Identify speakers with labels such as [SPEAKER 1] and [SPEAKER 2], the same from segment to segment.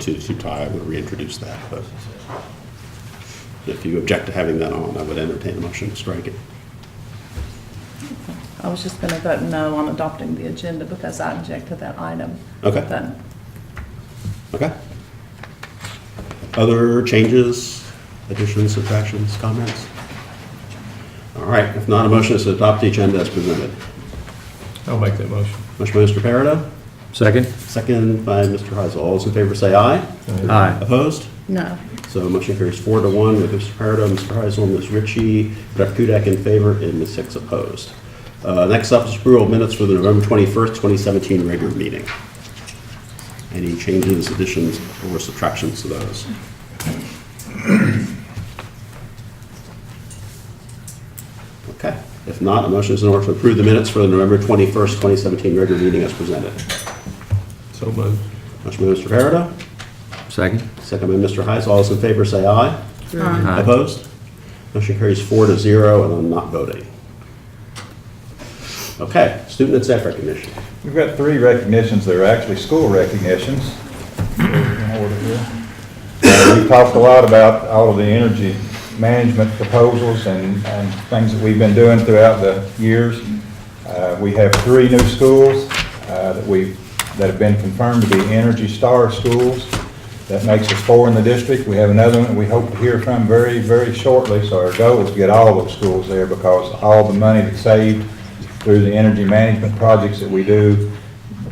[SPEAKER 1] to tie, I would reintroduce that, but if you object to having that on, I would entertain a motion to strike it.
[SPEAKER 2] I was just going to vote no on adopting the agenda because I object to that item.
[SPEAKER 1] Okay.
[SPEAKER 2] But
[SPEAKER 1] Okay. Other changes, additions, subtractions, comments? All right, if not, a motion is to adopt the agenda as presented.
[SPEAKER 3] I'll make that motion.
[SPEAKER 1] Motion by Mr. Pereira,
[SPEAKER 4] Second?
[SPEAKER 1] second by Mr. Heisel. All those in favor say aye.
[SPEAKER 4] Aye.
[SPEAKER 1] Opposed?
[SPEAKER 2] no.
[SPEAKER 1] So motion carries 4-1 with Mr. Pereira, Mr. Heisel, Ms. Ritchie, Dr. Kudak in favor, and Ms. Hicks opposed. Next up is approval of minutes for the November 21st, 2017 regular meeting. Any changes, additions, or subtractions to those? Okay. If not, a motion is in order to approve the minutes for the November 21st, 2017 regular meeting as presented.
[SPEAKER 3] So moved.
[SPEAKER 1] Motion by Mr. Pereira,
[SPEAKER 4] Second?
[SPEAKER 1] second by Mr. Heisel. All those in favor say aye.
[SPEAKER 4] Aye.
[SPEAKER 1] Opposed? Motion carries 4-0, and I'm not voting. Okay, student and staff recognition.
[SPEAKER 5] We've got 3 recognitions that are actually school recognitions. We've talked a lot about all of the energy management proposals and things that we've been doing throughout the years. We have 3 new schools that have been confirmed to be Energy Star schools. That makes us 4 in the district. We have another one that we hope to hear from very, very shortly. So our goal is to get all those schools there because all the money that's saved through the energy management projects that we do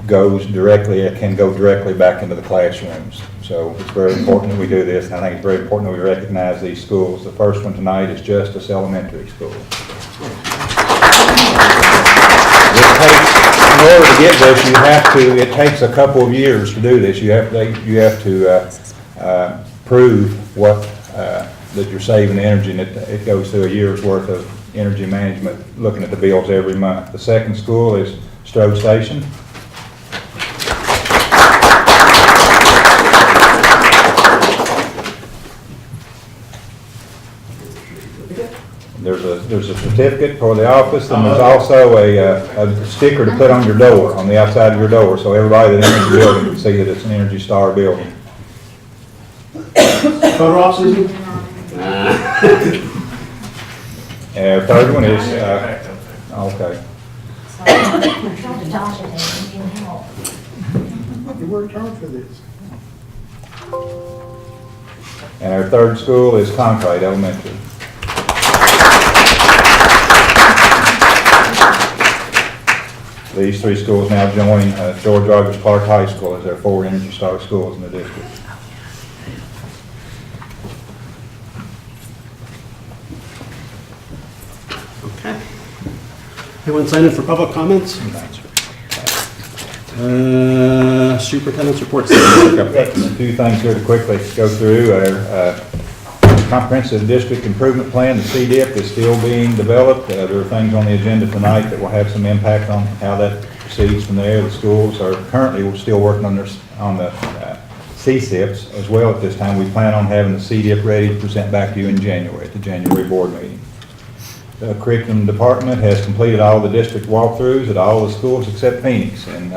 [SPEAKER 5] can go directly back into the classrooms. So it's very important that we do this, and I think it's very important that we recognize these schools. The first one tonight is Justice Elementary School. In order to get this, it takes a couple of years to do this. You have to prove what, that you're saving energy, and it goes through a year's worth of energy management, looking at the bills every month. The second school is Strode Station. There's a certificate for the office, and there's also a sticker to put on your door, on the outside of your door, so everybody that enters the building can see that it's an Energy Star building.
[SPEAKER 1] Photo op, Susan?
[SPEAKER 5] And the third one is, okay.
[SPEAKER 6] You worked hard for this.
[SPEAKER 5] And our third school is Concrete Elementary. These 3 schools now join George Rogers Clark High School as their 4 Energy Star schools in the district.
[SPEAKER 1] Okay. Anyone sign in for public comments? Superintendent's report.
[SPEAKER 5] A few things here to quickly go through. Our comprehensive district improvement plan, the CDIP, is still being developed. There are things on the agenda tonight that will have some impact on how that proceeds from there. The schools are currently still working on the CSIPs as well at this time. We plan on having the CDIP ready to present back to you in January at the January board meeting. The curriculum department has completed all the district walkthroughs at all the schools except Phoenix, and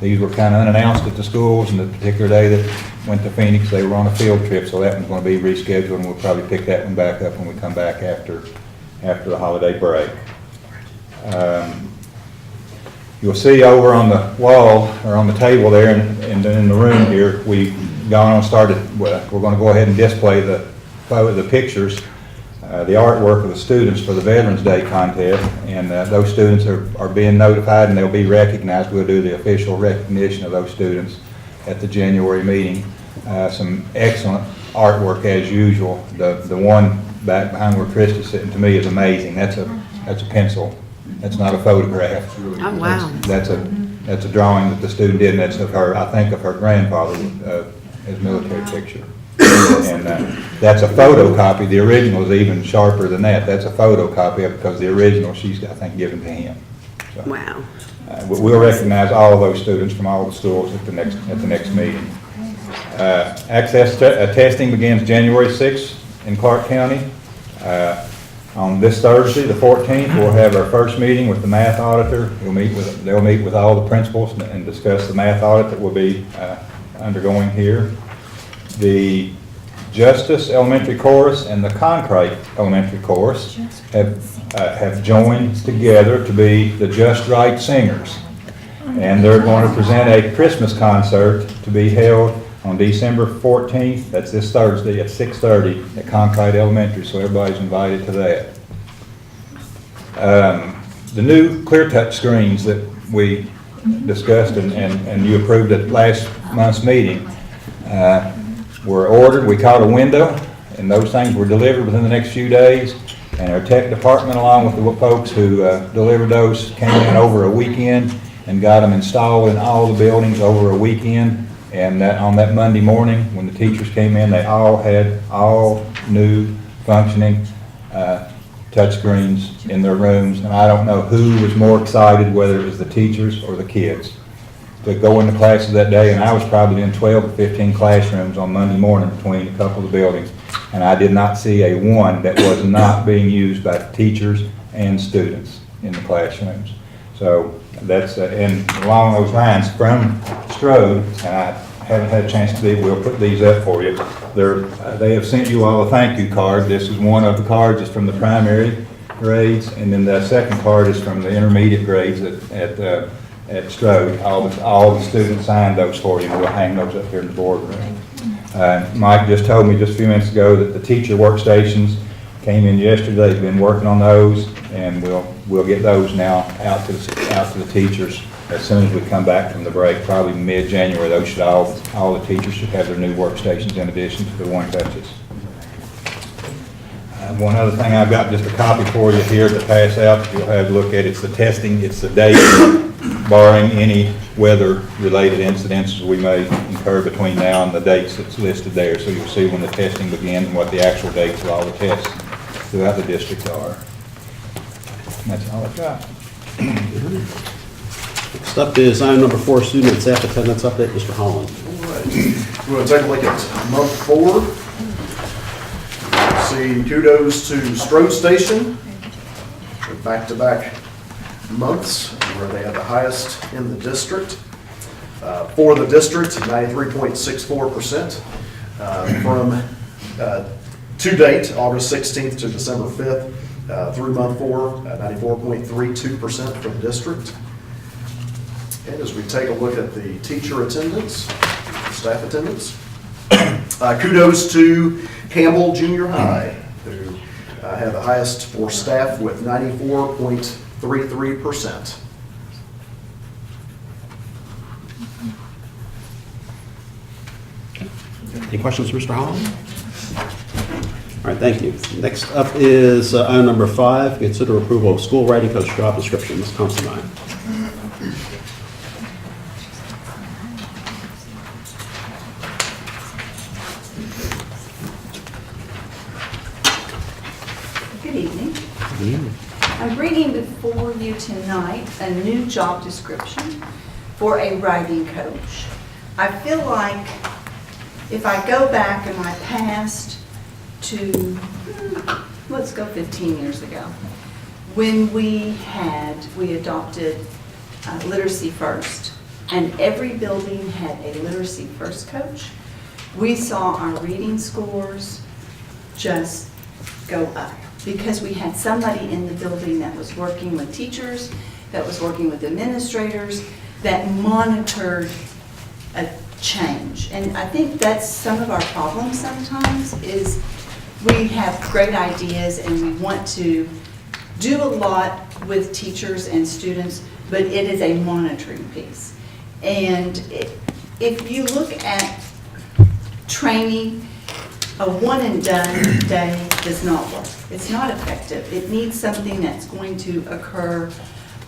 [SPEAKER 5] these were kind of unannounced at the schools, and the particular day that went to Phoenix, they were on a field trip, so that one's going to be rescheduled, and we'll probably pick that one back up when we come back after the holiday break. You'll see over on the wall, or on the table there in the room here, we've gone on started, we're going to go ahead and display the pictures, the artwork of the students for the Veterans Day contest, and those students are being notified and they'll be recognized. We'll do the official recognition of those students at the January meeting. Some excellent artwork as usual. The one back behind where Krista's sitting, to me, is amazing. That's a pencil. That's not a photograph.
[SPEAKER 7] Oh, wow.
[SPEAKER 5] That's a drawing that the student did, and that's of her, I think, of her grandfather, his military picture. And that's a photocopy. The original is even sharper than that. That's a photocopy because the original she's, I think, given to him. So,
[SPEAKER 7] Wow.
[SPEAKER 5] we'll recognize all of those students from all the schools at the next meeting. Access testing begins January 6th in Clark County. On this Thursday, the 14th, we'll have our first meeting with the math auditor. They'll meet with all the principals and discuss the math audit that we'll be undergoing here. The Justice Elementary Chorus and the Concrete Elementary Chorus have joined together to be the Just Right Singers. And they're going to present a Christmas concert to be held on December 14th, that's this Thursday at 6:30 at Concrete Elementary, so everybody's invited to that. The new clear touch screens that we discussed and you approved at last month's meeting were ordered. We caught a window, and those things were delivered within the next few days. And our tech department, along with the folks who delivered those, came in over a weekend and got them installed in all the buildings over a weekend. And on that Monday morning, when the teachers came in, they all had all new functioning touchscreens in their rooms. And I don't know who was more excited, whether it was the teachers or the kids, to go into classes that day. And I was probably in 12 or 15 classrooms on Monday morning between a couple of buildings. And I did not see a one that was not being used by teachers and students in the classrooms. So that's, and along those lines, from Strode, and I haven't had a chance to do, we'll put these up for you. They have sent you all a thank you card. This is one of the cards. It's from the primary grades, and then the second card is from the intermediate grades at Strode. All the students signed those for you, and we'll hang those up here in the boardroom. Mike just told me just a few minutes ago that the teacher workstations came in yesterday. They've been working on those, and we'll get those now out to the teachers as soon as we come back from the break, probably mid-January. Those should all the teachers should have their new workstations in addition to the one touches. One other thing, I've got just a copy for you here to pass out. You'll have to look at it. It's the testing. It's the date, barring any weather-related incidences we may incur between now and the dates that's listed there. So you'll see when the testing begins and what the actual dates of all the tests throughout the district are. And that's all I've got.
[SPEAKER 1] Next up is item number 4, student and staff attendance update. Mr. Holland.
[SPEAKER 4] All right. We're going to take a look at month 4. See, kudos to Strode Station. Back-to-back months where they had the highest in the district. For the district, 93.64% from to date, August 16th to December 5th, through month 4, 94.32% for the district. And as we take a look at the teacher attendance, staff attendance, kudos to Campbell Junior High, who had the highest for staff with 94.33%.
[SPEAKER 1] Any questions, Mr. Holland? All right, thank you. Next up is item number 5, consider approval of school writing coach job description. Ms. Considine.
[SPEAKER 7] Good evening. I'm bringing before you tonight a new job description for a writing coach. I feel like if I go back in my past to, let's go 15 years ago, when we adopted Literacy First, and every building had a Literacy First coach, we saw our reading scores just go up because we had somebody in the building that was working with teachers, that was working with administrators, that monitored a change. And I think that's some of our problems sometimes, is we have great ideas and we want to do a lot with teachers and students, but it is a monitoring piece. And if you look at training, a one and done day does not work. It's not effective. It needs something that's going to occur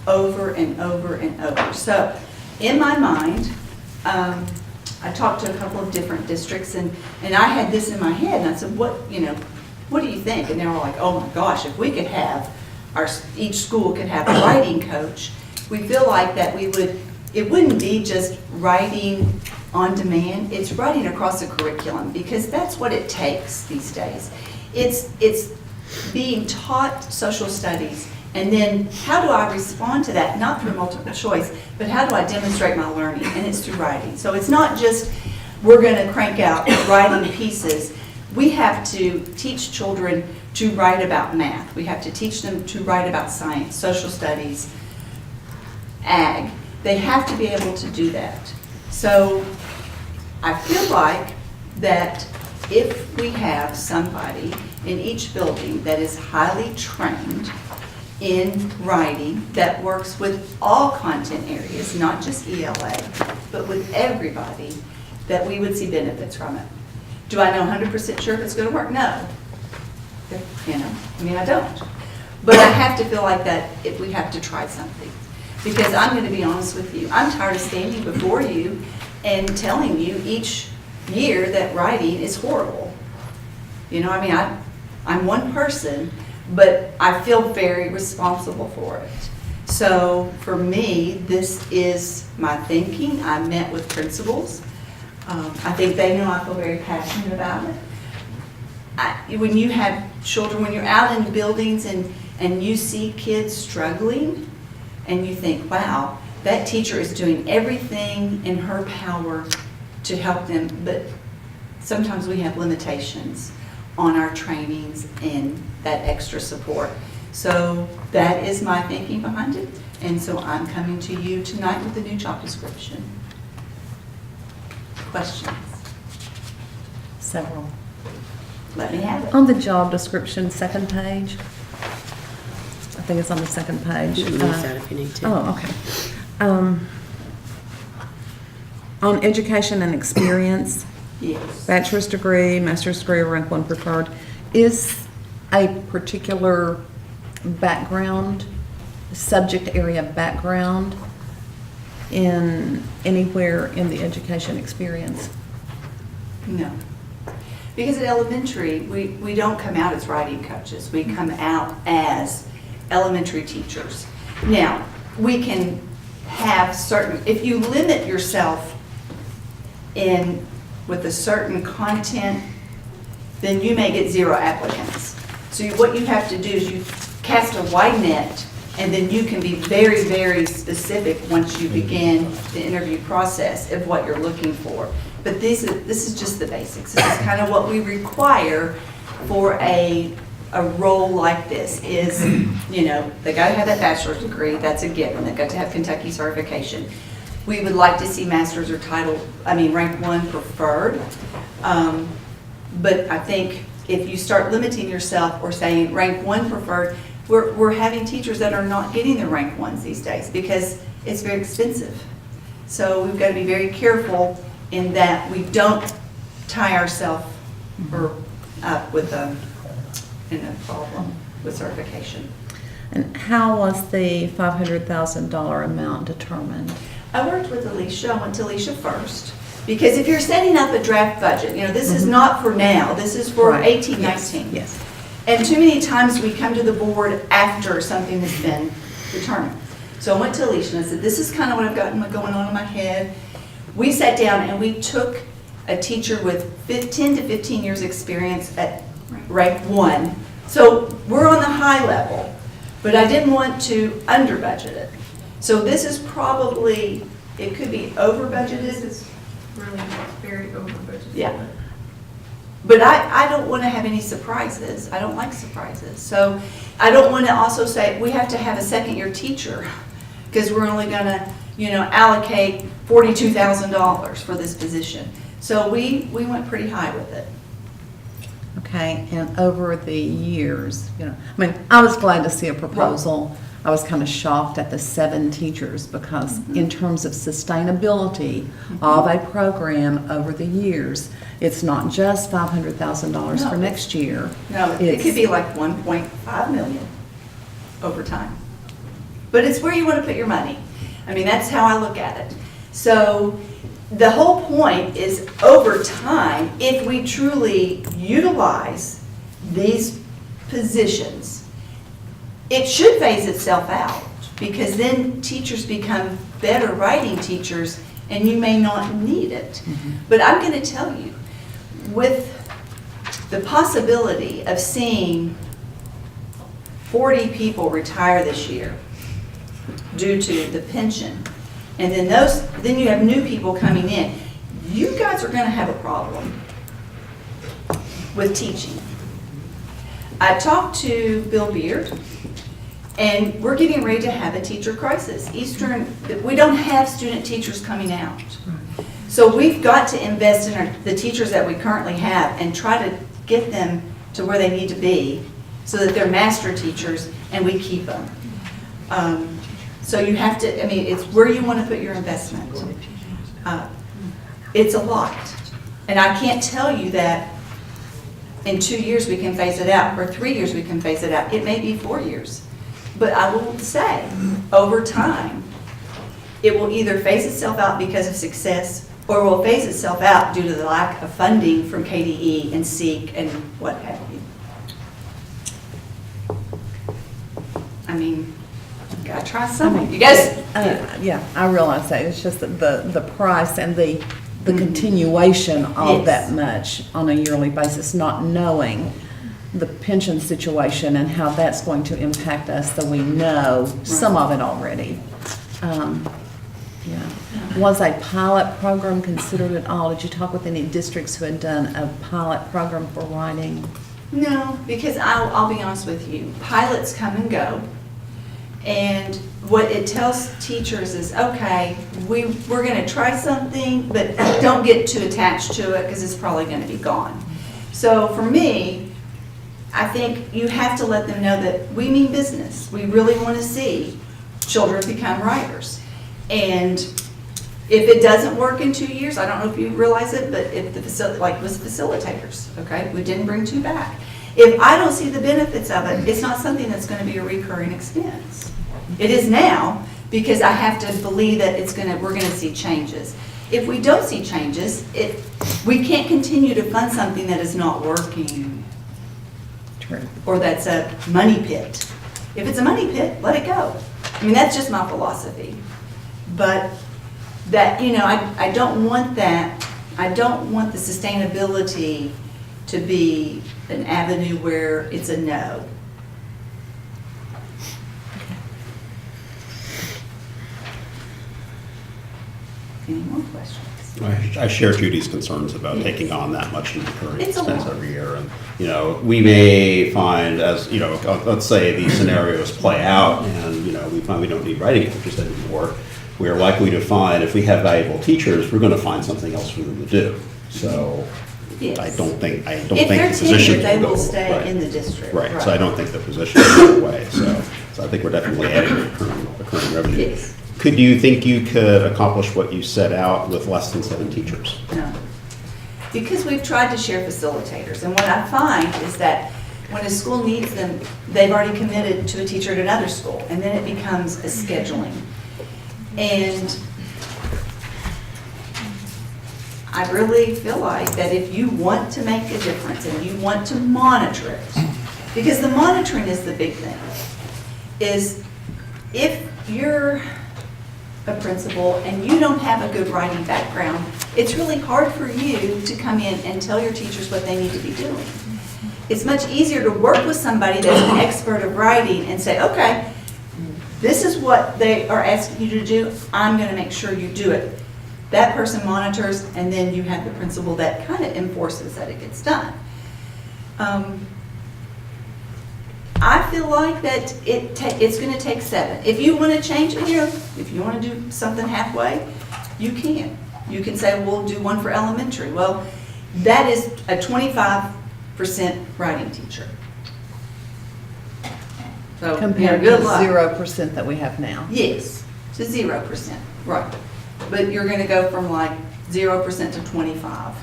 [SPEAKER 7] over and over and over. So in my mind, I talked to a couple of different districts and I had this in my head and I said, what do you think? And they were like, oh my gosh, if we could have each school could have a writing coach, we feel like that it wouldn't be just writing on demand, it's writing across the curriculum, because that's what it takes these days. It's being taught social studies, and then how do I respond to that? Not through multiple choice, but how do I demonstrate my learning? And it's through writing. So it's not just we're going to crank out writing pieces, we have to teach children to write about math. We have to teach them to write about science, social studies, ag. They have to be able to do that. So I feel like that if we have somebody in each building that is highly trained in writing, that works with all content areas, not just ELA, but with everybody, that we would see benefits from it. Do I know 100% sure if it's going to work? No. You know, I mean, I don't. But I have to feel like that if we have to try something. Because I'm going to be honest with you, I'm tired of standing before you and telling you each year that writing is horrible. You know, I mean, I'm one person, but I feel very responsible for it. So for me, this is my thinking. I met with principals. I think they know I feel very passionate about it. When you have children, when you're out in buildings and you see kids struggling, and you think, wow, that teacher is doing everything in her power to help them, but sometimes we have limitations on our trainings and that extra support. So that is my thinking behind it, and so I'm coming to you tonight with a new job description. Questions?
[SPEAKER 2] Several.
[SPEAKER 7] Let me have it.
[SPEAKER 2] On the job description, second page. I think it's on the second page.
[SPEAKER 8] You can use that if you need to.
[SPEAKER 2] Oh, okay. On education and experience,
[SPEAKER 7] Yes.
[SPEAKER 2] bachelor's degree, master's degree, or rank 1 preferred, is a particular background, subject area background in anywhere in the education experience?
[SPEAKER 7] No. Because at elementary, we don't come out as writing coaches. We come out as elementary teachers. Now, we can have certain, if you limit yourself in with a certain content, then you may get 0 applicants. So what you have to do is you cast a wide net, and then you can be very, very specific once you begin the interview process of what you're looking for. But this is just the basics. This is kind of what we require for a role like this is, you know, they got to have that bachelor's degree, that's a given. They've got to have Kentucky certification. We would like to see master's or rank 1 preferred. But I think if you start limiting yourself or saying rank 1 preferred, we're having teachers that are not getting their rank 1s these days because it's very expensive. So we've got to be very careful in that we don't tie ourselves up with a problem with certification.
[SPEAKER 2] And how was the $500,000 amount determined?
[SPEAKER 7] I worked with Alicia, I went to Alicia first, because if you're setting up a draft budget, you know, this is not for now, this is for
[SPEAKER 2] Right.
[SPEAKER 7] 18,
[SPEAKER 2] Yes,
[SPEAKER 7] 19.
[SPEAKER 2] yes.
[SPEAKER 7] And too many times we come to the board after something has been determined. So I went to Alicia and I said, this is kind of what I've got going on in my head. We sat down and we took a teacher with 10 to 15 years experience at rank 1. So we're on the high level, but I didn't want to under budget it. So this is probably, it could be over budgeted.
[SPEAKER 9] It's really very over budget.
[SPEAKER 7] Yeah. But I don't want to have any surprises. I don't like surprises. So I don't want to also say we have to have a second-year teacher because we're only going to, you know, allocate $42,000 for this position. So we went pretty high with it.
[SPEAKER 2] Okay, and over the years, you know, I mean, I was glad to see a proposal. I was kind of shocked at the 7 teachers because in terms of sustainability of a program over the years, it's not just $500,000 for
[SPEAKER 7] No.
[SPEAKER 2] next year.
[SPEAKER 7] No, it
[SPEAKER 2] It's-
[SPEAKER 7] could be like 1.5 million over time. But it's where you want to put your money. I mean, that's how I look at it. So the whole point is over time, if we truly utilize these positions, it should phase itself out because then teachers become better writing teachers and you may not need it. But I'm going to tell you, with the possibility of seeing 40 people retire this year due to the pension, and then you have new people coming in, you guys are gonna have a problem with teaching. I talked to Bill Beard, and we're getting ready to have a teacher crisis. We don't have student teachers coming out. So we've got to invest in the teachers that we currently have and try to get them to where they need to be so that they're master teachers and we keep them. So you have to, I mean, it's where you want to put your investment. It's a lot. And I can't tell you that in 2 years we can phase it out, or 3 years we can phase it out. It may be 4 years. But I will say, over time, it will either phase itself out because of success, or will phase itself out due to the lack of funding from KDE and SEEK and what have you. I mean, you gotta try something. You guys,
[SPEAKER 2] Yeah, I realize that. It's just that the price and the continuation of
[SPEAKER 7] Yes.
[SPEAKER 2] that much on a yearly basis, not knowing the pension situation and how that's going to impact us, though we know some of it already. Yeah. Was a pilot program considered at all? Did you talk with any districts who had done a pilot program for writing?
[SPEAKER 7] no, because I'll be honest with you, pilots come and go. And what it tells teachers is, okay, we're gonna try something, but don't get too attached to it because it's probably gonna be gone. So for me, I think you have to let them know that we mean business. We really want to see children become writers. And if it doesn't work in 2 years, I don't know if you realize it, but if the facility, like with facilitators, okay, we didn't bring 2 back. If I don't see the benefits of it, it's not something that's going to be a recurring expense. It is now, because I have to believe that we're going to see changes. If we don't see changes, we can't continue to fund something that is not working.
[SPEAKER 2] True.
[SPEAKER 7] Or that's a money pit. If it's a money pit, let it go. I mean, that's just my philosophy. But that, I don't want that. I don't want the sustainability to be an avenue where it's a no. Any more questions?
[SPEAKER 1] I share Judy's concerns about taking on that much in recurring
[SPEAKER 7] It's a
[SPEAKER 1] expense
[SPEAKER 7] lot.
[SPEAKER 1] every year. And, we may find as, let's say these scenarios play out and, we find we don't need writing coaches anymore. We're likely to find, if we have valuable teachers, we're going to find something else for them to do. So
[SPEAKER 7] Yes.
[SPEAKER 1] I don't think
[SPEAKER 7] If
[SPEAKER 1] the
[SPEAKER 7] they're
[SPEAKER 1] position
[SPEAKER 7] tenured, they
[SPEAKER 1] can go.
[SPEAKER 7] will stay
[SPEAKER 1] right.
[SPEAKER 7] in the district.
[SPEAKER 1] Right, so I don't think the position will go away. So I think we're definitely adding recurring revenue.
[SPEAKER 7] Yes.
[SPEAKER 1] Could you think you could accomplish what you set out with less than 7 teachers?
[SPEAKER 7] No. Because we've tried to share facilitators, and what I find is that when a school needs them, they've already committed to a teacher at another school, and then it becomes a scheduling. And I really feel like that if you want to make a difference and you want to monitor it, because the monitoring is the big thing, is if you're a principal and you don't have a good writing background, it's really hard for you to come in and tell your teachers what they need to be doing. It's much easier to work with somebody that's an expert of writing and say, okay, this is what they are asking you to do, I'm going to make sure you do it. That person monitors, and then you have the principal that kind of enforces that it gets done. I feel like that it's going to take 7. If you want to change it, if you want to do something halfway, you can. You can say, we'll do one for elementary. Well, that is a 25% writing teacher. So,
[SPEAKER 2] Compared to
[SPEAKER 7] good luck.
[SPEAKER 2] 0% that we have now.
[SPEAKER 7] Yes, to 0%, right. But you're gonna go from like 0% to 25.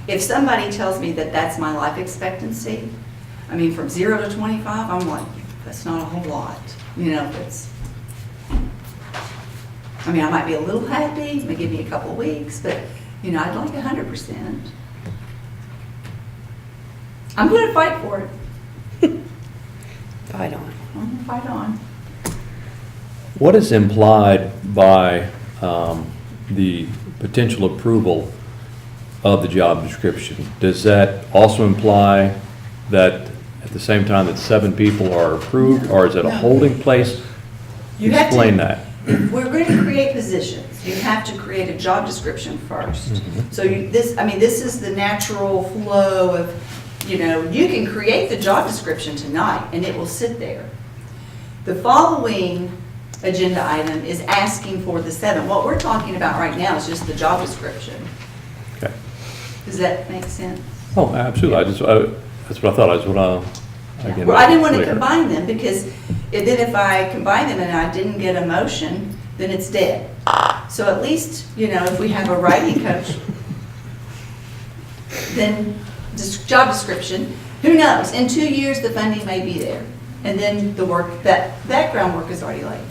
[SPEAKER 7] If somebody tells me that that's my life expectancy, I mean, from 0 to 25, I'm like, that's not a whole lot. I might be a little happy, it may give me a couple of weeks, but, I'd like 100%. I'm gonna fight for it.
[SPEAKER 8] Fight on.
[SPEAKER 7] I'm gonna fight on.
[SPEAKER 3] What is implied by the potential approval of the job description? Does that also imply that at the same time that 7 people are approved, or is it a
[SPEAKER 7] No.
[SPEAKER 3] holding place?
[SPEAKER 7] You have to-
[SPEAKER 3] Explain that.
[SPEAKER 7] if we're going to create positions, you have to create a job description first. So this is the natural flow of, you can create the job description tonight and it will sit there. The following agenda item is asking for the 7. What we're talking about right now is just the job description.
[SPEAKER 3] Okay.
[SPEAKER 7] Does that make sense?
[SPEAKER 3] Oh, absolutely. That's what I thought. I just want to, again.
[SPEAKER 7] Well, I didn't want to
[SPEAKER 3] make it clear.
[SPEAKER 7] combine them because then if I combine them and I didn't get a motion, then it's dead. So at least, if we have a writing coach, then job description, who knows? In 2 years, the funding may be there. And then the work, that groundwork is already laid.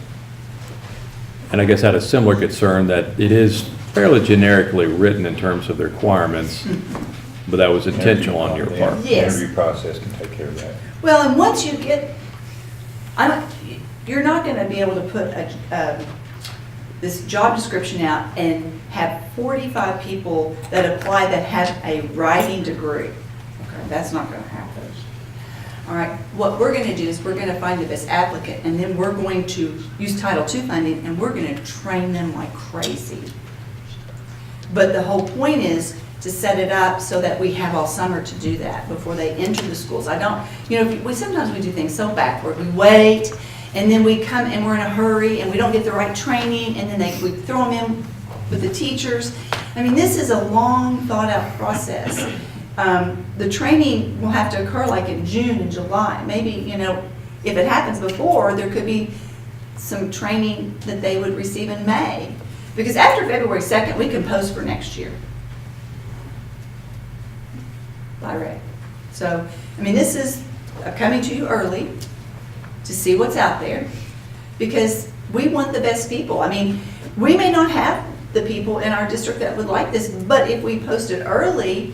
[SPEAKER 3] And I guess I had a similar concern that it is fairly generically written in terms of the requirements, but that was intentional on your part.
[SPEAKER 5] The
[SPEAKER 7] Yes.
[SPEAKER 5] interview process can take care of that.
[SPEAKER 7] Well, and once you get, you're not going to be able to put this job description out and have 45 people that apply that have a writing degree. Okay, that's not going to happen. All right, what we're going to do is we're going to find the best applicant, and then we're going to use Title II funding, and we're going to train them like crazy. But the whole point is to set it up so that we have all summer to do that before they enter the schools. Sometimes we do things so backward. We wait, and then we come and we're in a hurry, and we don't get the right training, and then we throw them in with the teachers. This is a long, thought-out process. The training will have to occur like in June and July. Maybe, if it happens before, there could be some training that they would receive in May. Because after February 2nd, we can post for next year. By Ray. So, this is coming to you early to see what's out there because we want the best people. We may not have the people in our district that would like this, but if we post it early,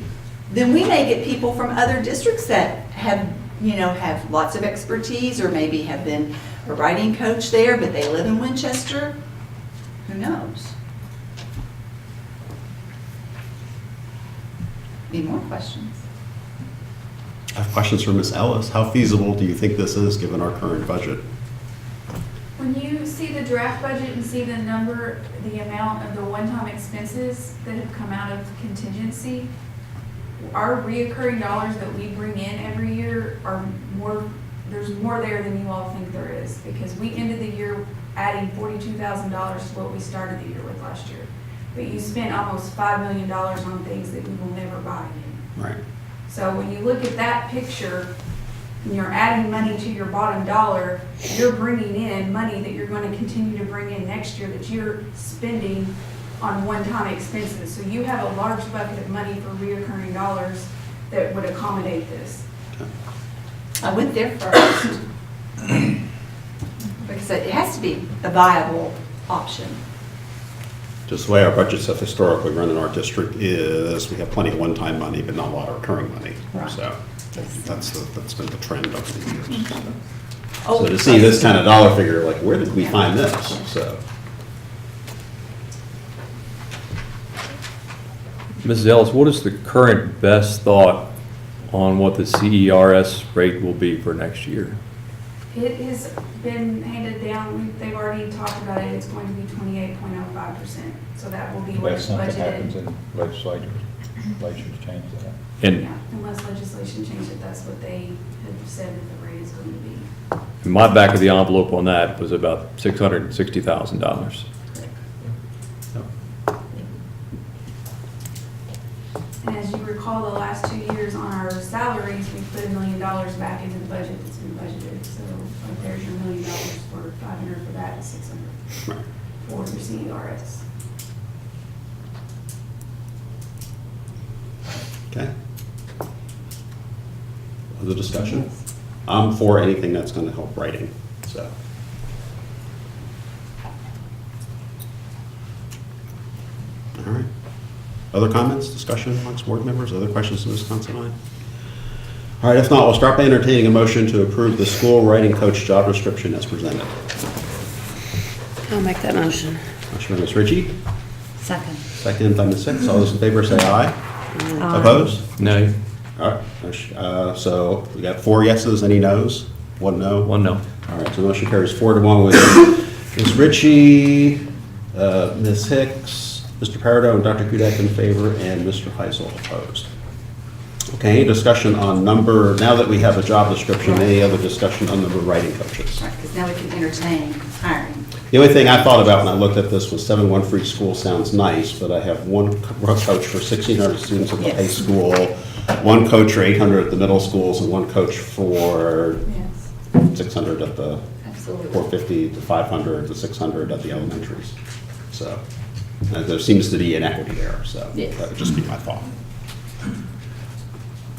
[SPEAKER 7] then we may get people from other districts that have lots of expertise or maybe have been a writing coach there, but they live in Winchester. Who knows? Any more questions?
[SPEAKER 1] I have questions for Ms. Ellis. How feasible do you think this is, given our current budget?
[SPEAKER 9] When you see the draft budget and see the amount of the one-time expenses that have come out of contingency, our reoccurring dollars that we bring in every year are there's more there than you all think there is, because we ended the year adding $42,000 to what we started the year with last year. But you spent almost $5 million on things that we will never buy again.
[SPEAKER 1] Right.
[SPEAKER 9] So when you look at that picture, and you're adding money to your bottom dollar, you're bringing in money that you're going to continue to bring in next year that you're spending on one-time expenses. So you have a large bucket of money for reoccurring dollars that would accommodate this.
[SPEAKER 7] I went there first. Because it has to be a viable option.
[SPEAKER 1] Just the way our budgets have historically run in our district is we have plenty of one-time money, but not a lot of recurring money.
[SPEAKER 7] Right.
[SPEAKER 1] So that's been the trend over the years.
[SPEAKER 7] Oh,
[SPEAKER 1] So to see this kind of dollar figure, like, where did we find this? So,
[SPEAKER 3] Mrs. Ellis, what is the current best thought on what the CERS rate will be for next year?
[SPEAKER 9] It has been handed down, they've already talked about it, it's going to be 28.05%. So that will be what
[SPEAKER 5] Unless
[SPEAKER 9] is
[SPEAKER 5] something happens
[SPEAKER 9] budgeted.
[SPEAKER 5] in legislatures change that.
[SPEAKER 3] And
[SPEAKER 9] Yeah, unless legislation changes it, that's what they have said that the rate is going to be.
[SPEAKER 3] my back of the envelope on that was about $660,000.
[SPEAKER 9] And as you recall, the last 2 years on our salaries, we put $1 million back into the budget that's been budgeted. So like, there's your $1 million for 500 for that, 600
[SPEAKER 1] right.
[SPEAKER 9] for your CERS.
[SPEAKER 1] Okay. Other discussion? I'm for anything that's going to help writing, so. All right. Other comments, discussion amongst board members, other questions to Ms. Considine? All right, if not, we'll start by entertaining a motion to approve the school writing coach job description as presented.
[SPEAKER 8] I'll make that motion.
[SPEAKER 1] Motion by Ms. Ritchie,
[SPEAKER 2] Second.
[SPEAKER 1] second by Ms. Six. All those in favor say aye. Opposed?
[SPEAKER 3] No,
[SPEAKER 1] All right, so we got 4 yeses, any noes? 1 no?
[SPEAKER 3] one no.
[SPEAKER 1] All right, so the motion carries 4-1 with Ms. Ritchie, Ms. Hicks, Mr. Parado, and Dr. Kudak in favor, and Mr. Heisel opposed. Okay, any discussion on number, now that we have a job description, any other discussion on number writing coaches?
[SPEAKER 7] Right, because now we can entertain hiring.
[SPEAKER 1] The only thing I thought about when I looked at this was 7-1 for each school sounds nice, but I have one coach for 1,600 students at the high
[SPEAKER 7] Yes.
[SPEAKER 1] school, one coach for 800 at the middle schools, and one coach for
[SPEAKER 7] Yes,
[SPEAKER 1] 600 at the,
[SPEAKER 7] absolutely.
[SPEAKER 1] 450 to 500 to 600 at the elementaries. So there seems to be inequity there, so
[SPEAKER 7] Yes.
[SPEAKER 1] that would just be my thought.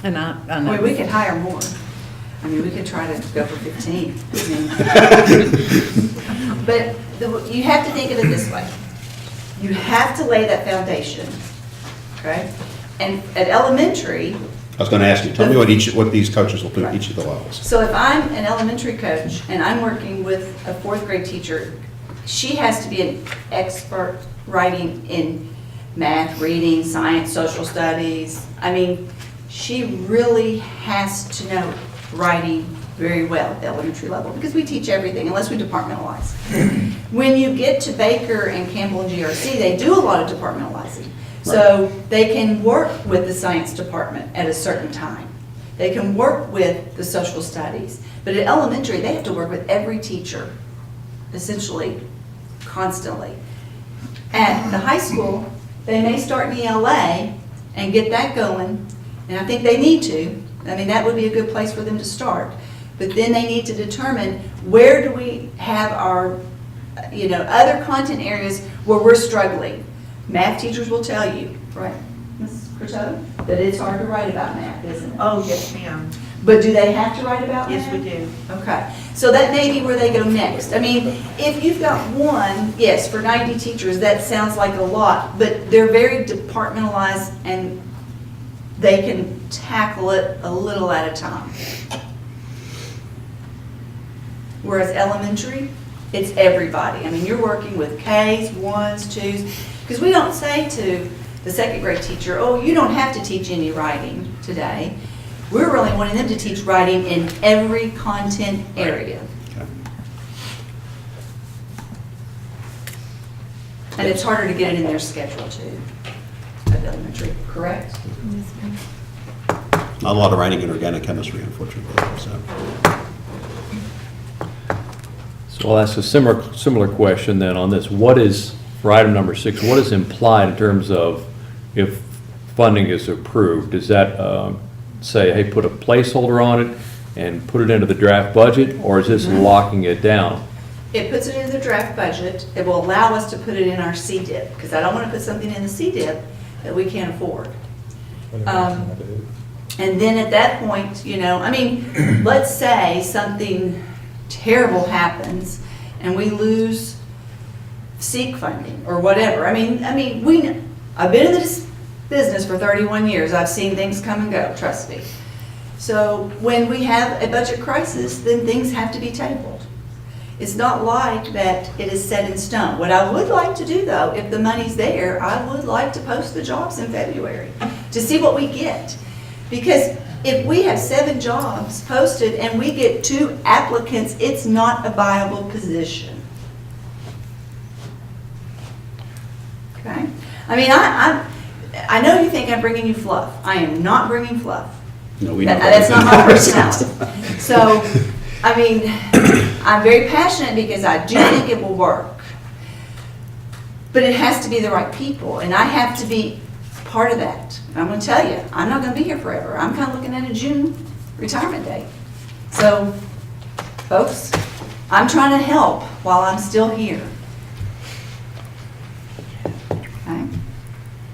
[SPEAKER 2] And I
[SPEAKER 7] I
[SPEAKER 2] know.
[SPEAKER 7] mean, we could hire more. I mean, we could try to go for 15. I mean, but you have to think of it this way. You have to lay that foundation, okay? And at elementary,
[SPEAKER 1] I was going to ask you, tell me what these coaches will do at each of the levels.
[SPEAKER 7] so if I'm an elementary coach and I'm working with a fourth grade teacher, she has to be an expert writing in math, reading, science, social studies. I mean, she really has to know writing very well at the elementary level, because we teach everything unless we departmentalize. When you get to Baker and Campbell and GRC, they do a lot of departmentalizing. So they can work with the science department at a certain time. They can work with the social studies. But at elementary, they have to work with every teacher, essentially, constantly. At the high school, they may start in ELA and get that going, and I think they need to. I mean, that would be a good place for them to start. But then they need to determine, where do we have our, other content areas where we're struggling. Math teachers will tell you, right, Ms. Croteau, that it's hard to write about math, isn't it?
[SPEAKER 10] Oh, yes, ma'am.
[SPEAKER 7] But do they have to write about math?
[SPEAKER 10] Yes, we do.
[SPEAKER 7] Okay, so that may be where they go next. I mean, if you've got one, yes, for 90 teachers, that sounds like a lot, but they're very departmentalized and they can tackle it a little at a time. Whereas elementary, it's everybody. I mean, you're working with Ks, 1s, 2s, because we don't say to the second grade teacher, oh, you don't have to teach any writing today. We're really wanting them to teach writing in every content area.
[SPEAKER 1] Okay.
[SPEAKER 7] And it's harder to get it in their schedule too, at elementary, correct?
[SPEAKER 1] Not a lot of writing in organic chemistry, unfortunately, so.
[SPEAKER 3] So I'll ask a similar question then on this. What is, for item number 6, what is implied in terms of if funding is approved? Does that say, hey, put a placeholder on it and put it into the draft budget, or is this locking it down?
[SPEAKER 7] It puts it in the draft budget. It will allow us to put it in our CDIP, because I don't want to put something in the CDIP that we can't afford. And then at that point, let's say something terrible happens and we lose SEEK funding or whatever. I've been in this business for 31 years. I've seen things come and go, trust me. So when we have a budget crisis, then things have to be tabled. It's not like that it is set in stone. What I would like to do though, if the money's there, I would like to post the jobs in February to see what we get. Because if we have 7 jobs posted and we get 2 applicants, it's not a viable position. Okay? I know you think I'm bringing you fluff. I am not bringing fluff.
[SPEAKER 1] No, we know.
[SPEAKER 7] That's not my personality. So, I'm very passionate because I do think it will work. But it has to be the right people, and I have to be part of that. I'm going to tell you, I'm not going to be here forever. I'm kind of looking at a June retirement date. So, folks, I'm trying to help while I'm still here. Okay?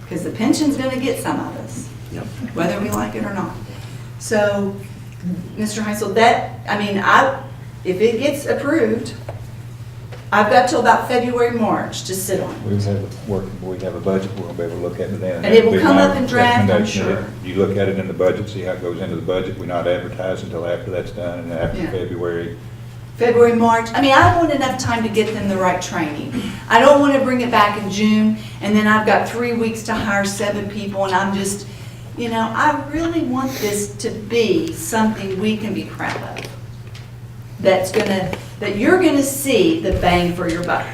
[SPEAKER 7] Because the pension's going to get some of us,
[SPEAKER 1] Yep.
[SPEAKER 7] whether we like it or not. So, Mr. Heisel, if it gets approved, I've got till about February, March to sit on it.
[SPEAKER 5] We have a budget, we're gonna be able to look at it then.
[SPEAKER 7] And it will
[SPEAKER 5] That'd be
[SPEAKER 7] come
[SPEAKER 5] my
[SPEAKER 7] up in draft, I'm
[SPEAKER 5] recommendation,
[SPEAKER 7] sure.
[SPEAKER 5] that You look at it in the budget, see how it goes into the budget. We not advertise until after that's done, and after
[SPEAKER 7] Yeah.
[SPEAKER 5] February.
[SPEAKER 7] February, March. I want enough time to get them the right training. I don't want to bring it back in June, and then I've got 3 weeks to hire 7 people, and I'm just, I really want this to be something we can be proud of. That's going to that you're gonna see the bang for your buck.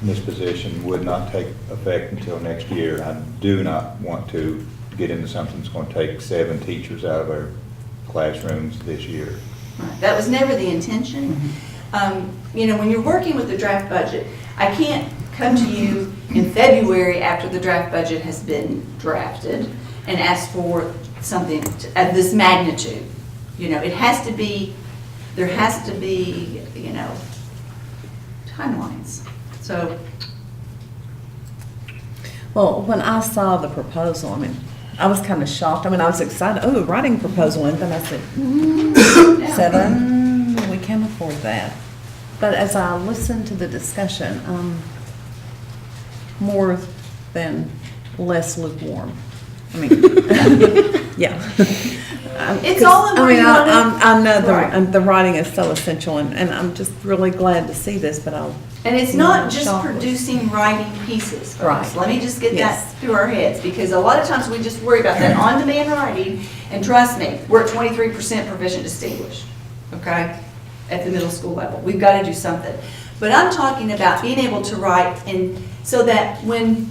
[SPEAKER 5] This position would not take effect until next year. I do not want to get into something that's going to take 7 teachers out of our classrooms this year.
[SPEAKER 7] Right. That was never the intention. You know, when you're working with the draft budget, I can't come to you in February after the draft budget has been drafted and ask for something of this magnitude. You know, it has to be, there has to be, you know, timelines. So,
[SPEAKER 2] Well, when I saw the proposal, I mean, I was kind of shocked. I mean, I was excited, oh, writing proposal, and then I said, 7, we can't afford that. But as I listened to the discussion, more than less lukewarm. I mean, yeah.
[SPEAKER 7] It's all in
[SPEAKER 2] I
[SPEAKER 7] where
[SPEAKER 2] mean,
[SPEAKER 7] you want it.
[SPEAKER 2] I know
[SPEAKER 7] Right.
[SPEAKER 2] the writing is so essential, and I'm just really glad to see this, but I'll.
[SPEAKER 7] And it's not just
[SPEAKER 2] Shock.
[SPEAKER 7] producing writing pieces, folks.
[SPEAKER 2] Right.
[SPEAKER 7] Let me just get
[SPEAKER 2] Yes.
[SPEAKER 7] that through our heads, because a lot of times we just worry about that on-demand writing, and trust me, we're at 23% proficient distinguished, okay, at the middle school level. We've got to do something. But I'm talking about being able to write, and so that when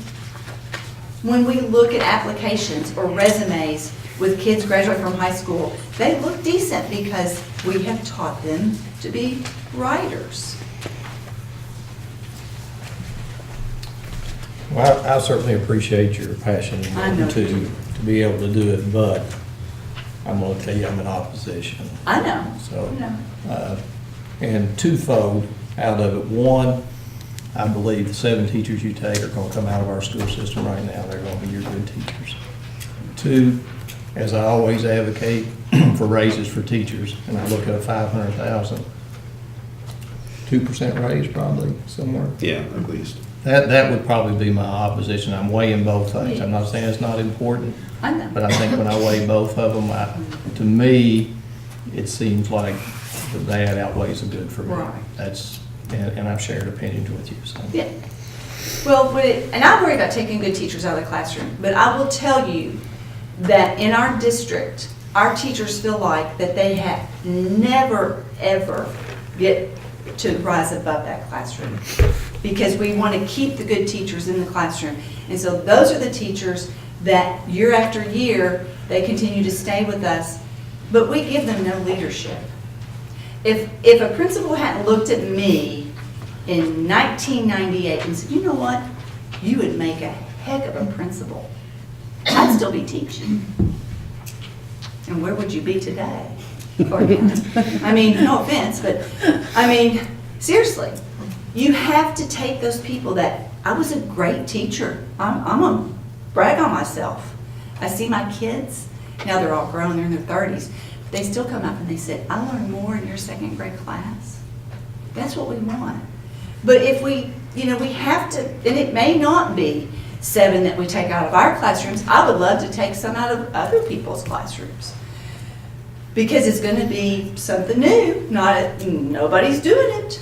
[SPEAKER 7] we look at applications or resumes with kids graduating from high school, they look decent because we have taught them to be writers.
[SPEAKER 10] Well, I certainly appreciate your passion
[SPEAKER 7] I know you do.
[SPEAKER 10] to be able to do it, but I'm gonna tell you, I'm in opposition.
[SPEAKER 7] I know.
[SPEAKER 10] So,
[SPEAKER 7] I know.
[SPEAKER 10] And twofold out of it. One, I believe the 7 teachers you take are gonna come out of our school system right now. They're gonna be your good teachers. 2, as I always advocate for raises for teachers, and I look at a 500,000, 2% raise probably somewhere.
[SPEAKER 1] Yeah, at least.
[SPEAKER 10] That would probably be my opposition. I'm weighing both things. I'm not saying it's not important,
[SPEAKER 7] I know.
[SPEAKER 10] but I think when I weigh both of them, to me, it seems like the bad outweighs the good for me.
[SPEAKER 7] Right.
[SPEAKER 10] That's, and I've shared opinions with you, so.
[SPEAKER 7] Yeah. Well, and I worry about taking good teachers out of the classroom, but I will tell you that in our district, our teachers feel like that they have never, ever get to rise above that classroom, because we want to keep the good teachers in the classroom. And so those are the teachers that year after year, they continue to stay with us, but we give them no leadership. If a principal hadn't looked at me in 1998 and said, you know what, you would make a heck of a principal, I'd still be teaching. And where would you be today? I mean, no offense, but I mean, seriously, you have to take those people that, I was a great teacher. I'm gonna brag on myself. I see my kids, now they're all grown, they're in their 30s. They still come up and they say, I learned more in your 2nd grade class. That's what we want. But if we, you know, we have to, and it may not be 7 that we take out of our classrooms. I would love to take some out of other people's classrooms, because it's going to be something new. Nobody's doing it.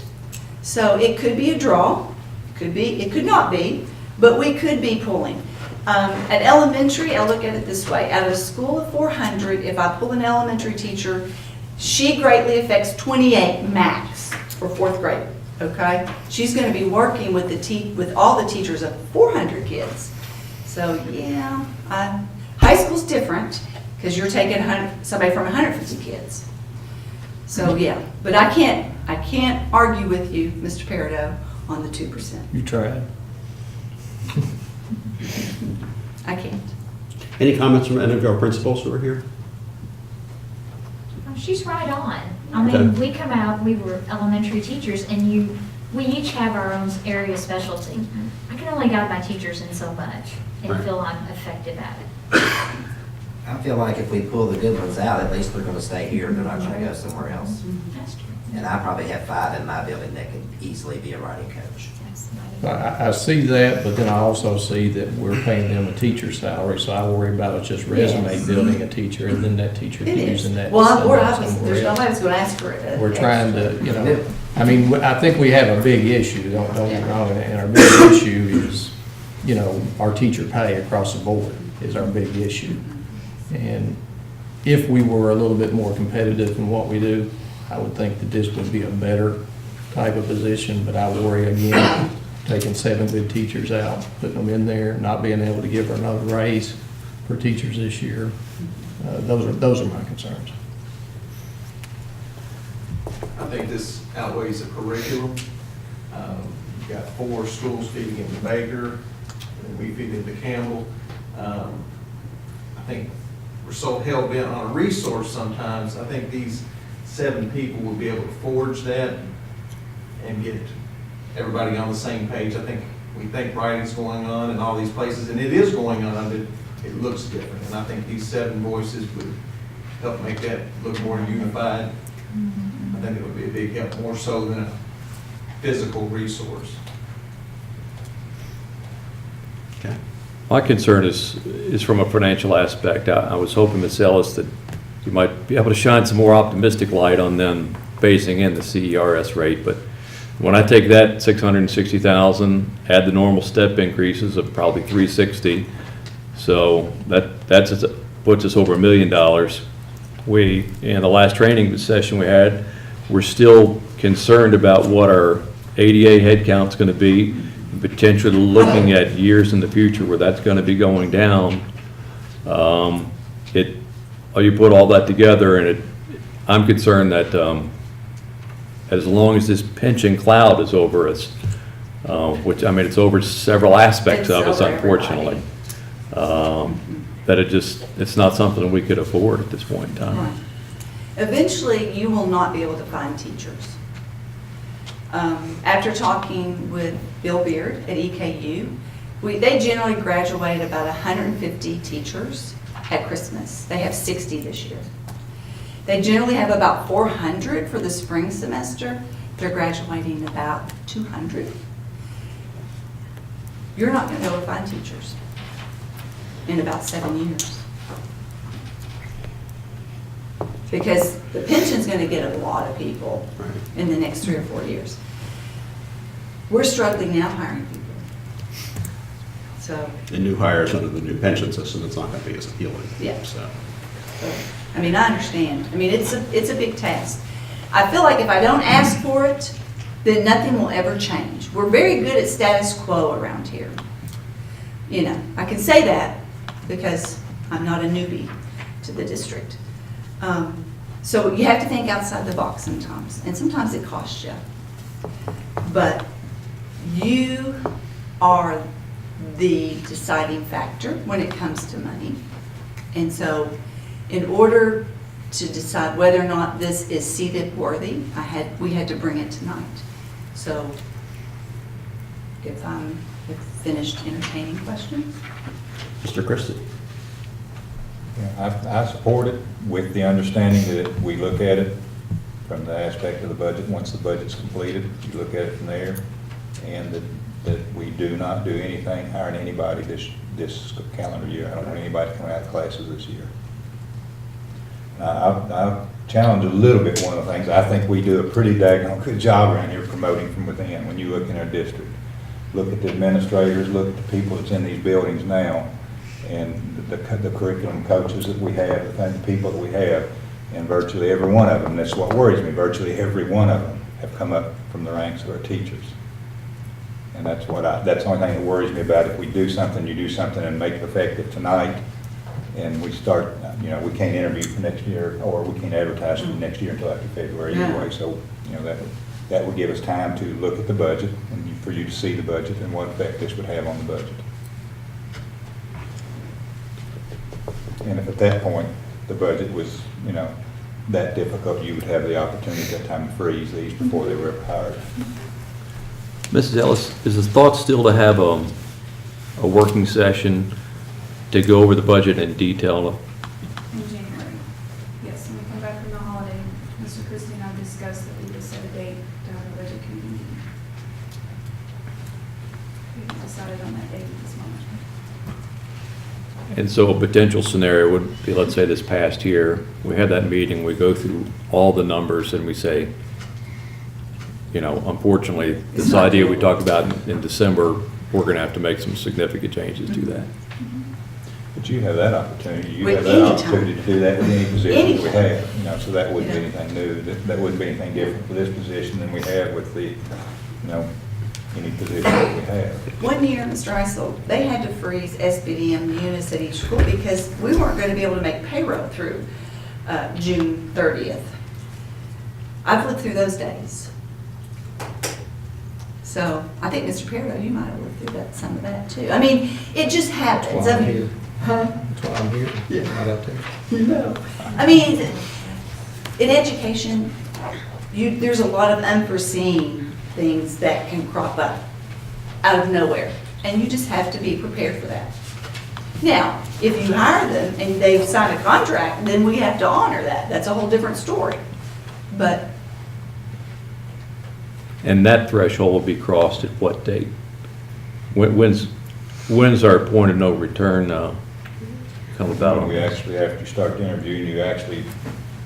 [SPEAKER 7] So it could be a draw, it could not be, but we could be pulling. At elementary, I look at it this way. Out of a school of 400, if I pull an elementary teacher, she greatly affects 28 max for 4th grade, okay? She's going to be working with with all the teachers of 400 kids. So yeah, high school's different, because you're taking somebody from 150 kids. So yeah, but I can't argue with you, Mr. Peridot, on the 2%.
[SPEAKER 10] You tried.
[SPEAKER 7] I can't.
[SPEAKER 1] Any comments from any of our principals who are here?
[SPEAKER 11] She's right on. I mean,
[SPEAKER 1] Okay.
[SPEAKER 11] we come out, we were elementary teachers, and we each have our own area of specialty. I can only guide my teachers in so much and
[SPEAKER 1] Right.
[SPEAKER 11] feel I'm effective at it.
[SPEAKER 12] I feel like if we pull the good ones out, at least they're gonna stay here, they're not gonna go somewhere else.
[SPEAKER 11] That's true.
[SPEAKER 12] And I probably have 5 in my building that could easily be a writing coach.
[SPEAKER 11] That's
[SPEAKER 10] I see that, but then I also see that we're paying them a teacher's salary, so I worry about it's just resume
[SPEAKER 7] Yes.
[SPEAKER 10] building a teacher, and then that teacher
[SPEAKER 7] It is.
[SPEAKER 10] using that.
[SPEAKER 7] Well,
[SPEAKER 10] somewhere
[SPEAKER 7] there's
[SPEAKER 10] else.
[SPEAKER 7] nobody that's going to ask for it.
[SPEAKER 10] We're trying to, you know, I mean, I think we have a big issue, don't get me wrong, and our big issue is, you know, our teacher pay across the board is our big issue. And if we were a little bit more competitive in what we do, I would think that this would be a better type of position, but I worry again, taking 7 good teachers out, putting them in there, not being able to give her another raise for teachers this year. Those are my concerns.
[SPEAKER 13] I think this outweighs the curriculum. You've got 4 schools feeding into Baker, and we feed into Campbell. I think we're so hell-bent on a resource sometimes. I think these 7 people will be able to forge that and get everybody on the same page. I think we think writing's going on in all these places, and it is going on, but it looks different. And I think these 7 voices would help make that look more unified. I think it would be a big help, more so than a physical resource.
[SPEAKER 1] Okay.
[SPEAKER 3] My concern is from a financial aspect. I was hoping, Ms. Ellis, that you might be able to shine some more optimistic light on them phasing in the CERS rate, but when I take that 660,000, add the normal step increases of probably 360, so that puts us over $1 million. We, in the last training session we had, we're still concerned about what our ADA headcount's going to be, and potentially looking at years in the future where that's going to be going down. You put all that together, and I'm concerned that as long as this pension cloud is over us, which, I mean, it's over several aspects of us, unfortunately, that it's not something we could afford at this point in time.
[SPEAKER 7] Right. Eventually, you will not be able to find teachers. After talking with Bill Beard at EKU, they generally graduate about 150 teachers at Christmas. They have 60 this year. They generally have about 400 for the spring semester. They're graduating about 200. You're not going to be able to find teachers in about 7 years. Because the pension's going to get a lot of people in the next 3 or 4 years. We're struggling now hiring people. So,
[SPEAKER 1] The new hires under the new pension system, it's not going to be as appealing.
[SPEAKER 7] Yeah.
[SPEAKER 1] So,
[SPEAKER 7] I mean, I understand. I mean, it's a big task. I feel like if I don't ask for it, then nothing will ever change. We're very good at status quo around here. You know, I can say that because I'm not a newbie to the district. So you have to think outside the box sometimes, and sometimes it costs you. But you are the deciding factor when it comes to money. And so in order to decide whether or not this is CDIP worthy, we had to bring it tonight. So if I'm finished entertaining questions.
[SPEAKER 1] Mr. Christie.
[SPEAKER 5] Yeah, I support it with the understanding that we look at it from the aspect of the budget. Once the budget's completed, you look at it from there, and that we do not do anything hiring anybody this calendar year. I don't want anybody to come out of classes this year. I'll challenge a little bit one of the things. I think we do a pretty daggone good job around here promoting from within when you look in our district. Look at the administrators, look at the people that's in these buildings now, and the curriculum coaches that we have, the people that we have, and virtually every one of them, that's what worries me, virtually every one of them have come up from the ranks of our teachers. And that's the only thing that worries me about it. If we do something, you do something and make it effective tonight, and we start, we can't interview for next year, or we can't advertise for next year until after February anyway. So, that would give us time to look at the budget, and for you to see the budget and what effect this would have on the budget. And if at that point, the budget was, that difficult, you would have the opportunity at that time to freeze these before they were ever hired.
[SPEAKER 3] Mrs. Ellis, is the thought still to have a working session to go over the budget in detail?
[SPEAKER 9] In January, yes, when we come back from the holiday, Mr. Christie and I discussed that we would set a date to have a budget committee meeting. We haven't decided on that date at this moment.
[SPEAKER 3] And so a potential scenario would be, let's say this past year, we had that meeting, we go through all the numbers and we say, unfortunately, this idea we talked about in December, we're going to have to make some significant changes to that.
[SPEAKER 5] But you have that opportunity, you
[SPEAKER 7] With
[SPEAKER 5] have that
[SPEAKER 7] any time.
[SPEAKER 5] opportunity to do that with any position that we
[SPEAKER 7] Anytime.
[SPEAKER 5] have, you know, so that wouldn't be
[SPEAKER 7] Yeah.
[SPEAKER 5] anything new, that wouldn't be anything different for this position than we have with the, you know, any position that we have.
[SPEAKER 7] One year, Mr. Isel, they had to freeze SBDM units at each school because we weren't going to be able to make payroll through June 30th. I've lived through those days. So I think, Mr. Perro, you might have lived through that, some of that too. I mean, it just happens.
[SPEAKER 10] That's why I'm
[SPEAKER 7] I mean,
[SPEAKER 10] here.
[SPEAKER 7] huh?
[SPEAKER 10] That's why I'm here.
[SPEAKER 7] Yeah.
[SPEAKER 10] Right out there.
[SPEAKER 7] You know. I mean, in education, there's a lot of unforeseen things that can crop up out of nowhere, and you just have to be prepared for that. Now, if you hire them and they've signed a contract, then we have to honor that. That's a whole different story. But
[SPEAKER 3] And that threshold will be crossed at what date? When's our point of no return come about on
[SPEAKER 5] We
[SPEAKER 3] this?
[SPEAKER 5] actually, after you start the interview, you actually,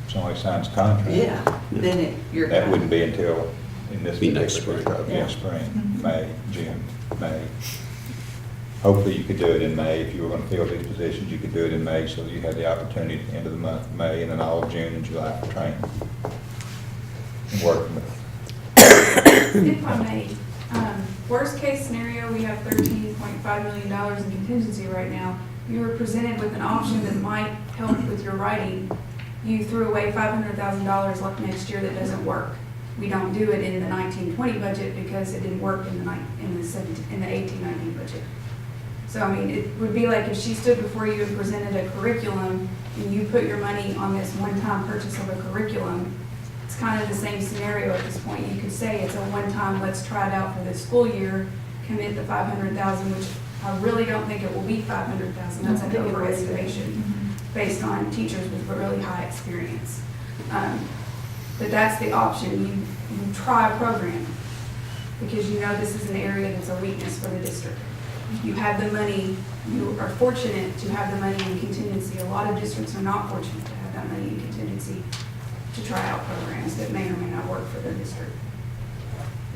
[SPEAKER 5] somebody signs a contract.
[SPEAKER 7] yeah, then you're.
[SPEAKER 5] That wouldn't be until, in this
[SPEAKER 1] Be next
[SPEAKER 5] particular
[SPEAKER 1] spring.
[SPEAKER 5] case,
[SPEAKER 7] Yeah.
[SPEAKER 5] spring, May, June, May. Hopefully you could do it in May. If you were going to fill these positions, you could do it in May so that you had the opportunity at the end of the month, May, and then all of June and July for training. And working with.
[SPEAKER 9] If I may, worst case scenario, we have $13.5 million in contingency right now. You were presented with an option that might help with your writing. You threw away $500,000 left next year that doesn't work. We don't do it in the 19-20 budget because it didn't work in the 18-19 budget. So, I mean, it would be like if she stood before you and presented a curriculum and you put your money on this one-time purchase of a curriculum. It's kind of the same scenario at this point. You could say it's a one-time, let's try it out for this school year, commit the $500,000, which I really don't think it will be $500,000. That's an overestimation based on teachers with really high experience. But that's the option. You try a program because you know this is an area that's a weakness for the district. You have the money, you are fortunate to have the money in contingency. A lot of districts are not fortunate to have that money in contingency to try out programs that may or may not work for their district.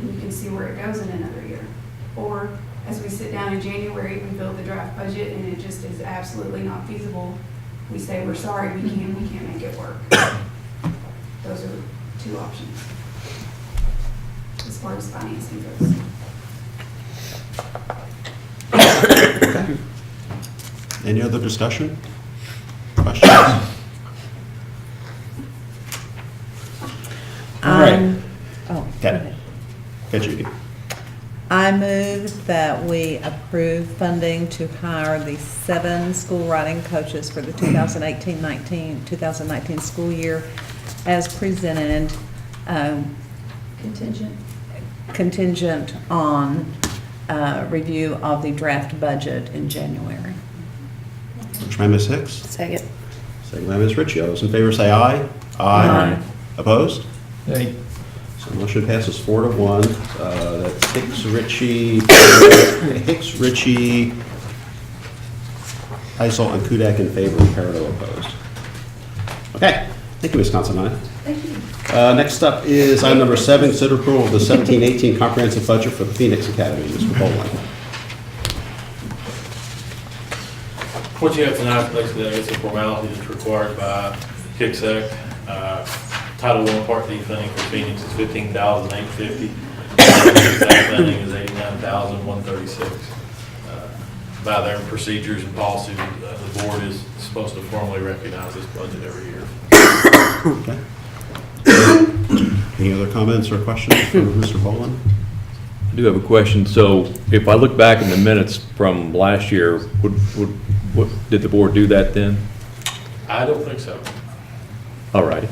[SPEAKER 9] And you can see where it goes in another year. Or as we sit down in January, we build the draft budget and it just is absolutely not feasible. We say, we're sorry, we can't make it work. Those are two options as far as financing goes.
[SPEAKER 1] Any other discussion? Questions? All right.
[SPEAKER 2] Oh, go
[SPEAKER 1] Okay.
[SPEAKER 2] ahead.
[SPEAKER 1] Okay, Judy.
[SPEAKER 2] I move that we approve funding to hire the 7 school writing coaches for the 2019 school year as presented, contingent on review of the draft budget in January.
[SPEAKER 1] Motion by Ms. Hicks,
[SPEAKER 8] Second.
[SPEAKER 1] second by Ms. Ritchie. All those in favor say aye.
[SPEAKER 2] Aye.
[SPEAKER 1] Opposed?
[SPEAKER 10] Hey,
[SPEAKER 1] So motion passes 4-1. That's Hicks, Ritchie, Heisel, and Kudak in favor, Peridot opposed. Okay, thank you, Ms. Considine.
[SPEAKER 7] Thank you.
[SPEAKER 1] Next up is item number 7, consider approval of the 17-18 comprehensive budget for the Phoenix Academy. Mr. Boland.
[SPEAKER 14] What you have tonight, basically, I guess, a formality that's required by KICSAC. Title I, Part D funding for Phoenix is $15,850. That funding is $89,136. By their procedures and policies, the board is supposed to formally recognize this budget every year.
[SPEAKER 1] Okay. Any other comments or questions for Mr. Boland?
[SPEAKER 3] I do have a question. So if I look back in the minutes from last year, did the board do that then?
[SPEAKER 14] I don't think so.
[SPEAKER 3] All righty.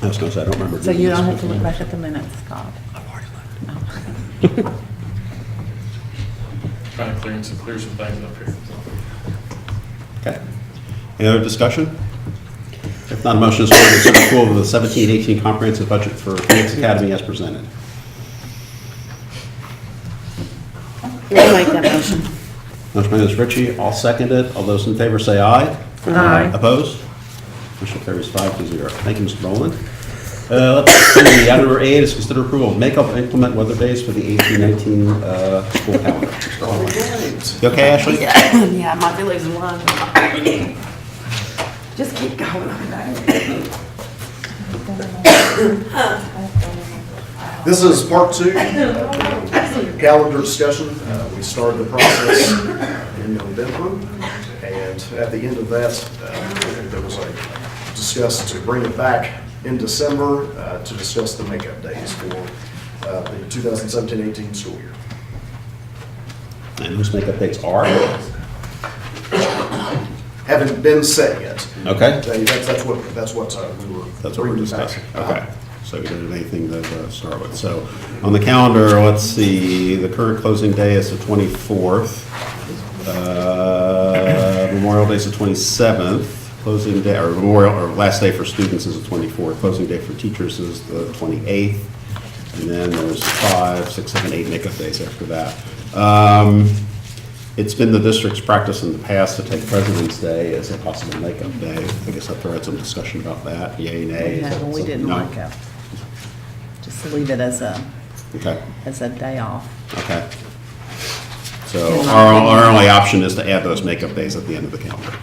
[SPEAKER 1] I was going to say, I don't remember.
[SPEAKER 2] So
[SPEAKER 1] doing
[SPEAKER 2] you
[SPEAKER 1] this
[SPEAKER 2] don't have to
[SPEAKER 1] before.
[SPEAKER 2] look back at the minutes, Scott.
[SPEAKER 14] Trying to clear some things up here.
[SPEAKER 1] Okay. Any other discussion? If not, a motion is ordered to consider approval of the 17-18 comprehensive budget for Phoenix Academy as presented.
[SPEAKER 8] I'll make that motion.
[SPEAKER 1] Motion by Ms. Ritchie, I'll second it. All those in favor say aye.
[SPEAKER 2] Aye.
[SPEAKER 1] Opposed? Motion carries 5-0. Thank you, Mr. Boland. Let's see, item number 8 is consider approval of makeup and implement weather days for the 18-19 school calendar.
[SPEAKER 4] All right.
[SPEAKER 1] You okay, Ashley?
[SPEAKER 8] Yeah, I might be losing one. Just keep going on that.
[SPEAKER 4] This is part 2, calendar discussion. We started the process in November, and at the end of that, there was a discuss to bring it back in December to discuss the makeup days for the 2017-18 school year.
[SPEAKER 1] And those makeup dates are?
[SPEAKER 4] Haven't been set yet.
[SPEAKER 1] Okay.
[SPEAKER 4] That's what we were.
[SPEAKER 1] That's what we're
[SPEAKER 4] bringing back.
[SPEAKER 1] discussing. Okay. So we don't have anything to start with. So on the calendar, let's see, the current closing day is the 24th. Memorial Day is the 27th. Closing day, or last day for students is the 24th. Closing day for teachers is the 28th. And then there's 5, 6, 7, 8 makeup days after that. It's been the district's practice in the past to take President's Day as a possible makeup day. I guess I've heard some discussion about that. Yay, nay?
[SPEAKER 2] Yeah, we didn't
[SPEAKER 1] No?
[SPEAKER 2] like it. Just leave it as a
[SPEAKER 1] Okay.
[SPEAKER 2] day off.
[SPEAKER 1] Okay. So our only option is to add those makeup days at the end of the calendar.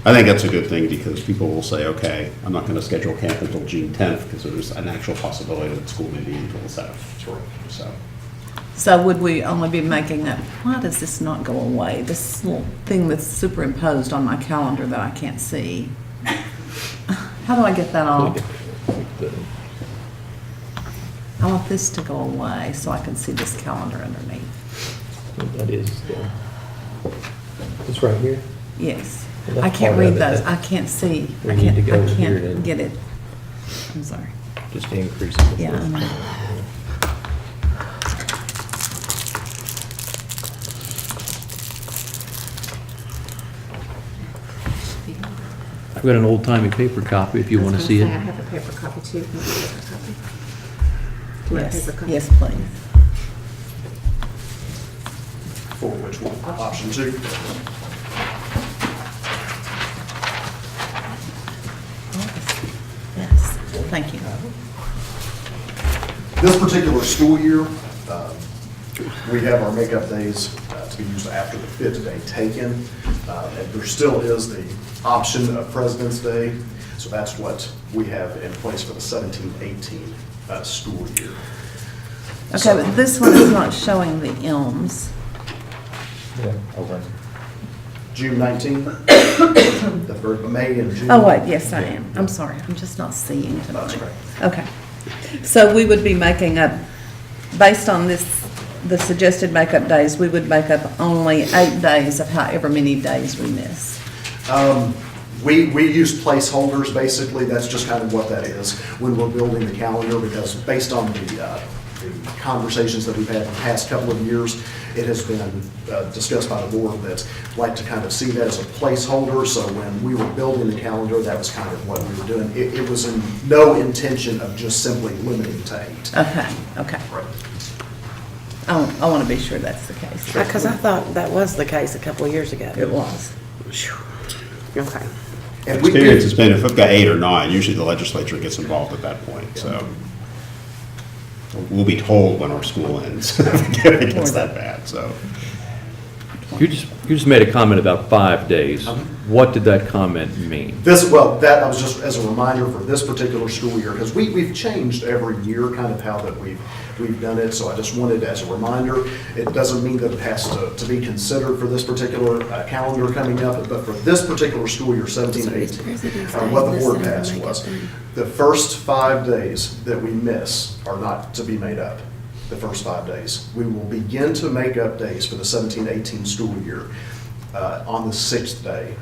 [SPEAKER 1] I think that's a good thing because people will say, okay, I'm not going to schedule camp until June 10th because there's an actual possibility that school may be until the 7th.
[SPEAKER 2] So would we only be making that, why does this not go away? This little thing that's superimposed on my calendar that I can't see. How do I get that off? I want this to go away so I can see this calendar underneath.
[SPEAKER 3] That is, it's right here.
[SPEAKER 2] Yes.
[SPEAKER 3] Well, that's
[SPEAKER 2] I can't
[SPEAKER 3] part of
[SPEAKER 2] read
[SPEAKER 3] it.
[SPEAKER 2] those. I can't see.
[SPEAKER 3] We
[SPEAKER 2] I
[SPEAKER 3] need
[SPEAKER 2] can't,
[SPEAKER 3] to go
[SPEAKER 2] I
[SPEAKER 3] here
[SPEAKER 2] can't
[SPEAKER 3] then.
[SPEAKER 2] get it. I'm sorry.
[SPEAKER 3] Just to increase it.
[SPEAKER 2] Yeah, I know.
[SPEAKER 3] I've got an old timey paper copy if you want to see
[SPEAKER 8] I
[SPEAKER 3] it.
[SPEAKER 8] have a paper copy too. Can you get a paper copy? Do you want a
[SPEAKER 2] Yes,
[SPEAKER 8] paper copy?
[SPEAKER 2] yes, please.
[SPEAKER 4] For which one? Option 2.
[SPEAKER 2] Yes, thank you.
[SPEAKER 4] This particular school year, we have our makeup days to be used after the 5th day taken. And there still is the option of President's Day. So that's what we have in place for the 17-18 school year.
[SPEAKER 2] Okay, but this one is not showing the Elms.
[SPEAKER 5] Yeah, over.
[SPEAKER 4] June 19th, the first May and June.
[SPEAKER 2] Oh, wait, yes, I am. I'm sorry, I'm just not seeing
[SPEAKER 4] That's
[SPEAKER 2] tonight.
[SPEAKER 4] right.
[SPEAKER 2] Okay. So we would be making up, based on this, the suggested makeup days, we would make up only 8 days of however many days we miss.
[SPEAKER 4] We use placeholders, basically, that's just kind of what that is when we're building the calendar, because based on the conversations that we've had in the past couple of years, it has been discussed by the board that like to kind of see that as a placeholder, so when we were building the calendar, that was kind of what we were doing. It was in no intention of just simply limiting to 8.
[SPEAKER 2] Okay, okay.
[SPEAKER 4] Right.
[SPEAKER 2] I want to be sure that's the case.
[SPEAKER 8] Because I thought that was the case a couple of years ago.
[SPEAKER 2] It was.
[SPEAKER 8] Okay.
[SPEAKER 4] And we-
[SPEAKER 1] Experience has been, if we've got 8 or 9, usually the legislature gets involved at that point, so. We'll be told when our school ends, if it gets that bad, so.
[SPEAKER 3] You just made a comment about 5 days. What did that comment mean?
[SPEAKER 4] That was just as a reminder for this particular school year, because we've changed every year kind of how that we've done it, so I just wanted as a reminder. It doesn't mean that it has to be considered for this particular calendar coming up, but for this particular school year, 17-18, what the board passed was, the first 5 days that we miss are not to be made up. The first 5 days. We will begin to make up days for the 17-18 school year on the 6th day.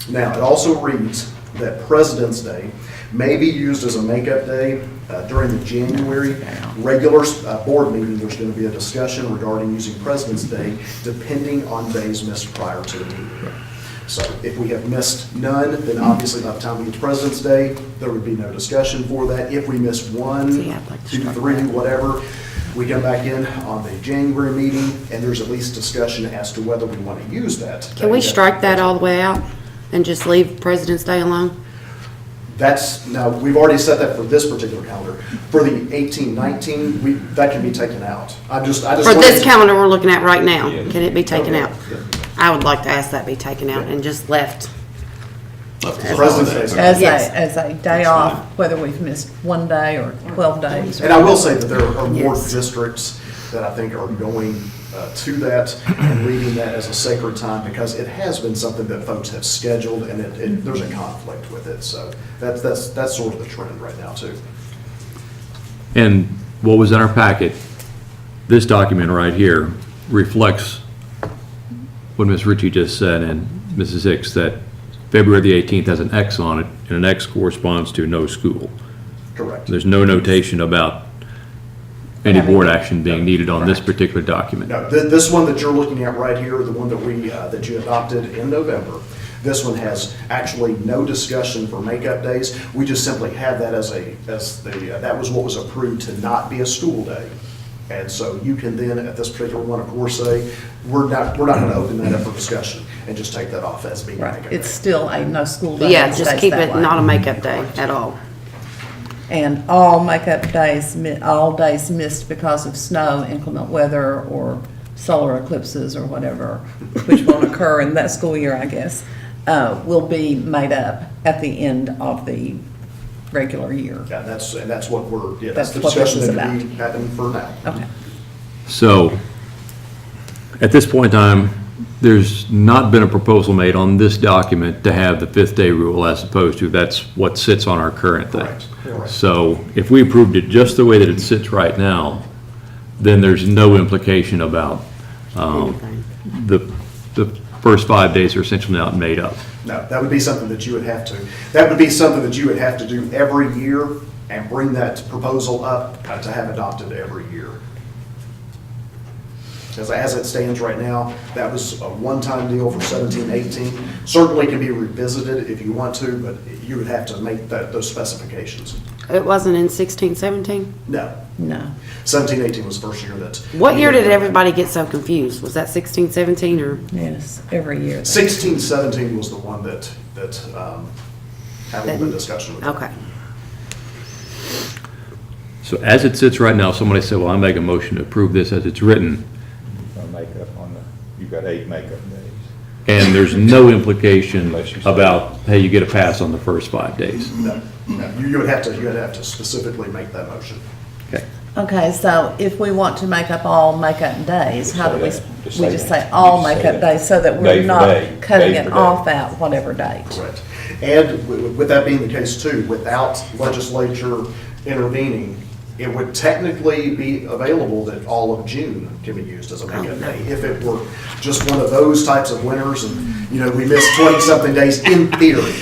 [SPEAKER 4] Now, it also reads that President's Day may be used as a makeup day during the January regular board meeting. There's going to be a discussion regarding using President's Day depending on days missed prior to the meeting. So if we have missed none, then obviously by the time we get to President's Day, there would be no discussion for that. If we miss 1, 2, 3, whatever, we come back in on the January meeting, and there's at least discussion as to whether we want to use that.
[SPEAKER 8] Can we strike that all the way out and just leave President's Day alone?
[SPEAKER 4] Now, we've already set that for this particular calendar. For the 18-19, that can be taken out. I just
[SPEAKER 8] For
[SPEAKER 4] wanted
[SPEAKER 8] this
[SPEAKER 4] to-
[SPEAKER 8] calendar we're looking at right now, can it be taken out?
[SPEAKER 4] Yeah.
[SPEAKER 8] I would like to ask that be taken out and just left.
[SPEAKER 4] President's Day.
[SPEAKER 2] As a day off, whether we've missed 1 day or 12 days.
[SPEAKER 4] And I will say that there are more
[SPEAKER 8] Yes.
[SPEAKER 4] districts that I think are going to that and leaving that as a sacred time because it has been something that folks have scheduled and there's a conflict with it. So that's sort of the trend right now too.
[SPEAKER 3] And what was in our packet, this document right here reflects what Ms. Ritchie just said and Mrs. Hicks, that February the 18th has an X on it, and an X corresponds to no school.
[SPEAKER 4] Correct.
[SPEAKER 3] There's no notation about any board action being needed on this particular document.
[SPEAKER 4] No, this one that you're looking at right here, the one that you adopted in November, this one has actually no discussion for makeup days. We just simply have that that was what was approved to not be a school day. And so you can then, at this particular one, of course, say, we're not going to open that up for discussion and just take that off as being a
[SPEAKER 2] Right,
[SPEAKER 4] makeup
[SPEAKER 2] it's
[SPEAKER 4] day.
[SPEAKER 2] still a no school day.
[SPEAKER 8] Yeah,
[SPEAKER 2] It
[SPEAKER 8] just
[SPEAKER 2] stays
[SPEAKER 8] keep
[SPEAKER 2] that
[SPEAKER 8] it
[SPEAKER 2] way.
[SPEAKER 8] not a makeup day at all.
[SPEAKER 2] And all makeup days, all days missed because of snow, inclement weather, or solar eclipses or whatever, which won't occur in that school year, I guess, will be made up at the end of the regular year.
[SPEAKER 4] Yeah, that's what that's the
[SPEAKER 2] That's what this
[SPEAKER 4] discussion
[SPEAKER 2] is
[SPEAKER 4] that
[SPEAKER 2] about.
[SPEAKER 4] we having for now.
[SPEAKER 2] Okay.
[SPEAKER 3] So, at this point in time, there's not been a proposal made on this document to have the fifth day rule as opposed to that's what sits on our current thing.
[SPEAKER 4] Correct.
[SPEAKER 3] So, if we approved it just the way that it sits right now, then there's no implication about the first 5 days are essentially not made up.
[SPEAKER 4] No, that would be something that you would have to do every year and bring that proposal up to have adopted every year. As it stands right now, that was a one-time deal for 17-18. Certainly can be revisited if you want to, but you would have to make those specifications.
[SPEAKER 8] It wasn't in 16-17?
[SPEAKER 4] No.
[SPEAKER 2] No.
[SPEAKER 4] 17-18 was the first year that.
[SPEAKER 8] What year did everybody get so confused? Was that 16-17 or?
[SPEAKER 2] Yes, every year.
[SPEAKER 4] 16-17 was the one that had a little bit of discussion with.
[SPEAKER 8] Okay.
[SPEAKER 3] So as it sits right now, somebody said, well, I make a motion to approve this as it's written,
[SPEAKER 5] Makeup you've got 8 makeup days.
[SPEAKER 3] and there's no implication
[SPEAKER 5] Unless you say-
[SPEAKER 3] about, hey, you get a pass on the first 5 days.
[SPEAKER 4] No, you would have to specifically make that motion.
[SPEAKER 3] Okay.
[SPEAKER 2] Okay, so if we want to make up all makeup days, how do we,
[SPEAKER 5] Just
[SPEAKER 2] we
[SPEAKER 5] say
[SPEAKER 2] just
[SPEAKER 5] that.
[SPEAKER 2] say all
[SPEAKER 5] You just say
[SPEAKER 2] makeup
[SPEAKER 5] that.
[SPEAKER 2] days so that
[SPEAKER 5] Day
[SPEAKER 2] we're
[SPEAKER 5] for
[SPEAKER 2] not
[SPEAKER 5] day,
[SPEAKER 2] cutting
[SPEAKER 5] day
[SPEAKER 2] it
[SPEAKER 5] for day.
[SPEAKER 2] off at whatever date?
[SPEAKER 4] Correct. And with that being the case too, without legislature intervening, it would technically be available that all of June can be used as a makeup day. If it were just one of those types of winters and, we missed 20-something days in theory.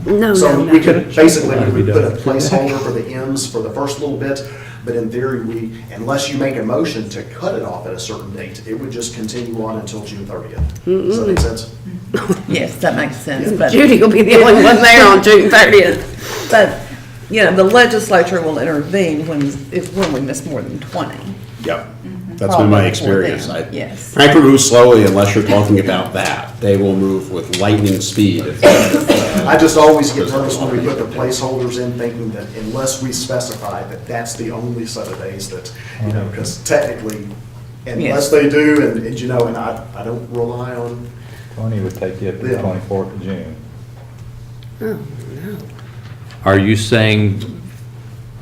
[SPEAKER 8] No,
[SPEAKER 4] So
[SPEAKER 8] no,
[SPEAKER 4] we
[SPEAKER 8] no.
[SPEAKER 4] could, basically, we would put a placeholder for the M's for the first little bit, but in theory, unless you make a motion to cut it off at a certain date, it would just continue on until June 30th. Does that make sense?
[SPEAKER 2] Yes, that makes sense, but.
[SPEAKER 8] Judy will be the only one there on June 30th.
[SPEAKER 2] But, the legislature will intervene when we miss more than 20.
[SPEAKER 1] Yep. That's been my
[SPEAKER 2] Probably
[SPEAKER 1] experience.
[SPEAKER 2] before then, yes.
[SPEAKER 1] Frankfurt moves slowly unless you're talking about that. They will move with lightning speed.
[SPEAKER 4] I just always get nervous when we put the placeholders in, thinking that unless we specify that that's the only set of days that, because technically, unless
[SPEAKER 2] Yes.
[SPEAKER 4] they do, and I don't rely on.
[SPEAKER 5] 20 would take you up to the
[SPEAKER 4] Yeah.
[SPEAKER 5] 24th of June.
[SPEAKER 3] Are you saying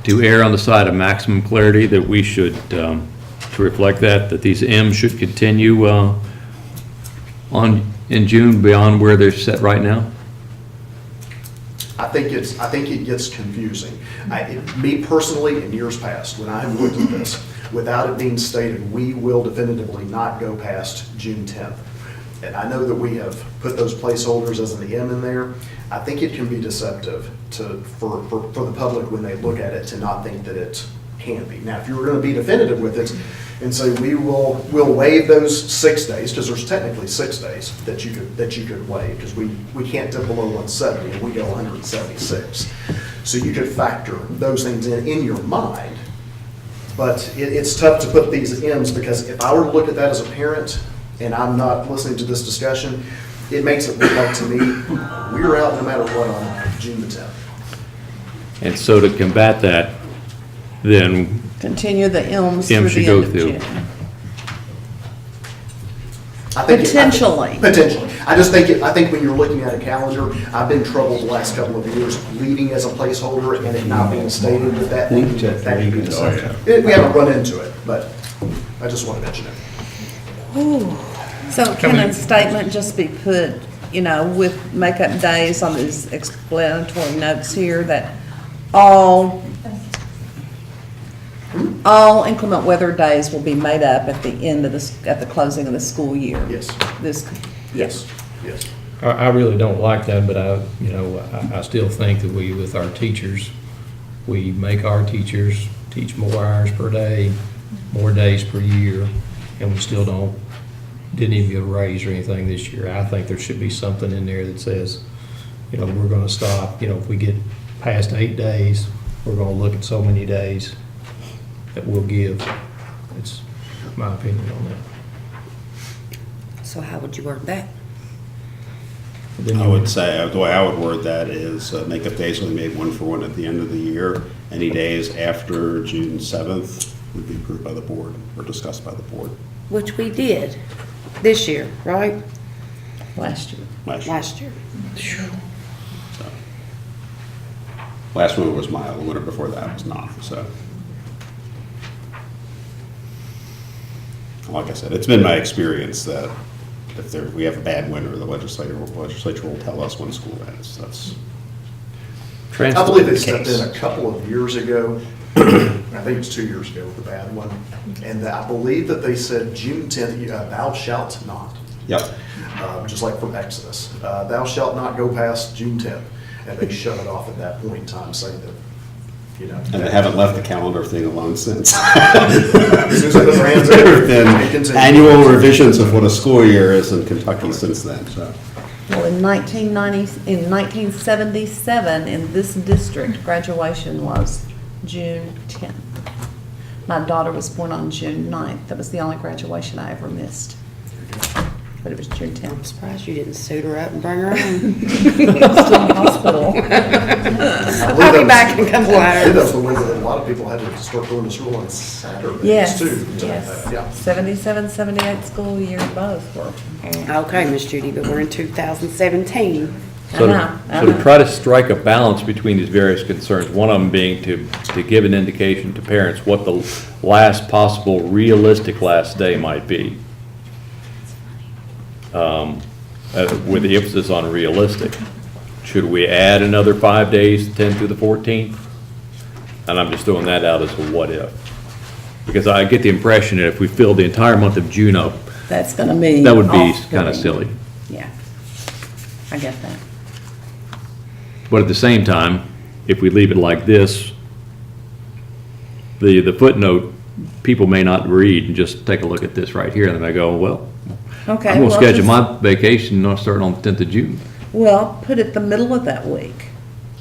[SPEAKER 3] to err on the side of maximum clarity that we should, to reflect that these M's should continue in June beyond where they're set right now?
[SPEAKER 4] I think it gets confusing. Me personally, in years past, when I have looked at this, without it being stated, we will definitively not go past June 10th. And I know that we have put those placeholders as an M in there. I think it can be deceptive for the public when they look at it to not think that it can be. Now, if you were going to be definitive with it and say we'll waive those 6 days, because there's technically 6 days that you could waive, because we can't dip below 170 and we go 176. So you could factor those things in your mind. But it's tough to put these M's, because if I were to look at that as a parent and I'm not listening to this discussion, it makes it look like to me we're out no matter what on June the 10th.
[SPEAKER 3] And so to combat that, then
[SPEAKER 2] Continue the ILMS through
[SPEAKER 3] ILMS should
[SPEAKER 2] the
[SPEAKER 3] go
[SPEAKER 2] end of
[SPEAKER 3] through.
[SPEAKER 2] June.
[SPEAKER 4] Potentially.
[SPEAKER 2] Potentially.
[SPEAKER 4] I think when you're looking at a calendar, I've been troubled the last couple of years leaving as a placeholder and it not being stated with that thing. That could be deceptive. We haven't run into it, but I just want to mention it.
[SPEAKER 2] So can a statement just be put, you know, with makeup days on these explanatory notes here that all inclement weather days will be made up at the end of at the closing of the school year?
[SPEAKER 4] Yes.
[SPEAKER 2] Yes.
[SPEAKER 4] Yes.
[SPEAKER 10] I really don't like that, but I still think that with our teachers, we make our teachers teach more hours per day, more days per year, and we still didn't even get a raise or anything this year. I think there should be something in there that says, we're gonna stop, if we get past 8 days, we're gonna look at so many days that we'll give. It's my opinion on that.
[SPEAKER 8] So how would you word that?
[SPEAKER 10] Then
[SPEAKER 1] I
[SPEAKER 10] you
[SPEAKER 1] would say, the way I would word that is makeup days will be made 1-for-1 at the end of the year. Any days after June 7th would be approved by the board or discussed by the board.
[SPEAKER 8] Which we did this year, right?
[SPEAKER 2] Last year.
[SPEAKER 8] Last year.
[SPEAKER 1] So, last winter was mild, the winter before that was not, so. Like I said, it's been my experience that if we have a bad winter, the legislature will tell us when school ends. That's
[SPEAKER 4] I believe they
[SPEAKER 1] the
[SPEAKER 4] stepped
[SPEAKER 1] case.
[SPEAKER 4] in a couple of years ago. I think it was 2 years ago with the bad one. And I believe that they said June 10th, thou shalt not.
[SPEAKER 1] Yep.
[SPEAKER 4] Just like from Exodus. Thou shalt not go past June 10th. And they shut it off at that point in time, saying that,
[SPEAKER 1] And they haven't left the calendar thing alone since.
[SPEAKER 4] As soon as they put their hands in
[SPEAKER 1] There
[SPEAKER 4] it,
[SPEAKER 1] have
[SPEAKER 4] it continues.
[SPEAKER 1] been annual revisions of what a school year is in Kentucky since then, so.
[SPEAKER 2] Well, in 1977, in this district, graduation was June 10th. My daughter was born on June 9th. That was the only graduation I ever missed. But it was June
[SPEAKER 8] I'm
[SPEAKER 2] 10th.
[SPEAKER 8] surprised you didn't suit her up and bring her home.
[SPEAKER 2] Still in the hospital.
[SPEAKER 8] I'll be back in a couple
[SPEAKER 4] I think
[SPEAKER 8] hours.
[SPEAKER 4] that's the way that a lot of people had to start going to school on Saturdays
[SPEAKER 2] Yes,
[SPEAKER 4] too.
[SPEAKER 2] yes.
[SPEAKER 4] Yeah.
[SPEAKER 2] 77, 78 school year, both were.
[SPEAKER 8] Okay, Miss Judy, but we're in 2017.
[SPEAKER 3] So
[SPEAKER 2] I
[SPEAKER 3] to
[SPEAKER 2] know.
[SPEAKER 3] try to strike a balance between these various concerns, one of them being to give an indication to parents what the last possible realistic last day might be. With the emphasis on realistic. Should we add another 5 days, 10 through the 14th? And I'm just throwing that out as a what if. Because I get the impression that if we fill the entire month of June up,
[SPEAKER 2] That's going to be.
[SPEAKER 3] that would be
[SPEAKER 2] off-putting.
[SPEAKER 3] kind of silly.
[SPEAKER 2] Yeah. I get that.
[SPEAKER 3] But at the same time, if we leave it like this, the footnote, people may not read and just take a look at this right here, and they go, well,
[SPEAKER 2] Okay.
[SPEAKER 3] I'm going to
[SPEAKER 2] well,
[SPEAKER 3] schedule
[SPEAKER 2] just-
[SPEAKER 3] my vacation starting on the 10th of June.
[SPEAKER 2] Well, put it the middle of that week.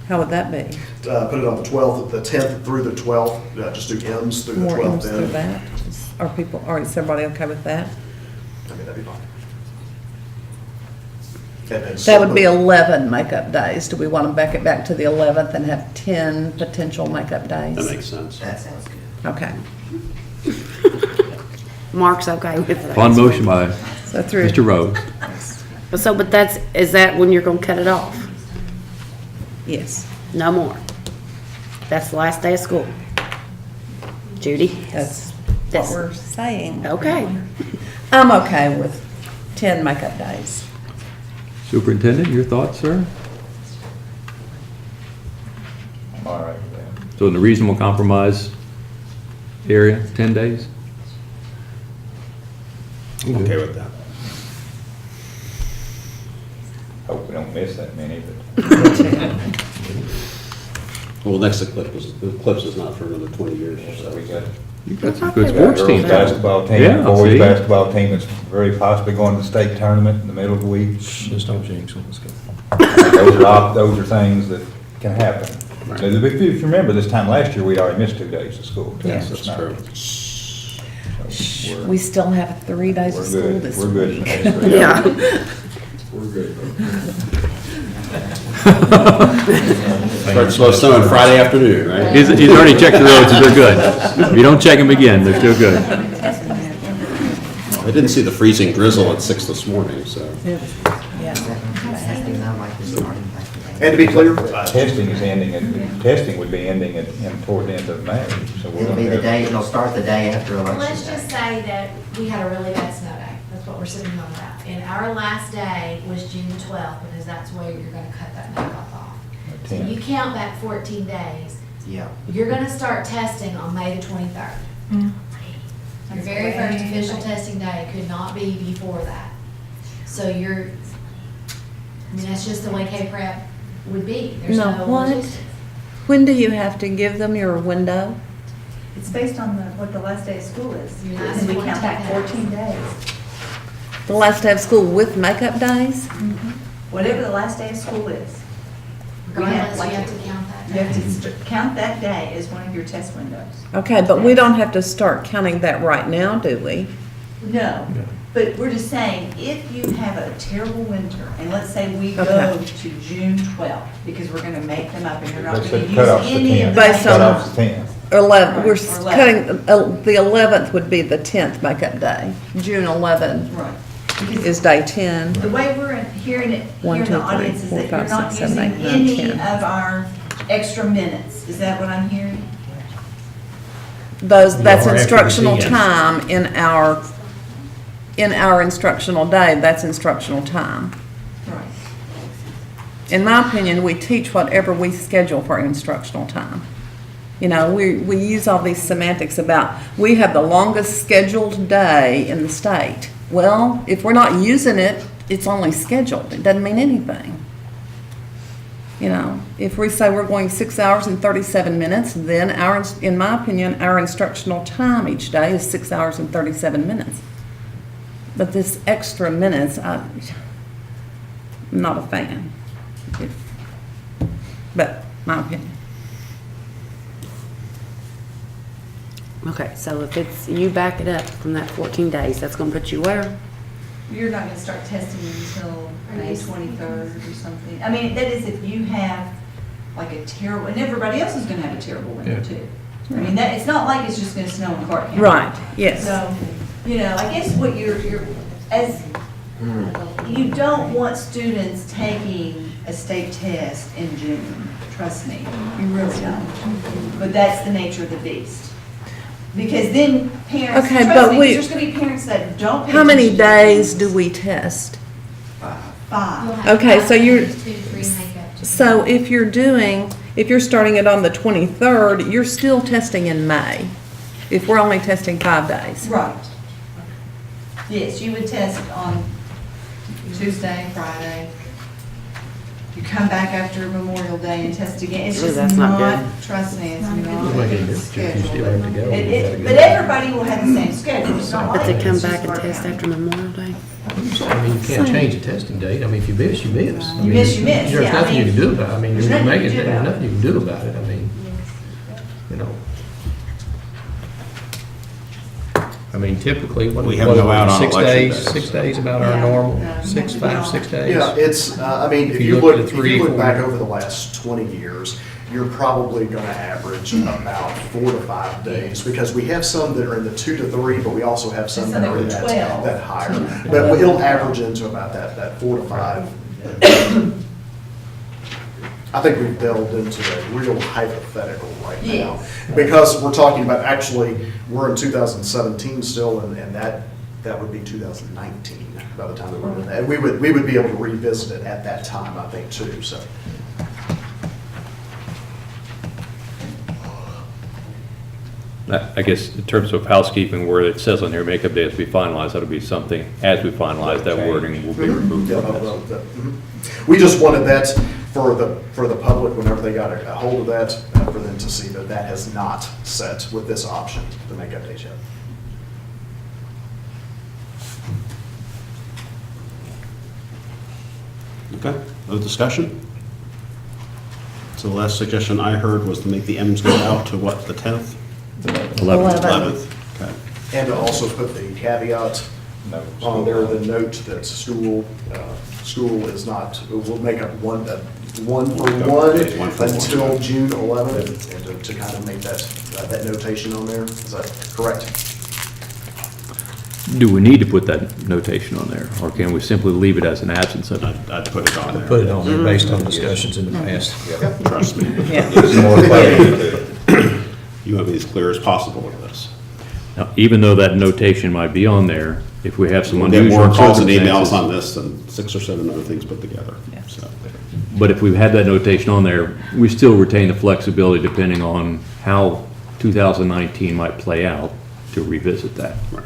[SPEAKER 2] How would that be?
[SPEAKER 4] Put it on the 12th, the 10th through the 12th, just do M's through the
[SPEAKER 2] More
[SPEAKER 4] 12th
[SPEAKER 2] M's through
[SPEAKER 4] then.
[SPEAKER 2] that? Is everybody okay with that?
[SPEAKER 4] I mean, that'd be fine. And then
[SPEAKER 2] That would be
[SPEAKER 4] separate-
[SPEAKER 2] 11 makeup days. Do we want to back it back to the 11th and have 10 potential makeup days?
[SPEAKER 1] That makes sense.
[SPEAKER 12] That sounds good.
[SPEAKER 2] Okay.
[SPEAKER 8] Mark's okay with that.
[SPEAKER 3] On motion by
[SPEAKER 2] So through.
[SPEAKER 3] Mr. Rhodes.
[SPEAKER 8] Is that when you're gonna cut it off?
[SPEAKER 2] Yes,
[SPEAKER 8] No more? That's the last day of school? Judy?
[SPEAKER 2] that's what
[SPEAKER 8] That's-
[SPEAKER 2] we're saying.
[SPEAKER 8] Okay.
[SPEAKER 2] I'm okay with 10 makeup days.
[SPEAKER 3] Superintendent, your thoughts, sir?
[SPEAKER 5] I'm all right with that.
[SPEAKER 3] So in the reasonable compromise area, 10 days?
[SPEAKER 1] I'm okay with that.
[SPEAKER 5] Hope we don't miss that many, but
[SPEAKER 1] Well, next Eclipse is not for another 20 years or so.
[SPEAKER 5] we got
[SPEAKER 3] You've got some good
[SPEAKER 5] we got a
[SPEAKER 3] sports
[SPEAKER 5] girls'
[SPEAKER 3] teams.
[SPEAKER 5] basketball team,
[SPEAKER 3] Yeah,
[SPEAKER 5] boys'
[SPEAKER 3] see?
[SPEAKER 5] basketball team that's very possibly going to the state tournament in the middle of the week.
[SPEAKER 10] Just don't jinx it, let's go.
[SPEAKER 5] Those are things that can happen.
[SPEAKER 1] Right.
[SPEAKER 5] Now, if you remember, this time last year, we'd already missed 2 days of school. too.
[SPEAKER 2] Yeah.
[SPEAKER 5] So it's
[SPEAKER 1] That's
[SPEAKER 5] not-
[SPEAKER 1] true.
[SPEAKER 5] so
[SPEAKER 2] We still have 3 days
[SPEAKER 5] We're
[SPEAKER 2] of school
[SPEAKER 5] good,
[SPEAKER 2] this
[SPEAKER 5] we're good.
[SPEAKER 2] week.
[SPEAKER 8] Yeah.
[SPEAKER 1] We're good. Starts slow snowing Friday afternoon, right?
[SPEAKER 3] He's already checked the roads, and they're good. If you don't check them again, they're still good.
[SPEAKER 1] I didn't see the freezing drizzle at 6 this morning, so.
[SPEAKER 12] Testing, not like this starting back in
[SPEAKER 4] And to be clear,
[SPEAKER 5] Testing is ending, testing would be ending toward the end of May, so we'll
[SPEAKER 12] It'll be the day, it'll start the day after
[SPEAKER 15] Well,
[SPEAKER 12] election
[SPEAKER 15] let's just
[SPEAKER 12] day.
[SPEAKER 15] say that we had a really bad snow day. That's what we're sitting on about. And our last day was June 12th, because that's where you're gonna cut that makeup off. So you count back 14 days.
[SPEAKER 12] Yeah.
[SPEAKER 15] You're gonna start testing on May the 23rd. Your very first official testing day could not be before that. So I mean, that's just the way K-Prep would be. There's
[SPEAKER 2] No,
[SPEAKER 15] no
[SPEAKER 2] what?
[SPEAKER 15] logistics.
[SPEAKER 2] When do you have to give them your window?
[SPEAKER 7] It's based on what the last day of school is.
[SPEAKER 15] Your last
[SPEAKER 7] And we count back
[SPEAKER 15] 14
[SPEAKER 7] 14 days.
[SPEAKER 2] The last day of school with makeup days?
[SPEAKER 7] Whatever the last day of school is.
[SPEAKER 15] Regardless, you have to count that.
[SPEAKER 7] You have to count that day as one of your test windows.
[SPEAKER 2] Okay, but we don't have to start counting that right now, do we?
[SPEAKER 7] No, but we're just saying, if you have a terrible winter, and let's say we go
[SPEAKER 2] Okay.
[SPEAKER 7] to June 12th, because we're gonna make them up and you're not
[SPEAKER 5] Let's
[SPEAKER 7] gonna
[SPEAKER 5] say
[SPEAKER 7] use
[SPEAKER 5] cutoff's the
[SPEAKER 7] any of
[SPEAKER 5] 10th.
[SPEAKER 7] the.
[SPEAKER 2] Based on-
[SPEAKER 5] Cutoff's the 10th.
[SPEAKER 2] 11, we're
[SPEAKER 7] Or 11.
[SPEAKER 2] cutting, the 11th would be the 10th makeup day. June 11
[SPEAKER 7] Right. Because
[SPEAKER 2] is day 10.
[SPEAKER 7] the way we're hearing it,
[SPEAKER 2] One,
[SPEAKER 7] here in
[SPEAKER 2] two,
[SPEAKER 7] the
[SPEAKER 2] three,
[SPEAKER 7] audience is
[SPEAKER 2] four,
[SPEAKER 7] that
[SPEAKER 2] five,
[SPEAKER 7] you're not
[SPEAKER 2] six, seven,
[SPEAKER 7] using
[SPEAKER 2] eight, nine,
[SPEAKER 7] any
[SPEAKER 2] 10.
[SPEAKER 7] of our extra minutes. Is that what I'm hearing?
[SPEAKER 2] That's
[SPEAKER 10] after the
[SPEAKER 2] instructional
[SPEAKER 10] CN.
[SPEAKER 2] time in our instructional day, that's instructional time.
[SPEAKER 7] Right.
[SPEAKER 2] In my opinion, we teach whatever we schedule for instructional time. You know, we use all these semantics about, we have the longest scheduled day in the state. Well, if we're not using it, it's only scheduled. It doesn't mean anything. You know, if we say we're going 6 hours and 37 minutes, then in my opinion, our instructional time each day is 6 hours and 37 minutes. But this extra minutes, I'm not a fan. But my opinion.
[SPEAKER 8] Okay, so if it's, you back it up from that 14 days, that's gonna put you where?
[SPEAKER 7] You're not gonna start testing until May 23rd or something. I mean, that is if you have like a terrible, and everybody else is gonna have a terrible winter too. I mean, it's not like it's just gonna snow in Clark County.
[SPEAKER 2] Right, yes.
[SPEAKER 7] So, you know, I guess what you don't want students taking a state test in June, trust me, you really don't. But that's the nature of the beast. Because then parents,
[SPEAKER 2] Okay,
[SPEAKER 7] trust
[SPEAKER 2] but
[SPEAKER 7] me,
[SPEAKER 2] we-
[SPEAKER 7] there's gonna be parents that don't pay
[SPEAKER 2] How many
[SPEAKER 7] attention to
[SPEAKER 2] days
[SPEAKER 7] things.
[SPEAKER 2] do we test?
[SPEAKER 7] 5.
[SPEAKER 15] You'll have
[SPEAKER 2] Okay, so you're-
[SPEAKER 15] 2 to 3 makeup.
[SPEAKER 2] So if you're starting it on the 23rd, you're still testing in May, if we're only testing 5 days.
[SPEAKER 7] Right. Yes, you would test on Tuesday, Friday. You come back after Memorial Day and test again. It's
[SPEAKER 8] Ooh,
[SPEAKER 7] just
[SPEAKER 8] that's not
[SPEAKER 7] not,
[SPEAKER 8] good.
[SPEAKER 7] trust me, it's
[SPEAKER 10] Doesn't make any
[SPEAKER 7] not
[SPEAKER 10] difference if you still have to go.
[SPEAKER 7] scheduled. But everybody will have the same schedule. It's not
[SPEAKER 8] But
[SPEAKER 7] like
[SPEAKER 8] they come
[SPEAKER 7] it's just
[SPEAKER 8] back and
[SPEAKER 7] Clark
[SPEAKER 8] test
[SPEAKER 7] County.
[SPEAKER 8] after Memorial Day?
[SPEAKER 10] I mean, you can't change the testing date. I mean, if you miss, you miss. I
[SPEAKER 7] You
[SPEAKER 10] mean,
[SPEAKER 7] miss, you miss,
[SPEAKER 10] There's
[SPEAKER 7] yeah, I
[SPEAKER 10] nothing you
[SPEAKER 7] mean,
[SPEAKER 10] can do about it. I mean,
[SPEAKER 7] there's
[SPEAKER 10] you're
[SPEAKER 7] nothing you
[SPEAKER 10] making,
[SPEAKER 7] can do
[SPEAKER 10] there's
[SPEAKER 7] about it.
[SPEAKER 10] nothing you can do about it. I mean, you know. I mean, typically, what
[SPEAKER 1] We
[SPEAKER 10] we
[SPEAKER 1] have no out on
[SPEAKER 10] 6
[SPEAKER 1] election
[SPEAKER 10] days,
[SPEAKER 1] days.
[SPEAKER 10] 6 days about our
[SPEAKER 7] Yeah.
[SPEAKER 10] normal,
[SPEAKER 7] No,
[SPEAKER 10] 6, 5, 6 days.
[SPEAKER 4] Yeah, it's, I mean,
[SPEAKER 10] If
[SPEAKER 4] if
[SPEAKER 10] you
[SPEAKER 4] you
[SPEAKER 10] look
[SPEAKER 4] look,
[SPEAKER 10] at
[SPEAKER 4] if
[SPEAKER 10] 3,
[SPEAKER 4] you look
[SPEAKER 10] 4
[SPEAKER 4] back over the last 20 years, you're probably gonna average about 4 to 5 days, because we have some that are in the 2 to 3, but we also have some that are in that,
[SPEAKER 7] 12.
[SPEAKER 4] that higher. But it'll average into about that 4 to 5. I think we've delved into a real hypothetical right now.
[SPEAKER 7] Yes.
[SPEAKER 4] Because we're talking about, actually, we're in 2017 still, and that would be 2019 by the time that we're in that. We would be able to revisit it at that time, I think, too, so.
[SPEAKER 3] I guess in terms of housekeeping, where it says on here, makeup day is to be finalized, that'll be something, as we finalize that wording, will be removed
[SPEAKER 4] Yeah,
[SPEAKER 3] from
[SPEAKER 4] well,
[SPEAKER 3] this.
[SPEAKER 4] We just wanted that for the public, whenever they got a hold of that, for them to see that that has not set with this option, the makeup day yet.
[SPEAKER 1] Okay, other discussion? So the last suggestion I heard was to make the M's go out to what, the 10th?
[SPEAKER 3] 11th.
[SPEAKER 1] 11th, okay.
[SPEAKER 4] And to also put the caveat
[SPEAKER 5] No.
[SPEAKER 4] On there, the note that school is not, will make up one for one until June 11th, and to kind of make that notation on there. Is that correct?
[SPEAKER 3] Do we need to put that notation on there, or can we simply leave it as an absence of it?
[SPEAKER 1] I'd put it on there.
[SPEAKER 10] Put it on there based on discussions in the past.
[SPEAKER 1] Trust me.
[SPEAKER 5] It's more clarity.
[SPEAKER 1] You want to be as clear as possible with this.
[SPEAKER 3] Now, even though that notation might be on there, if we have some
[SPEAKER 1] We'll get
[SPEAKER 3] unusual
[SPEAKER 1] more calls and emails
[SPEAKER 3] circumstances.
[SPEAKER 1] on this than 6 or 7 other things put together, so.
[SPEAKER 3] But if we had that notation on there, we still retain the flexibility depending on how 2019 might play out to revisit that.
[SPEAKER 1] Right.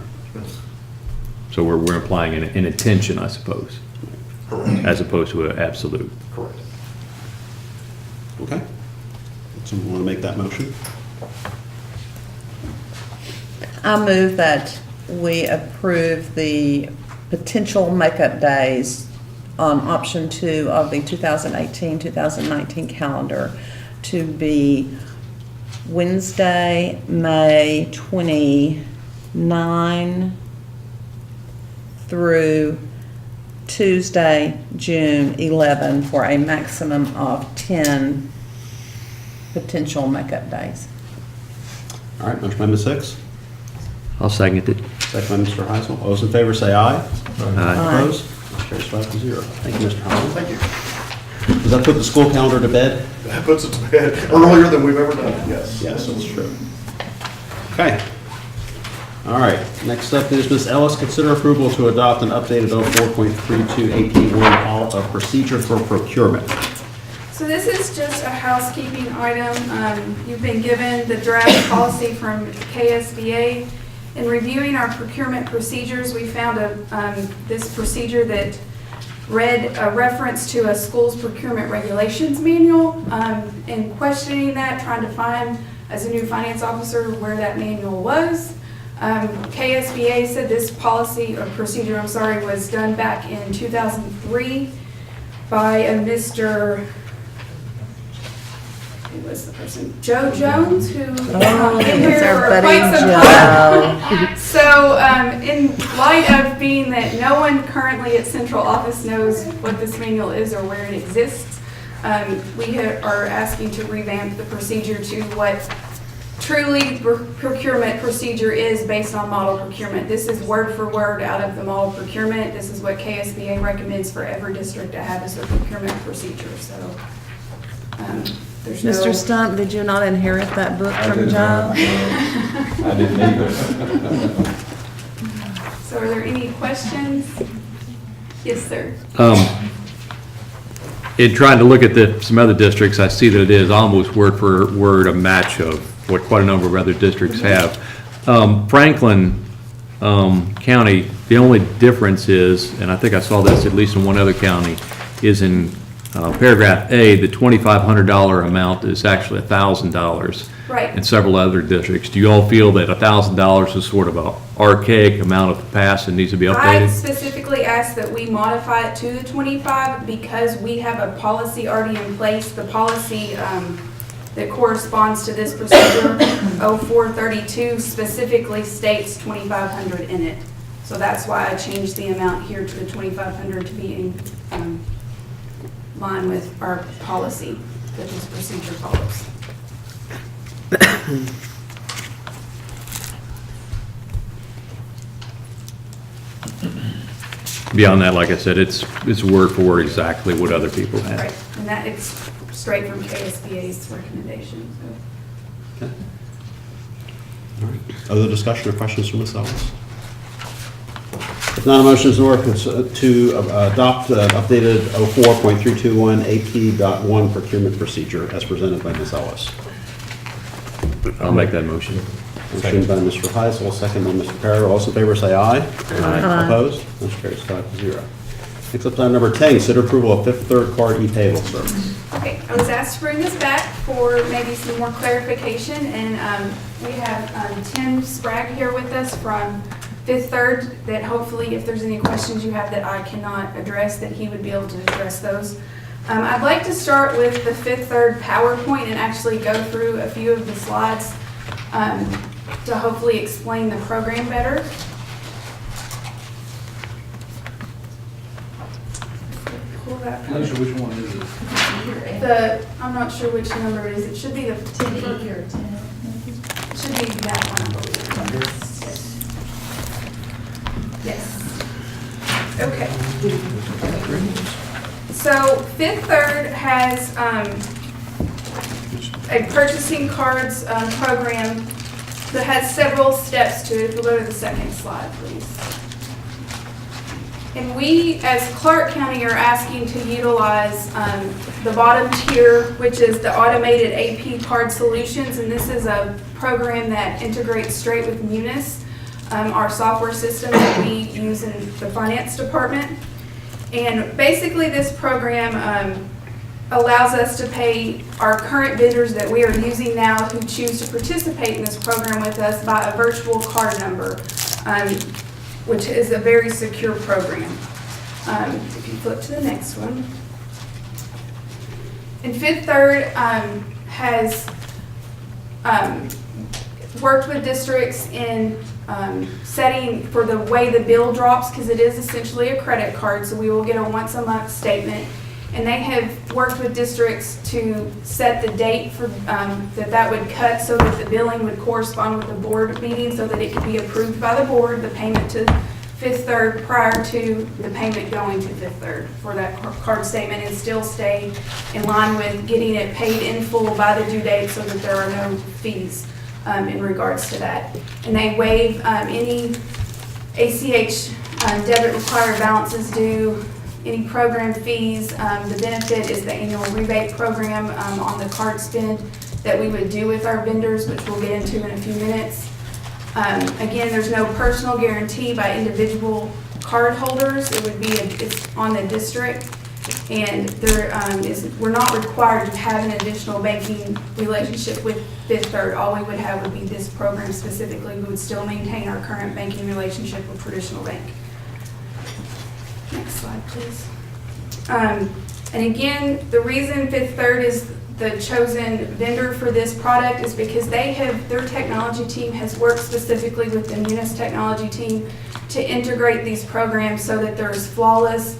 [SPEAKER 3] So we're implying an intention, I suppose,
[SPEAKER 4] Correct.
[SPEAKER 3] as opposed to an absolute.
[SPEAKER 4] Correct.
[SPEAKER 1] Okay. Someone want to make that motion?
[SPEAKER 2] I move that we approve the potential makeup days on option 2 of the 2018-2019 calendar to be Wednesday, May 29 through Tuesday, June 11, for a maximum of 10 potential makeup days.
[SPEAKER 1] All right, motion by Ms. Hicks,
[SPEAKER 3] I'll second it.
[SPEAKER 1] second by Mr. Heisel. All those in favor say aye.
[SPEAKER 3] Aye.
[SPEAKER 1] Opposed? Motion carries 5-0. Thank you, Mr. Heisel. Thank you. Does that put the school calendar to bed?
[SPEAKER 4] That puts it to bed earlier than we've ever done it, yes.
[SPEAKER 1] Yes, that's true. Okay. All right, next up is Ms. Ellis. Consider approval to adopt an updated 04.32 AP1 procedure for procurement.
[SPEAKER 9] So this is just a housekeeping item. You've been given the draft policy from KSBA. In reviewing our procurement procedures, we found this procedure that read a reference to a school's procurement regulations manual. In questioning that, trying to find, as a new finance officer, where that manual was. KSBA said this policy or procedure, was done back in 2003 by a Mr. Who was the person? Joe Jones, who was
[SPEAKER 2] Oh,
[SPEAKER 9] in here
[SPEAKER 2] it's our
[SPEAKER 9] for
[SPEAKER 2] buddy
[SPEAKER 9] quite some
[SPEAKER 2] Joe.
[SPEAKER 9] time. So, in light of being that no one currently at central office knows what this manual is or where it exists, we are asking to revamp the procedure to what truly procurement procedure is based on model procurement. This is word for word out of the model procurement. This is what KSBA recommends for every district to have as a procurement procedure. So, there's no.
[SPEAKER 2] Mr. Stump, did you not inherit that book
[SPEAKER 5] I
[SPEAKER 2] from
[SPEAKER 5] did
[SPEAKER 2] Joe?
[SPEAKER 5] not. I didn't either.
[SPEAKER 9] So, are there any questions? Yes, sir.
[SPEAKER 3] In trying to look at some other districts, I see that it is almost word for word a match of what quite a number of other districts have. Franklin County, the only difference is, and I think I saw this at least in one other county, is in paragraph A, the $2,500 amount is actually $1,000.
[SPEAKER 9] Right.
[SPEAKER 3] In several other districts. Do you all feel that $1,000 is sort of an archaic amount of the past and needs to be
[SPEAKER 9] I
[SPEAKER 3] updated?
[SPEAKER 9] specifically asked that we modify it to the 25 because we have a policy already in place. The policy that corresponds to this procedure, 0432, specifically states 2,500 in it. So that's why I changed the amount here to the 2,500 to be in line with our policy that this procedure follows.
[SPEAKER 3] Beyond that, like I said, it's word for word exactly what other people have.
[SPEAKER 9] Right, and that it's straight from KSBA's recommendation. So.
[SPEAKER 1] Okay. All right. Other discussion or questions from Ms. Ellis? If not, a motion is in order to adopt updated 04.321 AP.1 procurement procedure as presented by Ms. Ellis.
[SPEAKER 3] I'll make that motion.
[SPEAKER 1] Motion by Mr. Heisel, second by Mr. Perry. All those in favor say aye.
[SPEAKER 3] Aye.
[SPEAKER 1] Opposed? Motion carries 5-0. Next up, item number 10, consider approval of Fifth Third Card e-payable service.
[SPEAKER 9] Okay, I was asked to bring this back for maybe some more clarification, and we have Tim Sprague here with us from Fifth Third, that hopefully if there's any questions you have that I cannot address, that he would be able to address those. I'd like to start with the Fifth Third PowerPoint and actually go through a few of the slides to hopefully explain the program better. that.
[SPEAKER 6] Lisa, which one is it?
[SPEAKER 9] I'm not sure which number it is. It should be the 10 or 10. It should be that one, I believe. Yes. Okay. So Fifth Third has a purchasing cards program that has several steps to it. If we'll go to the second slide, please. And we, as Clark County, are asking to utilize the bottom tier, which is the automated AP card solutions. And this is a program that integrates straight with Munis, our software system that we use in the finance department. And basically this program allows us to pay our current vendors that we are using now who choose to participate in this program with us by a virtual card number, which is a very secure program. If you flip to the next one. And Fifth Third has worked with districts in setting for the way the bill drops, because it is essentially a credit card, so we will get a once a month statement. And they have worked with districts to set the date for that would cut so that the billing would correspond with the board meeting so that it could be approved by the board, the payment to Fifth Third prior to the payment going to Fifth Third for that card statement, and still stay in line with getting it paid in full by the due date so that there are no fees in regards to that. And they waive any ACH debit required balances due, any program fees. The benefit is the annual rebate program on the card spend that we would do with our vendors, which we'll get into in a few minutes. Again, there's no personal guarantee by individual card holders. It would be, it's on the district. And we're not required to have an additional banking relationship with Fifth Third. All we would have would be this program specifically. We would still maintain our current banking relationship with Traditional Bank. Next slide, please. And again, the reason Fifth Third is the chosen vendor for this product is because their technology team has worked specifically with the Munis technology team to integrate these programs so that there's flawless,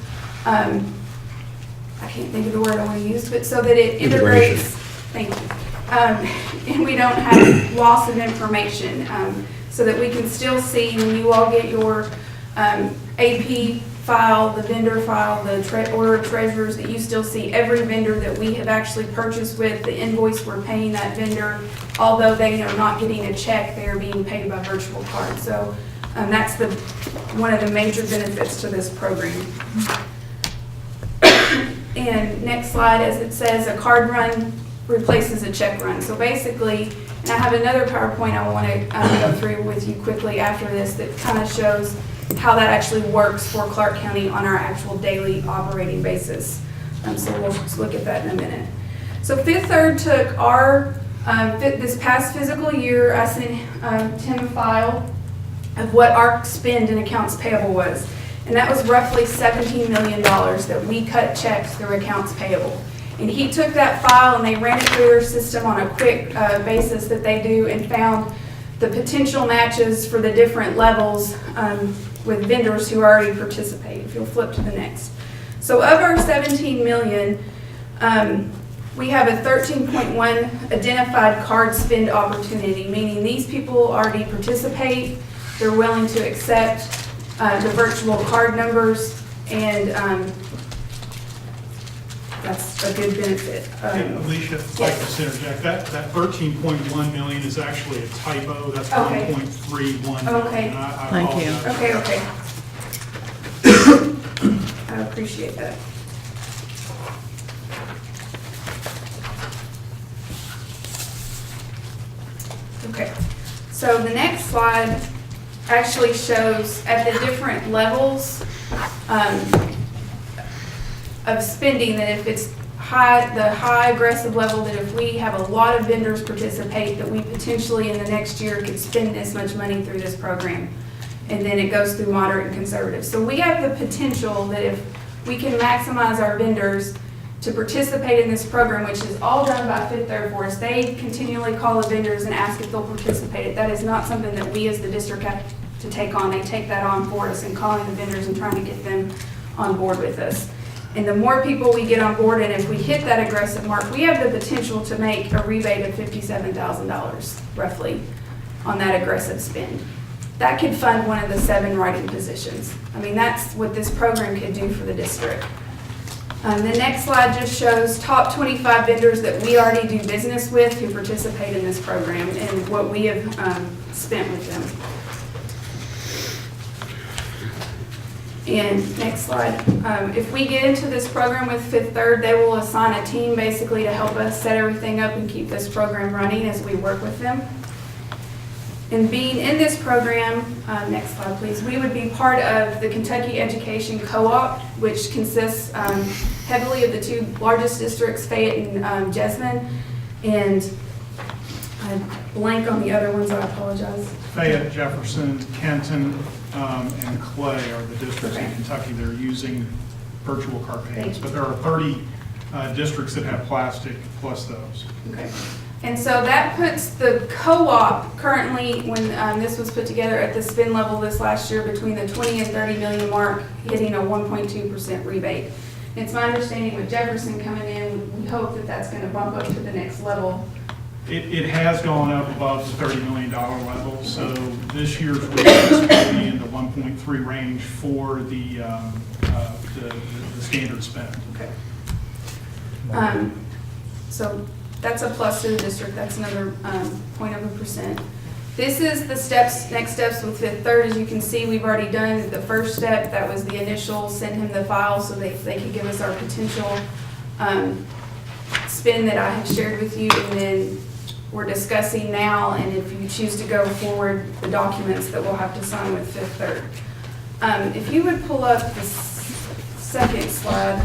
[SPEAKER 9] I can't think of the word I want to use, but so that it integrates, thank you, and we don't have loss of information, so that we can still see when you all get your AP file, the vendor file, the order of treasurers, that you still see every vendor that we have actually purchased with, the invoice we're paying that vendor. Although they are not getting a check, they are being paid by virtual card. So that's one of the major benefits to this program. And next slide, as it says, a card run replaces a check run. So basically, and I have another PowerPoint I want to go through with you quickly after this that kind of shows how that actually works for Clark County on our actual daily operating basis. So we'll just look at that in a minute. So Fifth Third took our, this past fiscal year, I sent Tim a file of what our spend in accounts payable was. And that was roughly $17 million that we cut checks through accounts payable. And he took that file and they ran it through their system on a quick basis that they do, and found the potential matches for the different levels with vendors who already participate. If you'll flip to the next. So of our 17 million, we have a 13.1 identified card spend opportunity, meaning these people already participate, they're willing to accept the virtual card numbers, and that's a good benefit.
[SPEAKER 16] Alicia, if I could interject, that 13.1 million is actually a typo. That's
[SPEAKER 9] Okay.
[SPEAKER 16] 1.31 million.
[SPEAKER 9] Okay.
[SPEAKER 16] I
[SPEAKER 2] Thank you.
[SPEAKER 16] apologize.
[SPEAKER 9] Okay. I appreciate that. Okay, so the next slide actually shows at the different levels of spending, that if it's high, the high aggressive level, that if we have a lot of vendors participate, that we potentially in the next year could spend this much money through this program. And then it goes through moderate and conservative. So we have the potential that if we can maximize our vendors to participate in this program, which is all done by Fifth Third for us. They continually call the vendors and ask if they'll participate. That is not something that we as the district have to take on. They take that on for us and calling the vendors and trying to get them on board with us. And the more people we get on board, and if we hit that aggressive mark, we have the potential to make a rebate of $57,000 roughly on that aggressive spend. That could fund one of the 7 writing positions. I mean, that's what this program could do for the district. The next slide just shows top 25 vendors that we already do business with who participate in this program and what we have spent with them. And next slide. If we get into this program with Fifth Third, they will assign a team basically to help us set everything up and keep this program running as we work with them. And being in this program, next slide please, we would be part of the Kentucky Education Co-op, which consists heavily of the 2 largest districts, Fayette and Jessamine, and I blank on the other ones, I apologize.
[SPEAKER 16] Fayette, Jefferson, Kenton, and Clay are the districts in Kentucky that are using virtual card payments. But there are 30 districts that have plastic plus those.
[SPEAKER 9] Okay. And so that puts the co-op currently, when this was put together at the spend level this last year, between the 20 and 30 million mark, hitting a 1.2% rebate. It's my understanding with Jefferson coming in, we hope that that's going to bump up to the next level.
[SPEAKER 16] It has gone up above the $30 million level, so this year's rebate will be in the 1.3 range for the standard spend.
[SPEAKER 9] Okay. So that's a plus to the district. That's another 0.1%. This is the next steps with Fifth Third. As you can see, we've already done the first step. That was the initial, send him the file so they could give us our potential spend that I have shared with you. And then we're discussing now, and if you choose to go forward, the documents that we'll have to sign with Fifth Third. If you would pull up the second slide,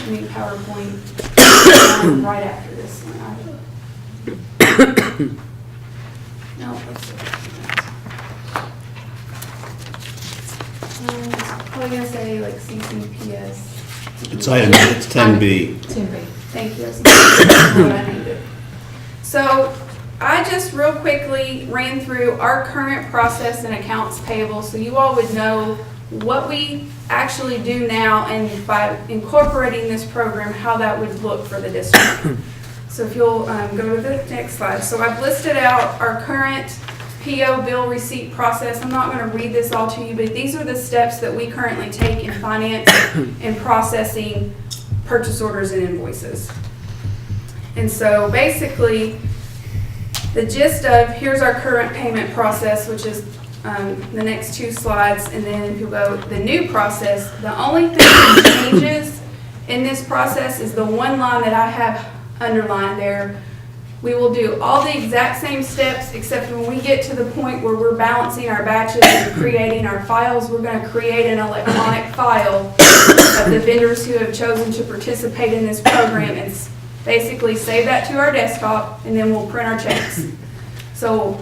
[SPEAKER 9] new PowerPoint, right after this one. No, let's see. Probably gonna say like CCPS.
[SPEAKER 1] It's item, it's 10B.
[SPEAKER 9] 10B. Thank you. That's what I needed. So I just real quickly ran through our current process and accounts payable so you all would know what we actually do now, and by incorporating this program, how that would look for the district. So if you'll go to the next slide. So I've listed out our current PO bill receipt process. I'm not going to read this all to you, but these are the steps that we currently take in finance and processing purchase orders and invoices. And so basically, the gist of, here's our current payment process, which is the next 2 slides, and then if you go the new process, the only thing that changes in this process is the one line that I have underlined there. We will do all the exact same steps, except when we get to the point where we're balancing our batches and creating our files, we're going to create an electronic file of the vendors who have chosen to participate in this program and basically save that to our desktop, and then we'll print our checks. So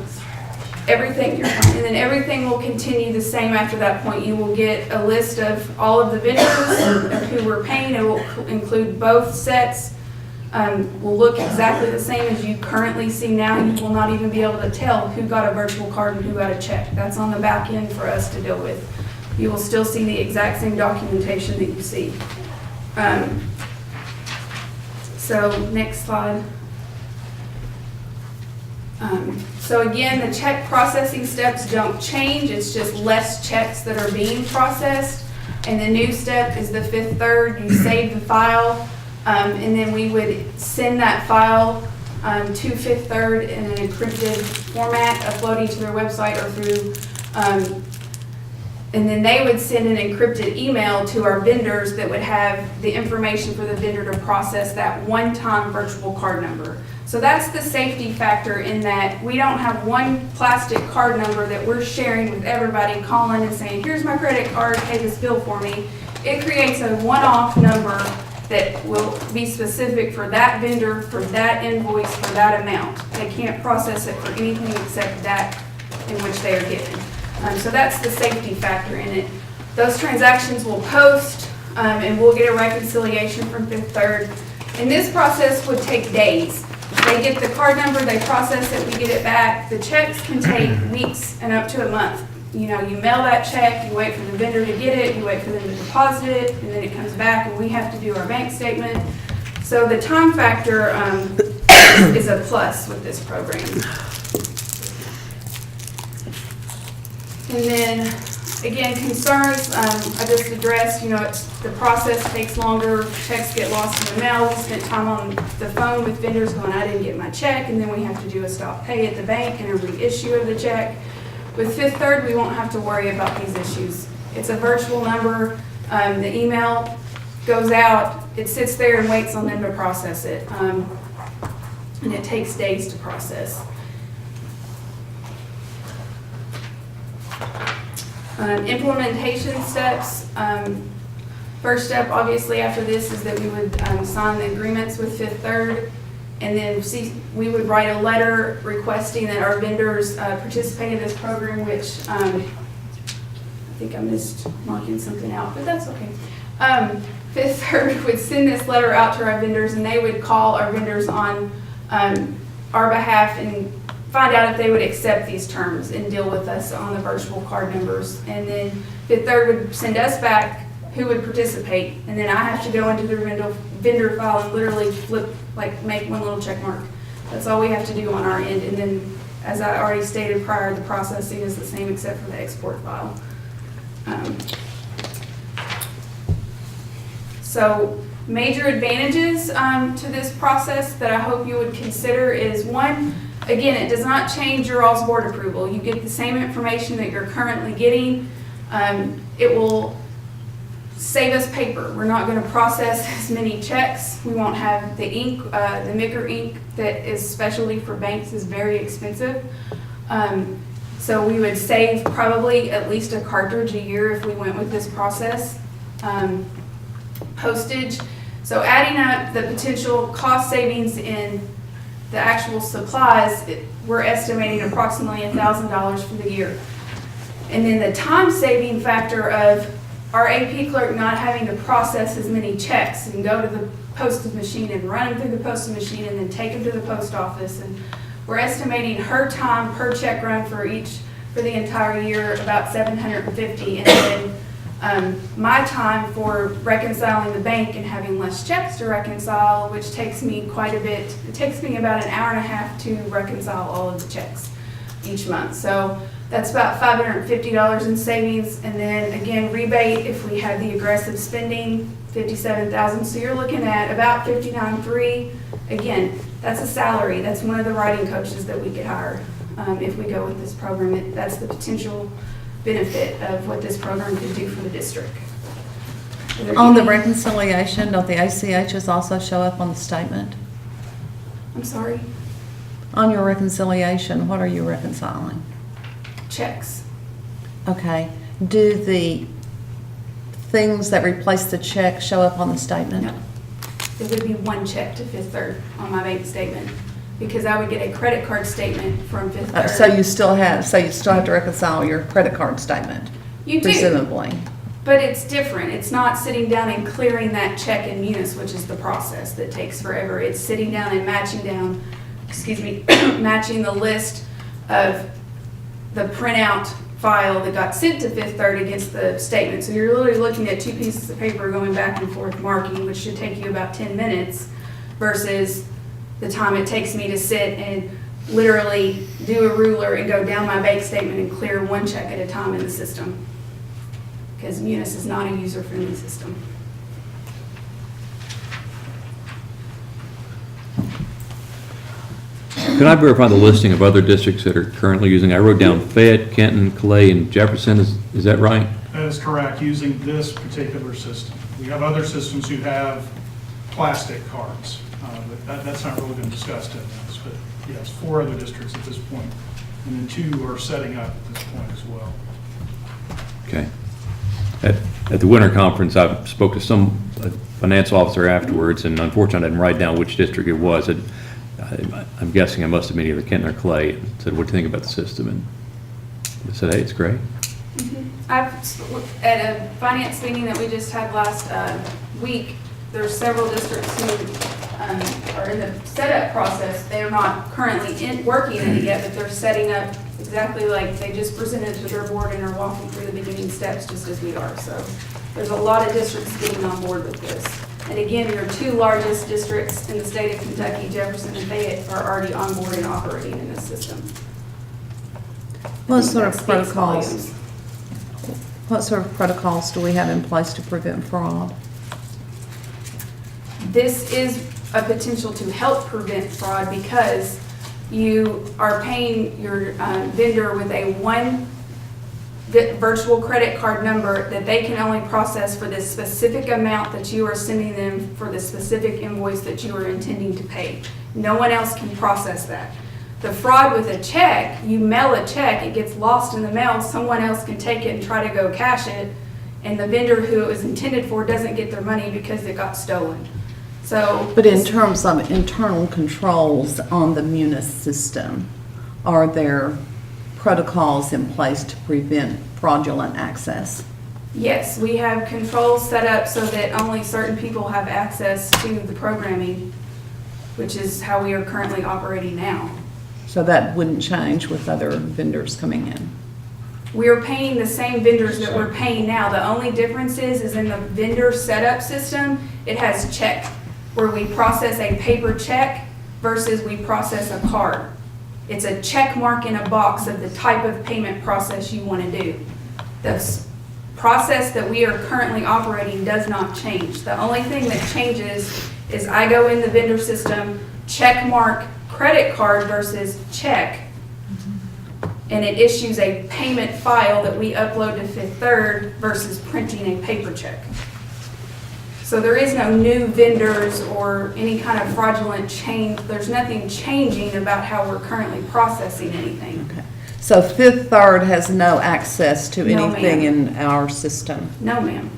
[SPEAKER 9] everything, and then everything will continue the same after that point. You will get a list of all of the vendors who we're paying. It will include both sets. Will look exactly the same as you currently see now. You will not even be able to tell who got a virtual card and who got a check. That's on the back end for us to deal with. You will still see the exact same documentation that you see. So next slide. So again, the check processing steps don't change. It's just less checks that are being processed. And the new step is the Fifth Third. You save the file, and then we would send that file to Fifth Third in an encrypted format, uploading to their website or through, and then they would send an encrypted email to our vendors that would have the information for the vendor to process that one-time virtual card number. So that's the safety factor, in that we don't have one plastic card number that we're sharing with everybody, calling and saying, here's my credit card, pay this bill for me. It creates a one-off number that will be specific for that vendor, for that invoice, for that amount. They can't process it for anything except that in which they are given. So that's the safety factor in it. Those transactions will post, and we'll get a reconciliation from Fifth Third. And this process would take days. They get the card number, they process it, we get it back. The checks can take weeks and up to a month you know, you mail that check, you wait for the vendor to get it, you wait for them to deposit it, and then it comes back and we have to do our bank statement. So the time factor is a plus with this program. And then, again, concerns, I just addressed, you know, the process takes longer, checks get lost in the mail. We spent time on the phone with vendors going, I didn't get my check, and then we have to do a stop pay at the bank and a reissue of the check. With Fifth Third, we won't have to worry about these issues. It's a virtual number, the email goes out, it sits there and waits on them to process it, and it takes days to process. Implementation steps. First step, obviously, after this is that we would sign the agreements with Fifth Third, and then we would write a letter requesting that our vendors participate in this program, which I think I missed marking something out, but that's okay. Fifth Third would send this letter out to our vendors, and they would call our vendors on our behalf and find out if they would accept these terms and deal with us on the virtual card numbers. And then Fifth Third would send us back who would participate, and then I have to go into the vendor file and literally flip, like make one little check mark. That's all we have to do on our end. And then, as I already stated prior, the processing is the same except for the export file. So major advantages to this process that I hope you would consider is, one, again, it does not change your all's board approval. You get the same information that you're currently getting. It will save us paper. We're not going to process as many checks. We won't have the ink, the Micker ink that is specially for banks is very expensive. So we would save probably at least a cartridge a year if we went with this process. Postage. So adding up the potential cost savings in the actual supplies, we're estimating approximately $1,000 for the year. And then the time saving factor of our AP clerk not having to process as many checks and go to the postal machine and run them through the postal machine and then take them to the post office. And we're estimating her time per check run for the entire year about $750. And then my time for reconciling the bank and having less checks to reconcile, which takes me quite a bit. It takes me about an hour and a half to reconcile all of the checks each month. So that's about $550 in savings. And then again, rebate if we had the aggressive spending, $57,000. So you're looking at about $59,300. Again, that's a salary. That's one of the writing coaches that we could hire if we go with this program. That's the potential benefit of what this program could do for the district.
[SPEAKER 2] On the reconciliation, don't the ACHs also show up on the statement?
[SPEAKER 9] I'm sorry?
[SPEAKER 2] On your reconciliation, what are you reconciling?
[SPEAKER 9] Checks.
[SPEAKER 2] Okay. Do the things that replace the check show up on the statement?
[SPEAKER 9] No. It would be one check to Fifth Third on my bank statement, because I would get a credit card statement from Fifth Third.
[SPEAKER 2] So you still have to reconcile your credit card statement?
[SPEAKER 9] You do.
[SPEAKER 2] Presumably.
[SPEAKER 9] But it's different. It's not sitting down and clearing that check in Munis, which is the process that takes forever. It's sitting down and matching the list of the printout file that got sent to Fifth Third against the statement. So you're literally looking at two pieces of paper going back and forth marking, which should take you about 10 minutes versus the time it takes me to sit and literally do a ruler and go down my bank statement and clear one check at a time in the system. Because Munis is not a user-friendly system.
[SPEAKER 3] Can I verify the listing of other districts that are currently using? I wrote down Fayette, Kenton, Clay, and Jefferson. Is that right?
[SPEAKER 16] That is correct, using this particular system. We have other systems who have plastic cards, but that's not really been discussed in this. But yes, 4 other districts at this point, and then 2 are setting up at this point as well.
[SPEAKER 3] Okay. At the winter conference, I spoke to some finance officer afterwards, and unfortunately I didn't write down which district it was. I'm guessing I must have been either Kenton or Clay, and said, what do you think about the system? And I said, hey, it's great.
[SPEAKER 9] At a finance meeting that we just had last week, there's several districts who are in the setup process. They're not currently working in it yet, but they're setting up exactly like they just presented to their board and are walking through the beginning steps just as we are. So there's a lot of districts getting on board with this. And again, your two largest districts in the state of Kentucky, Jefferson and Fayette, are already on board and operating in this system.
[SPEAKER 2] What sort
[SPEAKER 9] That
[SPEAKER 2] of
[SPEAKER 9] speaks
[SPEAKER 2] protocols,
[SPEAKER 9] volumes.
[SPEAKER 2] what sort of protocols do we have in place to prevent fraud?
[SPEAKER 9] This is a potential to help prevent fraud because you are paying your vendor with a one virtual credit card number that they can only process for the specific amount that you are sending them for the specific invoice that you are intending to pay. No one else can process that. The fraud with a check, you mail a check, it gets lost in the mail, someone else can take it and try to go cash it, and the vendor who it was intended for doesn't get their money because it got stolen. So,
[SPEAKER 2] But in terms of internal controls on the Munis system, are there protocols in place to prevent fraudulent access?
[SPEAKER 9] yes, we have controls set up so that only certain people have access to the programming, which is how we are currently operating now.
[SPEAKER 2] So that wouldn't change with other vendors coming in?
[SPEAKER 9] We are paying the same vendors that we're paying now. The only difference is in the vendor setup system, it has check, where we process a paper check versus we process a card. It's a check mark in a box of the type of payment process you want to do. The process that we are currently operating does not change. The only thing that changes is I go in the vendor system, check mark credit card versus check, and it issues a payment file that we upload to Fifth Third versus printing a paper check. So there is no new vendors or any kind of fraudulent change. There's nothing changing about how we're currently processing anything.
[SPEAKER 2] Okay. So Fifth Third has no access to
[SPEAKER 9] No,
[SPEAKER 2] anything
[SPEAKER 9] ma'am.
[SPEAKER 2] in our system?
[SPEAKER 9] No, ma'am.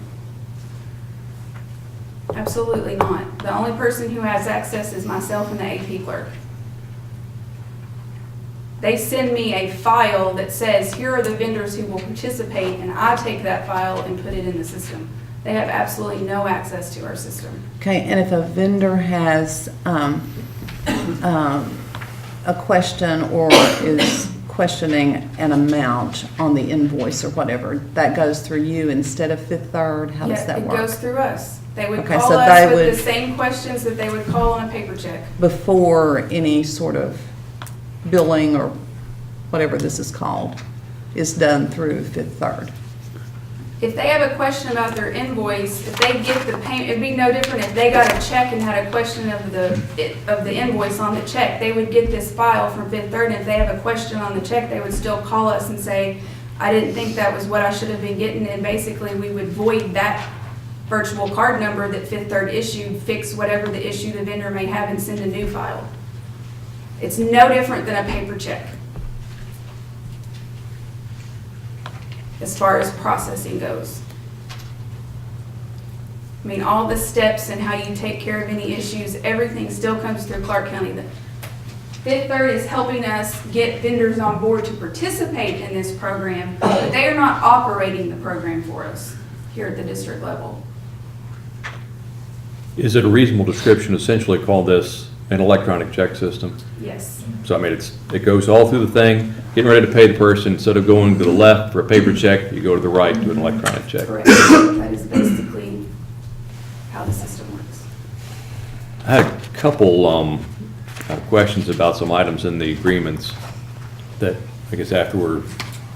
[SPEAKER 9] Absolutely not. The only person who has access is myself and the AP clerk. They send me a file that says, here are the vendors who will participate, and I take that file and put it in the system. They have absolutely no access to our system.
[SPEAKER 2] Okay, and if a vendor has a question or is questioning an amount on the invoice or whatever, that goes through you instead of Fifth Third? How does
[SPEAKER 9] Yeah,
[SPEAKER 2] that
[SPEAKER 9] it
[SPEAKER 2] work?
[SPEAKER 9] goes through us. They would
[SPEAKER 2] Okay,
[SPEAKER 9] call
[SPEAKER 2] so
[SPEAKER 9] us
[SPEAKER 2] they
[SPEAKER 9] with
[SPEAKER 2] would-
[SPEAKER 9] the same questions that they would call on a paper check.
[SPEAKER 2] Before any sort of billing or whatever this is called is done through Fifth Third?
[SPEAKER 9] If they have a question about their invoice, if they get the payment, it'd be no different if they got a check and had a question of the invoice on the check. They would get this file from Fifth Third, and if they have a question on the check, they would still call us and say, I didn't think that was what I should have been getting, and basically we would void that virtual card number that Fifth Third issued, fix whatever the issue the vendor may have, and send a new file. It's no different than a paper check as far as processing goes. I mean, all the steps and how you take care of any issues, everything still comes through Clark County. The Fifth Third is helping us get vendors on board to participate in this program, but they are not operating the program for us here at the district level.
[SPEAKER 3] Is it a reasonable description to essentially call this an electronic check system?
[SPEAKER 9] Yes.
[SPEAKER 3] So I mean, it goes all through the thing, getting ready to pay the person, instead of going to the left for a paper check, you go to the right to an electronic check.
[SPEAKER 9] Correct. That is basically how the system works.
[SPEAKER 3] I had a couple questions about some items in the agreements that I guess after we're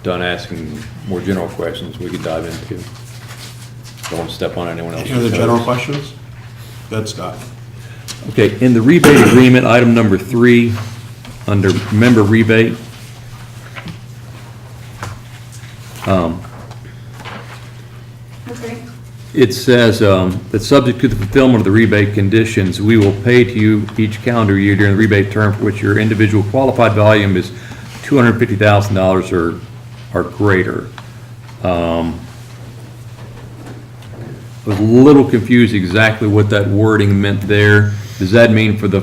[SPEAKER 3] done asking more general questions, we could dive into. Don't want to step on anyone else's
[SPEAKER 1] Any other
[SPEAKER 3] toes.
[SPEAKER 1] general questions? Good, Scott.
[SPEAKER 3] Okay, in the rebate agreement, item number 3, under member rebate,
[SPEAKER 9] Okay.
[SPEAKER 3] it says that subject to the fulfillment of the rebate conditions, we will pay to you each calendar year during the rebate term for which your individual qualified volume is $250,000 or greater. I was a little confused exactly what that wording meant there. Does that mean for the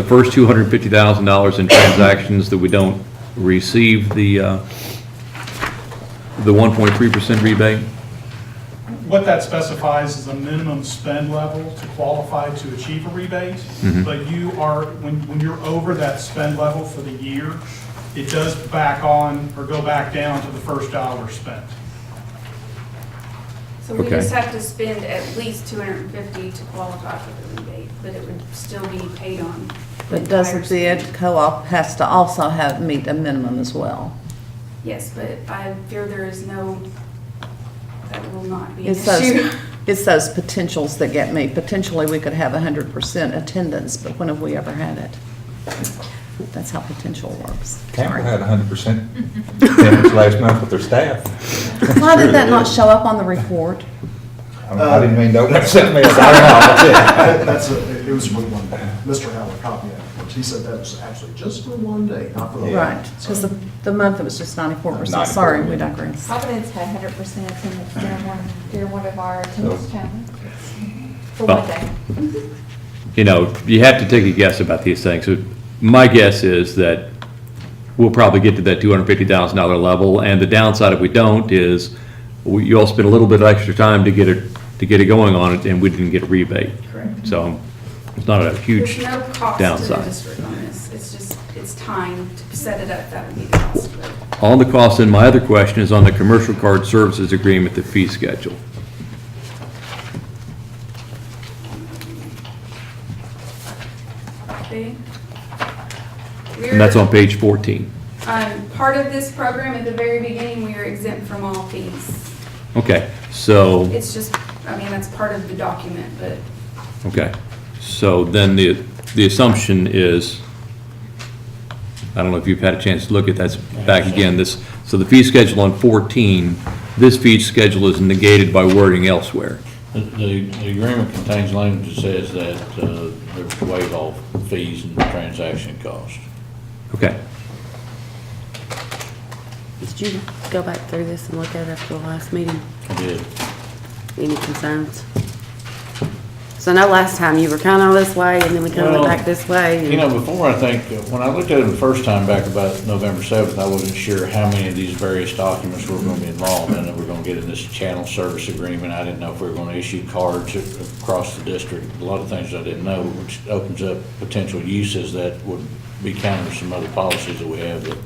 [SPEAKER 3] first $250,000 in transactions that we don't receive the 1.3% rebate?
[SPEAKER 16] What that specifies is a minimum spend level to qualify to achieve a rebate.
[SPEAKER 3] Mhm.
[SPEAKER 16] But you are, when you're over that spend level for the year, it does back on or go back down to the first dollar spent.
[SPEAKER 9] So we
[SPEAKER 3] Okay.
[SPEAKER 9] just have to spend at least 250 to qualify for the rebate, but it would still be paid on.
[SPEAKER 2] But doesn't the ed co-op has to also meet a minimum as well?
[SPEAKER 9] Yes, but I fear there is no, that will not be an
[SPEAKER 2] It's those,
[SPEAKER 9] issue.
[SPEAKER 2] it's those potentials that get me. Potentially, we could have 100% attendance, but when have we ever had it? That's how potential works.
[SPEAKER 5] Campbell had 100% attendance last month with their staff.
[SPEAKER 2] Why did that not show up on the report?
[SPEAKER 5] I didn't mean to open up something else. I don't know.
[SPEAKER 4] It was for one day. Mr. Howard copied afterwards. He said that was actually just for one day, not for the.
[SPEAKER 2] Right, because the month it was just 94%. Sorry, we digress.
[SPEAKER 17] Providence had 100% attendance during one of our attendance challenges for
[SPEAKER 3] Well,
[SPEAKER 17] one day.
[SPEAKER 3] You know, you have to take a guess about these things. So my guess is that we'll probably get to that $250,000 level, and the downside if we don't is you all spend a little bit of extra time to get it going on it, and we didn't get a rebate.
[SPEAKER 9] Correct.
[SPEAKER 3] So it's not a huge
[SPEAKER 9] There's no cost to the
[SPEAKER 3] downside.
[SPEAKER 9] district on this. It's just, it's time to set it up. That would be the cost of it.
[SPEAKER 3] On the cost, and my other question is on the commercial card services agreement, the fee schedule.
[SPEAKER 9] Okay.
[SPEAKER 3] And that's on page 14.
[SPEAKER 9] Part of this program, at the very beginning, we are exempt from all fees.
[SPEAKER 3] Okay, so,
[SPEAKER 9] It's just, I mean, that's part of the document, but
[SPEAKER 3] okay. So then the assumption is, I don't know if you've had a chance to look at that, back again, this, so the fee schedule on 14, this fee schedule is negated by wording elsewhere.
[SPEAKER 18] The agreement contains language that says that there's waive all fees and transaction costs.
[SPEAKER 3] Okay.
[SPEAKER 8] Did you go back through this and look at it after the last meeting?
[SPEAKER 18] I did.
[SPEAKER 8] Any concerns? So I know last time you were kind of this way, and then we kind of went back this way.
[SPEAKER 18] You know, before, I think, when I looked at it the first time back about November 7th, I wasn't sure how many of these various documents were going to be involved in, and we're going to get in this channel service agreement. I didn't know if we were going to issue cards across the district, a lot of things I didn't know, which opens up potential uses that would be counter to some other policies that we have that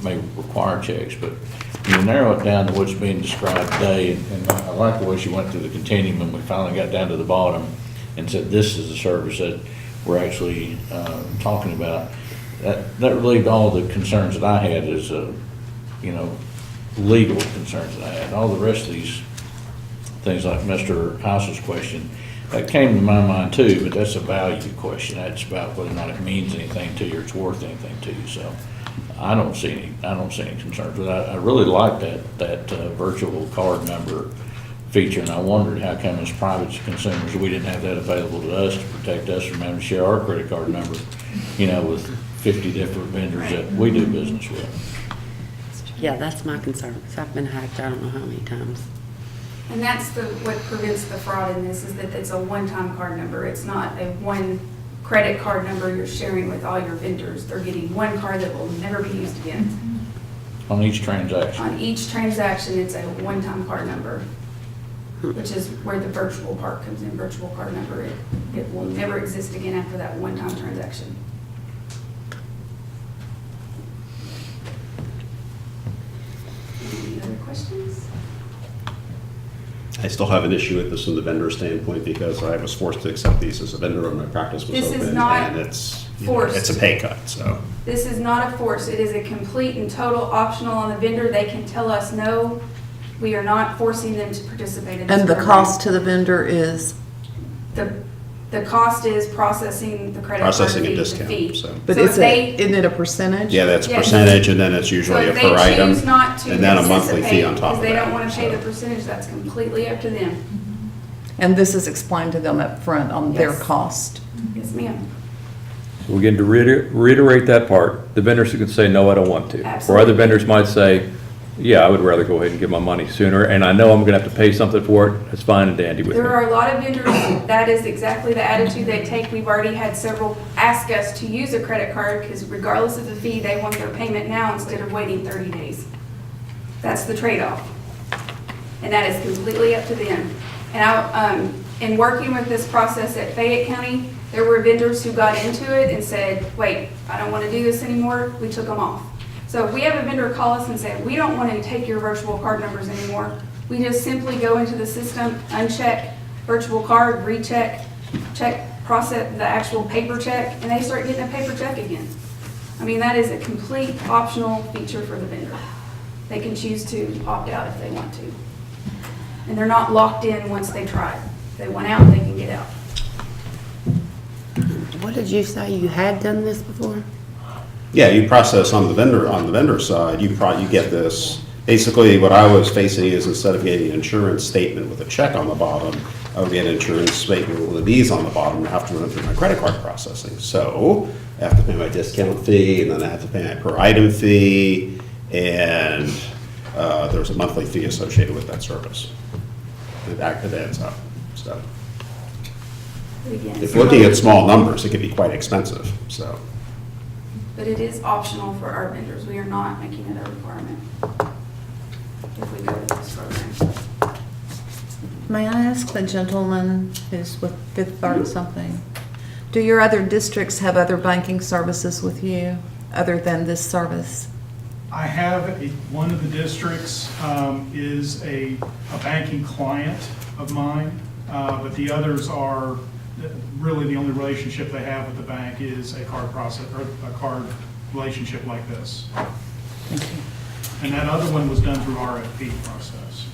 [SPEAKER 18] may require checks. But when you narrow it down to what's being described today, and I like the way she went through the continuum, and we finally got down to the bottom and said, this is the service that we're actually talking about. That relieved all the concerns that I had as, legal concerns that I had. All the rest of these things like Mr. House's question, that came to my mind too, but that's a value question. That's about whether or not it means anything to you or it's worth anything to you. So I don't see any concerns, but I really like that virtual card number feature, and I wondered how come as private consumers, we didn't have that available to us to protect us from having to share our credit card number, with 50 different vendors that we do business with.
[SPEAKER 8] Yeah, that's my concern, 'cause I've been hacked, I don't know how many times.
[SPEAKER 9] And that's what prevents the fraud in this, is that it's a one-time card number. It's not a one credit card number you're sharing with all your vendors. They're getting one card that will never be used again.
[SPEAKER 18] On each transaction.
[SPEAKER 9] On each transaction, it's a one-time card number, which is where the virtual part comes in, virtual card number. It will never exist again after that one-time transaction. Any other questions?
[SPEAKER 1] I still have an issue with this from the vendor standpoint because I was forced to accept these as a vendor when my practice was
[SPEAKER 9] This is
[SPEAKER 1] open.
[SPEAKER 9] not
[SPEAKER 1] And it's,
[SPEAKER 9] forced.
[SPEAKER 1] it's a pay cut, so.
[SPEAKER 9] This is not a force. It is a complete and total optional on the vendor. They can tell us no. We are not forcing them to participate in this
[SPEAKER 2] And the
[SPEAKER 9] program.
[SPEAKER 2] cost to the vendor is,
[SPEAKER 9] The cost is processing the credit card
[SPEAKER 1] Processing a
[SPEAKER 9] fee, the
[SPEAKER 1] discount,
[SPEAKER 9] fee.
[SPEAKER 1] so.
[SPEAKER 2] but
[SPEAKER 9] So
[SPEAKER 2] it's
[SPEAKER 9] if they-
[SPEAKER 2] isn't it a percentage?
[SPEAKER 1] Yeah, that's a
[SPEAKER 9] Yes.
[SPEAKER 1] percentage, and then it's usually
[SPEAKER 9] So
[SPEAKER 1] a
[SPEAKER 9] if
[SPEAKER 1] per
[SPEAKER 9] they
[SPEAKER 1] item,
[SPEAKER 9] choose not to
[SPEAKER 1] and then a monthly fee
[SPEAKER 9] participate
[SPEAKER 1] on top of that.
[SPEAKER 9] because they don't want to pay the
[SPEAKER 1] so.
[SPEAKER 9] percentage, that's completely up to them.
[SPEAKER 2] And this is explained to them up front on their
[SPEAKER 9] Yes.
[SPEAKER 2] cost.
[SPEAKER 9] Yes, ma'am.
[SPEAKER 3] So again, to reiterate that part, the vendors who can say, no, I don't want to. Or other
[SPEAKER 9] Absolutely.
[SPEAKER 3] vendors might say, yeah, I would rather go ahead and get my money sooner, and I know I'm gonna have to pay something for it, that's fine and dandy with me.
[SPEAKER 9] There are a lot of vendors, that is exactly the attitude they take. We've already had several ask us to use a credit card because regardless of the fee, they want their payment now instead of waiting 30 days. That's the trade-off. And that is completely up to them. And in working with this process at Fayette County, there were vendors who got into it and said, wait, I don't want to do this anymore. We took them off. So if we have a vendor call us and say, we don't want to take your virtual card numbers anymore, we just simply go into the system, uncheck virtual card, recheck, check, process the actual paper check, and they start getting a paper check again. I mean, that is a complete optional feature for the vendor. They can choose to opt out if they want to. And they're not locked in once they try it. If they want out, they can get out.
[SPEAKER 8] What did you say? You had done this before?
[SPEAKER 1] Yeah, you process on the vendor side, you get this, basically what I was facing is instead of getting an insurance statement with a check on the bottom, I would get an insurance statement with a V's on the bottom and have to run through my credit card processing. So I have to pay my discount fee, and then I have to pay my per item fee, and there's a monthly fee associated with that service. It adds up, so.
[SPEAKER 9] But again,
[SPEAKER 1] If looking at small numbers, it can be quite expensive, so.
[SPEAKER 9] but it is optional for our vendors. We are not making it a requirement if we go with this program.
[SPEAKER 2] May I ask the gentleman who's with Fifth Third something? Do your other districts have other banking services with you other than this service?
[SPEAKER 16] I have, one of the districts is a banking client of mine, but the others are, really the only relationship they have with the bank is a card process, or a card relationship like this.
[SPEAKER 2] Thank you.
[SPEAKER 16] And that other one was done through RFP process.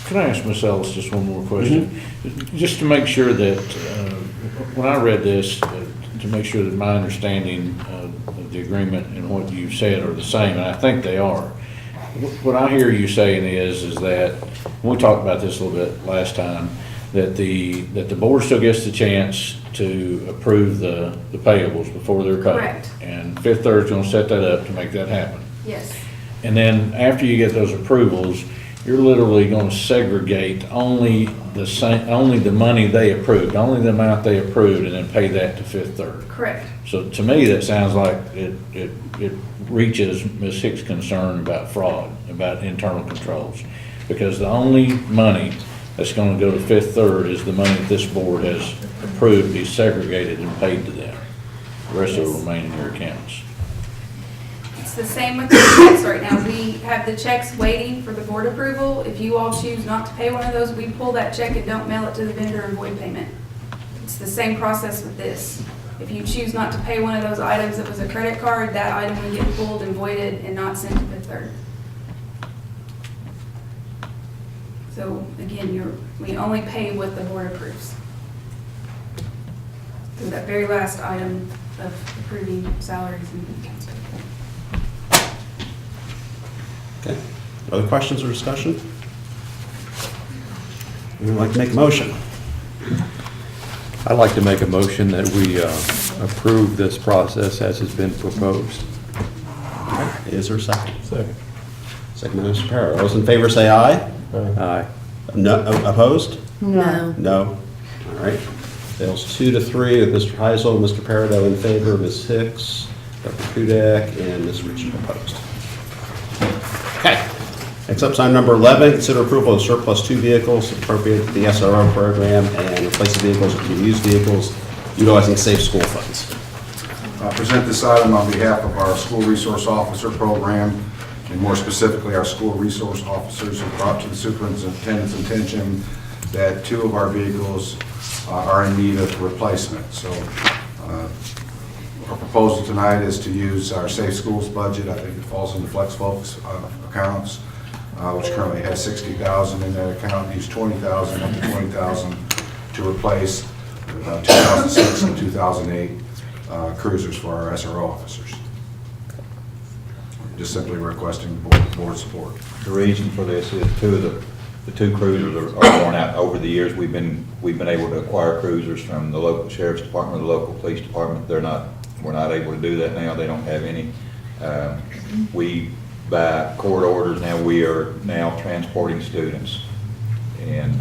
[SPEAKER 18] Can I ask Ms. Ellis just one more question? Just to make sure that, when I read this, to make sure that my understanding of the agreement and what you said are the same, and I think they are. What I hear you saying is that, we talked about this a little bit last time, that the board still gets the chance to approve the payables before they're paid.
[SPEAKER 9] Correct.
[SPEAKER 18] And Fifth Third's gonna set that up to make that happen.
[SPEAKER 9] Yes.
[SPEAKER 18] And then after you get those approvals, you're literally gonna segregate only the money they approved, only the amount they approved, and then pay that to Fifth Third.
[SPEAKER 9] Correct.
[SPEAKER 18] So to me, that sounds like it reaches Ms. Hicks' concern about fraud, about internal controls. Because the only money that's gonna go to Fifth Third is the money that this board has approved to be segregated and paid to them. The rest of it will remain in your accounts.
[SPEAKER 9] It's the same with the checks right now. We have the checks waiting for the board approval. If you all choose not to pay one of those, we pull that check and don't mail it to the vendor and void payment. It's the same process with this. If you choose not to pay one of those items that was a credit card, that item will get pulled and voided and not sent to Fifth Third. So again, we only pay what the board approves. So that very last item of approving salaries and accounts.
[SPEAKER 1] Okay. Other questions or discussion? Would like to make a motion?
[SPEAKER 3] I'd like to make a motion that we approve this process as has been proposed.
[SPEAKER 1] Is there a second? Second. Second by Mr. Parra. Those in favor say aye.
[SPEAKER 3] Aye.
[SPEAKER 1] No, opposed?
[SPEAKER 8] No.
[SPEAKER 1] No. All right. Fails 2-3 with Mr. Heisel, Mr. Parado in favor, Ms. Hicks, Dr. Kudak, and Ms. Ritchie opposed. Okay. Next up is item number 11, consider approval of surplus 2 vehicles appropriated to the SRO program and replace the vehicles with used vehicles utilizing safe school funds.
[SPEAKER 19] I present this item on behalf of our school resource officer program, and more specifically, our school resource officers who brought to the superintendent's attention that 2 of our vehicles are in need of replacement. So our proposal tonight is to use our Safe Schools budget. I think it falls into Flex Folks accounts, which currently has $60,000 in that account. Use $20,000 up to $20,000 to replace 2006 and 2008 cruisers for our SRO officers. Just simply requesting board support.
[SPEAKER 5] The reason for this is the two cruisers are worn out. Over the years, we've been able to acquire cruisers from the local sheriff's department, the local police department. We're not able to do that now. They don't have any. We, by court orders now, we are now transporting students and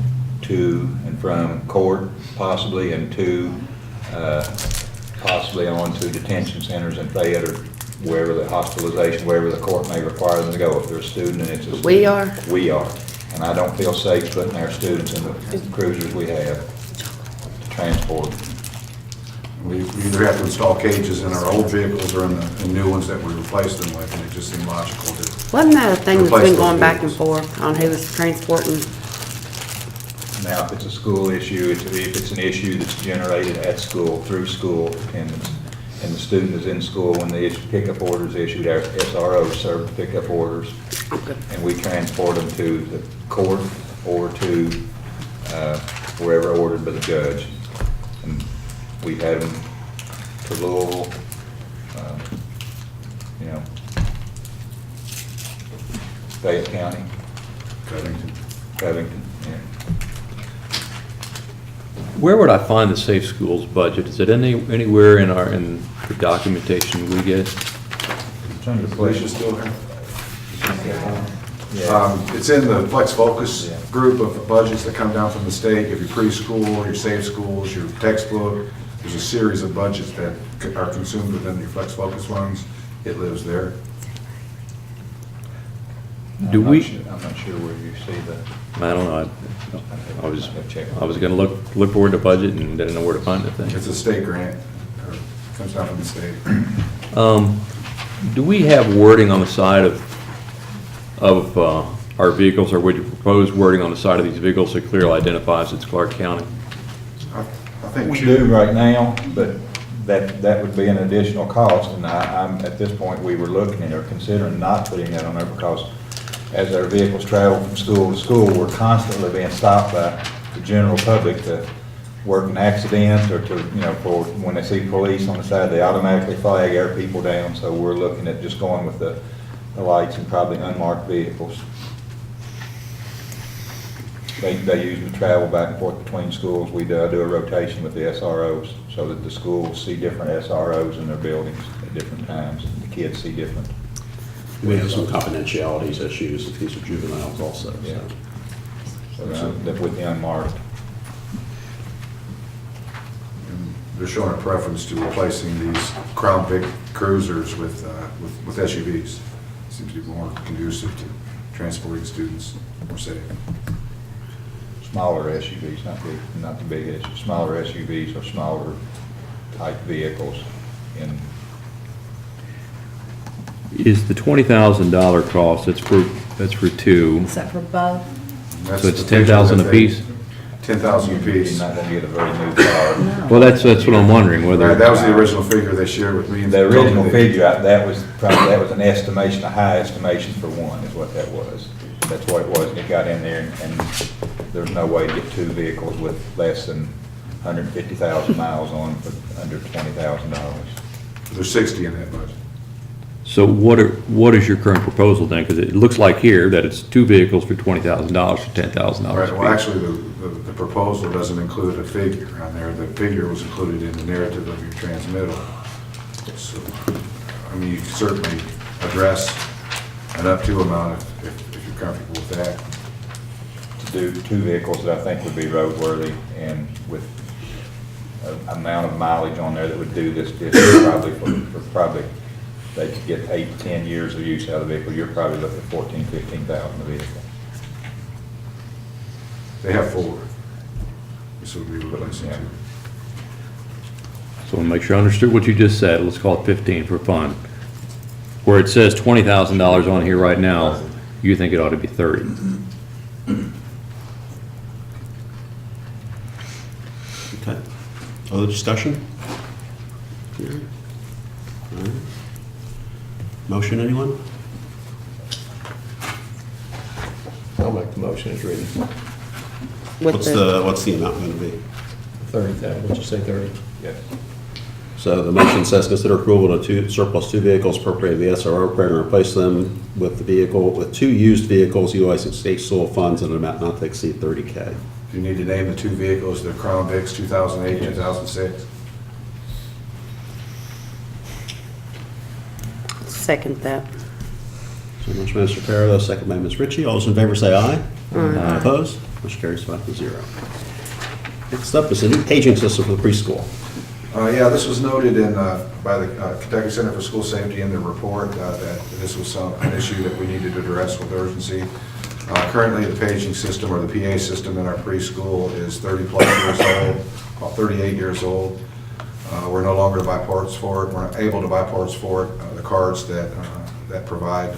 [SPEAKER 5] to and from court possibly, and to possibly on to detention centers in Fayette or wherever the hospitalization, wherever the court may require them to go. If they're a student and it's a student.
[SPEAKER 8] We are?
[SPEAKER 5] We are. And I don't feel safe putting our students in the cruisers we have to transport.
[SPEAKER 19] We either have to install cages in our old vehicles or in new ones that we replace them with, and it just seemed logical to.
[SPEAKER 8] Wasn't that a thing that's
[SPEAKER 19] Replace
[SPEAKER 8] been
[SPEAKER 19] those
[SPEAKER 8] going back and
[SPEAKER 19] vehicles.
[SPEAKER 8] forth on who was transporting?
[SPEAKER 5] Now, if it's a school issue, if it's an issue that's generated at school, through school attendance, and the student is in school when the pickup order is issued, our SROs serve the pickup orders, and we transport them to the court or to wherever ordered by the judge. And we've had them to Louisville, Fayette County. Covington, yeah.
[SPEAKER 3] Where would I find the Safe Schools budget? Is it anywhere in the documentation we get?
[SPEAKER 5] It's under
[SPEAKER 19] Felicia's still there?
[SPEAKER 5] Yeah.
[SPEAKER 19] It's in the Flex Focus group of budgets that come down from the state. You have your preschool, your safe schools, your textbook. There's a series of budgets that are consumed within your Flex Focus funds. It lives there.
[SPEAKER 3] Do we?
[SPEAKER 5] I'm not sure where you see that.
[SPEAKER 3] I don't know. I was gonna look forward to budget and didn't know where to find the thing.
[SPEAKER 19] It's a state grant. It comes down from the state.
[SPEAKER 3] Do we have wording on the side of our vehicles, or would you propose wording on the side of these vehicles that clearly identifies it's Clark County?
[SPEAKER 19] I think
[SPEAKER 5] We do right now, but that would be an additional cost, and I'm, at this point, we were looking at or considering not putting that on there because as our vehicles travel from school to school, we're constantly being stopped by the general public to work an accident or to, for when they see police on the side, they automatically flag our people down, so we're looking at just going with the lights and probably unmarked vehicles. They usually travel back and forth between schools. We do a rotation with the SROs so that the schools see different SROs in their buildings at different times. The kids see different.
[SPEAKER 1] We have some confidentiality issues if these are juveniles also.
[SPEAKER 5] Yeah. So with the unmarked.
[SPEAKER 19] They're showing a preference to replacing these Crown Vic cruisers with SUVs. Seems to be more conducive to transporting students more safe.
[SPEAKER 5] Smaller SUVs, not the big SUVs. Smaller SUVs or smaller type vehicles in.
[SPEAKER 3] Is the $20,000 cost, that's for two,
[SPEAKER 2] Is that for both?
[SPEAKER 3] so it's 10,000 apiece?
[SPEAKER 19] 10,000 apiece.
[SPEAKER 5] You're not going to get a very new car.
[SPEAKER 3] Well, that's what I'm wondering, whether.
[SPEAKER 19] Right, that was the original figure they shared with me.
[SPEAKER 5] The original figure, that was an estimation, a high estimation for one is what that was. That's what it was. It got in there and there's no way to get two vehicles with less than 150,000 miles on for under $20,000.
[SPEAKER 19] There's 60 in that budget.
[SPEAKER 3] So what is your current proposal then? Because it looks like here that it's two vehicles for $20,000 for $10,000
[SPEAKER 19] Right, well,
[SPEAKER 3] apiece.
[SPEAKER 19] actually, the proposal doesn't include a figure on there. The figure was included in the narrative of your transmittal. So, I mean, you can certainly address an up-to amount if you're comfortable with that.
[SPEAKER 5] To do two vehicles that I think would be roadworthy and with an amount of mileage on there that would do this probably for probably they could get 8 to 10 years of use out of the vehicle. You're probably looking at 14,000, 15,000 a vehicle.
[SPEAKER 19] They have 4. This would be replacing 2.
[SPEAKER 3] So I'll make sure I understood what you just said. Let's call it 15 for fun. Where it says $20,000 on here right now, you think it ought to be 30.
[SPEAKER 1] Okay. Other discussion? Here. All right. Motion, anyone?
[SPEAKER 10] I'll make the motion as written.
[SPEAKER 1] What's the amount going to be?
[SPEAKER 10] 30,000, would you say 30?
[SPEAKER 5] Yes.
[SPEAKER 1] So the motion says consider approval to surplus 2 vehicles appropriated the SRO program and replace them with with 2 used vehicles utilizing state soil funds in an amount not to exceed $30K.
[SPEAKER 19] Do you need to name the 2 vehicles, the Crown Vics 2008, 2006?
[SPEAKER 8] Second that.
[SPEAKER 1] So motion by Mr. Farrow, second by Ms. Ritchie. All those in favor say aye.
[SPEAKER 8] Aye.
[SPEAKER 1] Opposed? Motion carries 5-0. Next up is a new paging system for the preschool.
[SPEAKER 19] Yeah, this was noted by the Kentucky Center for School Safety in their report that this was an issue that we needed to address with urgency. Currently, the paging system or the PA system in our preschool is 30-plus years old, about 38 years old. We're no longer to buy parts for it. We're not able to buy parts for it. The cards that provide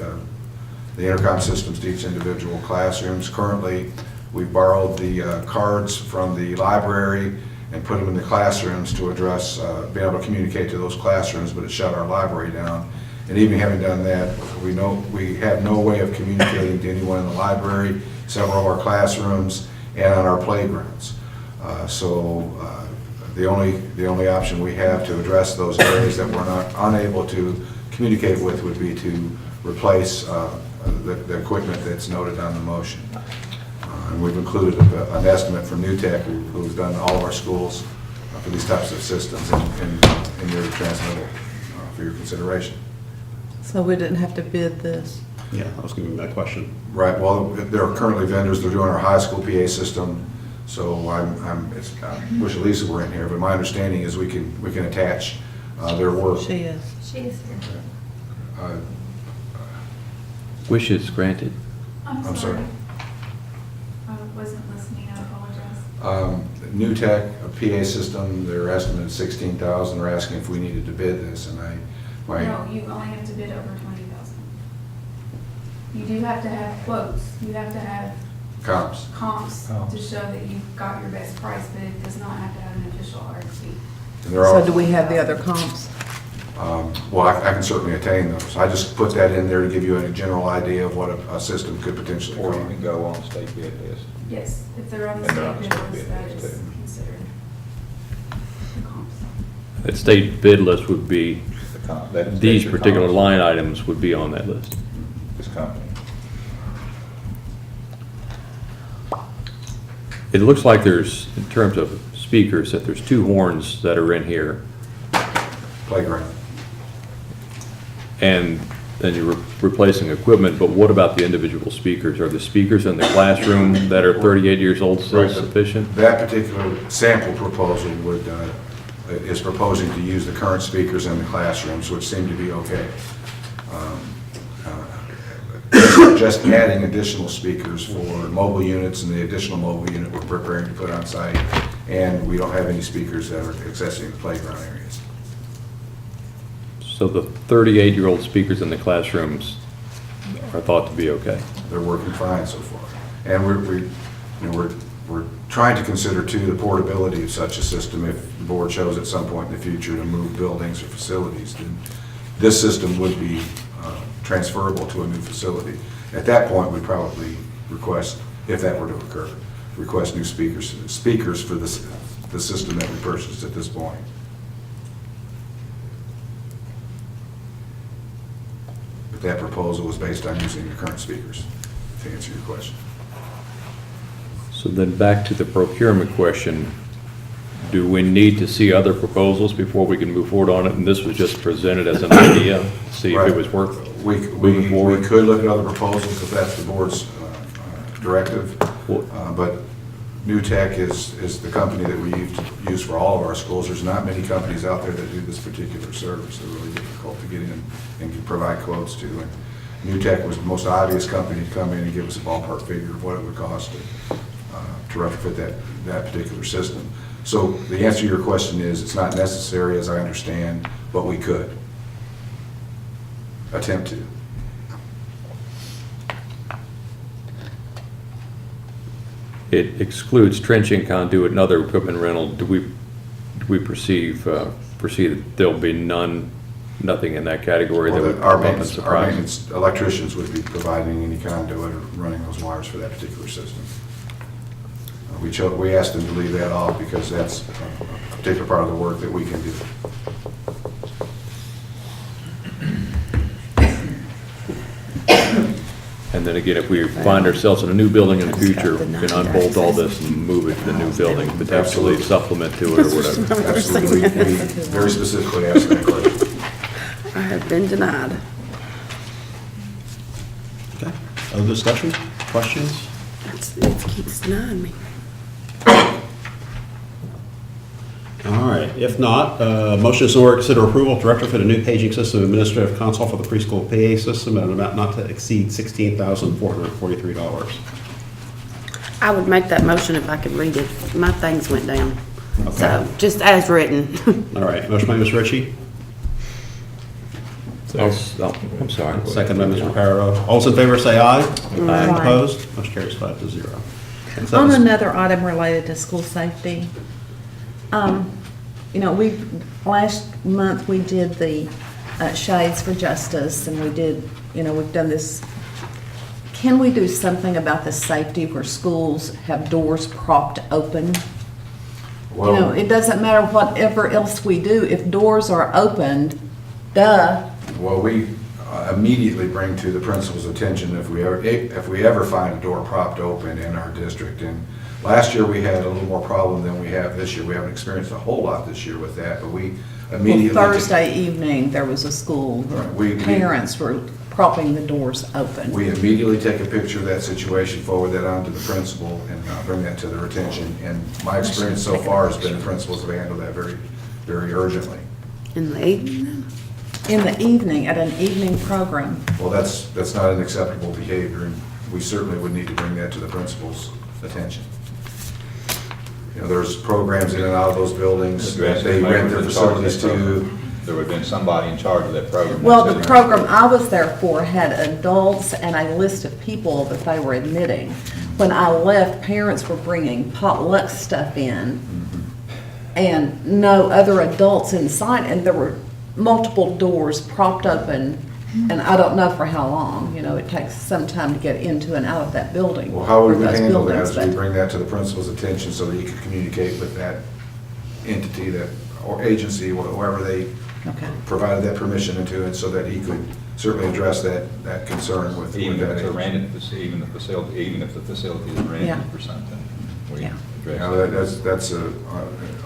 [SPEAKER 19] the intercom systems to each individual classrooms. Currently, we've borrowed the cards from the library and put them in the classrooms to address being able to communicate to those classrooms, but it shut our library down. And even having done that, we have no way of communicating to anyone in the library, several of our classrooms, and on our playgrounds. The only option we have to address those areas that we're not unable to communicate with would be to replace the equipment that's noted on the motion. And we've included an estimate from New Tech, who's done all of our schools for these types of systems in your transmittal for your consideration.
[SPEAKER 2] So we didn't have to bid this?
[SPEAKER 1] Yeah, that was going to be my question.
[SPEAKER 19] Right, well, there are currently vendors, they're doing our high school PA system, so I wish Lisa were in here, but my understanding is we can attach their work.
[SPEAKER 2] She is.
[SPEAKER 9] She is here.
[SPEAKER 3] Wishes granted.
[SPEAKER 19] I'm sorry.
[SPEAKER 9] I wasn't listening, I apologize.
[SPEAKER 19] New Tech, a PA system, their estimate is $16,000, they're asking if we needed to bid this, and
[SPEAKER 9] No, you only have to bid over 20,000. You do have to have quotes, you have to have
[SPEAKER 19] comps.
[SPEAKER 9] comps to show that you got your best price, but it does not have to have an official RFP.
[SPEAKER 19] And they're all-
[SPEAKER 2] So do we have the other comps?
[SPEAKER 19] Well, I can certainly attain those. I just put that in there to give you a general idea of what a system could potentially
[SPEAKER 5] Or you
[SPEAKER 19] cost.
[SPEAKER 5] can go on the state bid list.
[SPEAKER 9] Yes, if they're on the
[SPEAKER 5] And they're on
[SPEAKER 9] state
[SPEAKER 5] the
[SPEAKER 9] bid
[SPEAKER 5] state
[SPEAKER 9] list,
[SPEAKER 5] bid
[SPEAKER 9] that
[SPEAKER 5] list,
[SPEAKER 9] is
[SPEAKER 5] too.
[SPEAKER 9] considered the comps.
[SPEAKER 3] That state bid list would be,
[SPEAKER 5] That is
[SPEAKER 3] these
[SPEAKER 5] the
[SPEAKER 3] particular
[SPEAKER 5] cost.
[SPEAKER 3] line items would be on that list.
[SPEAKER 5] This company.
[SPEAKER 3] It looks like there's, in terms of speakers, that there's 2 horns that are in here,
[SPEAKER 19] Playground.
[SPEAKER 3] and then you're replacing equipment, but what about the individual speakers? Are the speakers in the classroom that are 38 years old still
[SPEAKER 19] Right.
[SPEAKER 3] sufficient?
[SPEAKER 19] That particular sample proposal is proposing to use the current speakers in the classrooms, which seem to be okay. Just adding additional speakers for mobile units, and the additional mobile unit we're preparing to put on site, and we don't have any speakers that are accessing the playground areas.
[SPEAKER 3] So the 38-year-old speakers in the classrooms are thought to be okay?
[SPEAKER 19] They're working fine so far. And we're trying to consider too the portability of such a system if the board chose at some point in the future to move buildings or facilities. Then this system would be transferable to a new facility. At that point, we'd probably request, if that were to occur, request new speakers for the system that we purchased at this point. But that proposal was based on using the current speakers, to answer your question.
[SPEAKER 3] So then back to the procurement question, do we need to see other proposals before we can move forward on it? And this was just presented as an idea, to see if it was worth moving
[SPEAKER 19] We
[SPEAKER 3] forward?
[SPEAKER 19] could look at other proposals if that's the board's directive, but New Tech is the company that we use for all of our schools. There's not many companies out there that do this particular service. They're really difficult to get in and can provide quotes to. And New Tech was the most obvious company to come in and give us a ballpark figure of what it would cost to retrofit that particular system. So the answer to your question is, it's not necessary, as I understand, but we could attempt to.
[SPEAKER 3] It excludes trenching, conduit, and other equipment rental. Do we foresee that there'll be nothing in that category that would
[SPEAKER 19] Our
[SPEAKER 3] come up and
[SPEAKER 19] maintenance
[SPEAKER 3] surprise us?
[SPEAKER 19] electricians would be providing any conduit or running those wires for that particular system. We asked them to leave that off because that's a particular part of the work that we can do.
[SPEAKER 3] And then again, if we find ourselves in a new building in the future, we can unbolt all this and move it to the new building, potentially supplement to it or whatever.
[SPEAKER 19] Absolutely. We very specifically asked that question.
[SPEAKER 8] I have been denied.
[SPEAKER 1] Okay. Other discussion, questions?
[SPEAKER 8] It keeps denying me.
[SPEAKER 1] All right, if not, motion is in order to consider approval to retrofit a new paging system administrative console for the preschool PA system at an amount not to exceed $16,443.
[SPEAKER 8] I would make that motion if I could read it. My things went down. So, just as written.
[SPEAKER 1] All right, motion by Ms. Ritchie,
[SPEAKER 3] I'm sorry.
[SPEAKER 1] second by Mr. Reparo. All those in favor say aye.
[SPEAKER 2] Aye.
[SPEAKER 1] Opposed? Motion carries 5-0. Next up
[SPEAKER 2] On
[SPEAKER 1] is-
[SPEAKER 2] another item related to school safety, you know, last month, we did the Shades for Justice, and we did, you know, we've done this. Can we do something about the safety where schools have doors propped open? You know, it doesn't matter whatever else we do, if doors are opened, duh.
[SPEAKER 19] Well, we immediately bring to the principal's attention if we ever find a door propped open in our district. And last year, we had a little more problem than we have this year. We haven't experienced a whole lot this year with that, but we immediately.
[SPEAKER 2] Well, Thursday evening, there was a school where
[SPEAKER 19] We-
[SPEAKER 2] parents were propping the doors open.
[SPEAKER 19] We immediately take a picture of that situation, forward that on to the principal, and bring that to their attention. And my experience so far has been the principals have handled that very, very urgently.
[SPEAKER 8] In the evening?
[SPEAKER 2] In the evening, at an evening program.
[SPEAKER 19] Well, that's not an acceptable behavior, and we certainly would need to bring that to the principal's attention. You know, there's programs in and out of those buildings that they rent their facilities to.
[SPEAKER 5] There would have been somebody in charge of that program.
[SPEAKER 2] Well, the program I was there for had adults and a list of people that they were admitting. When I left, parents were bringing potluck stuff in and no other adults in sight, and there were multiple doors propped open, and I don't know for how long. You know, it takes some time to get into and out of that building.
[SPEAKER 19] Well, how we
[SPEAKER 2] or
[SPEAKER 19] would
[SPEAKER 2] those
[SPEAKER 19] handle that
[SPEAKER 2] buildings,
[SPEAKER 19] is we
[SPEAKER 2] but-
[SPEAKER 19] bring that to the principal's attention so that he could communicate with that entity that, or agency, whoever they
[SPEAKER 2] Okay.
[SPEAKER 19] provided that permission into, and so that he could certainly address that concern with
[SPEAKER 5] Even
[SPEAKER 19] that
[SPEAKER 5] if it's a
[SPEAKER 19] agency.
[SPEAKER 5] rented, even if the facility is rented
[SPEAKER 2] Yeah.
[SPEAKER 5] for something. We
[SPEAKER 2] Yeah.
[SPEAKER 5] address
[SPEAKER 19] Now, that's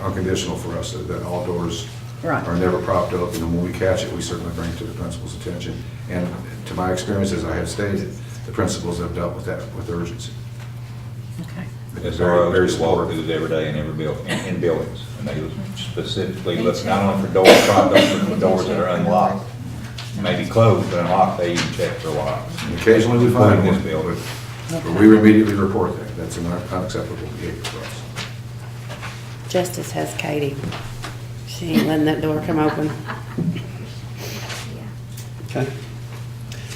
[SPEAKER 19] unconditional for us, that all doors
[SPEAKER 2] Right.
[SPEAKER 19] are never propped open, and when we catch it, we certainly bring it to the principal's attention. And to my experience, as I have stated, the principals have dealt with that with urgency.
[SPEAKER 2] Okay.
[SPEAKER 5] There's
[SPEAKER 19] Very, very
[SPEAKER 5] ROs that walk
[SPEAKER 19] supportive.
[SPEAKER 5] through every day in every in buildings, and they specifically look not only for doors propped open, but for doors that are unlocked. Maybe closed, but unlocked, they even check for locks.
[SPEAKER 19] Occasionally we find
[SPEAKER 5] Including
[SPEAKER 19] one,
[SPEAKER 5] this building.
[SPEAKER 19] but we immediately report that. That's an unacceptable behavior for us.
[SPEAKER 8] Justice has Katie. She ain't letting that door come open.
[SPEAKER 1] Okay.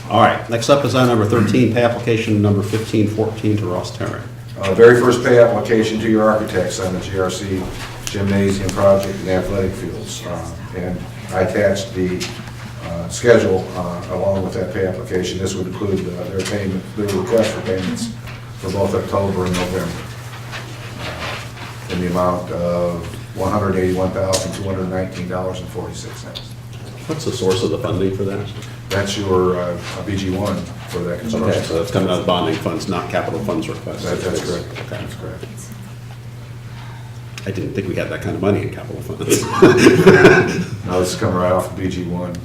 [SPEAKER 1] All right, next up is item number 13, pay application number 1514 to Ross Terry.
[SPEAKER 19] Very first pay application to your architects on the GRC gymnasium project and athletic fields. And I attached the schedule along with that pay application. This would include their payment, their request for payments for both October and November in the amount of $181,219.46.
[SPEAKER 1] What's the source of the funding for that?
[SPEAKER 19] That's your BG1 for that construction.
[SPEAKER 1] Okay, so that's coming out of bonding funds, not capital funds requested.
[SPEAKER 19] That's correct.
[SPEAKER 1] Okay.
[SPEAKER 19] That's correct.
[SPEAKER 1] I didn't think we had that kind of money in capital funds.
[SPEAKER 19] No, this is coming right off of BG1.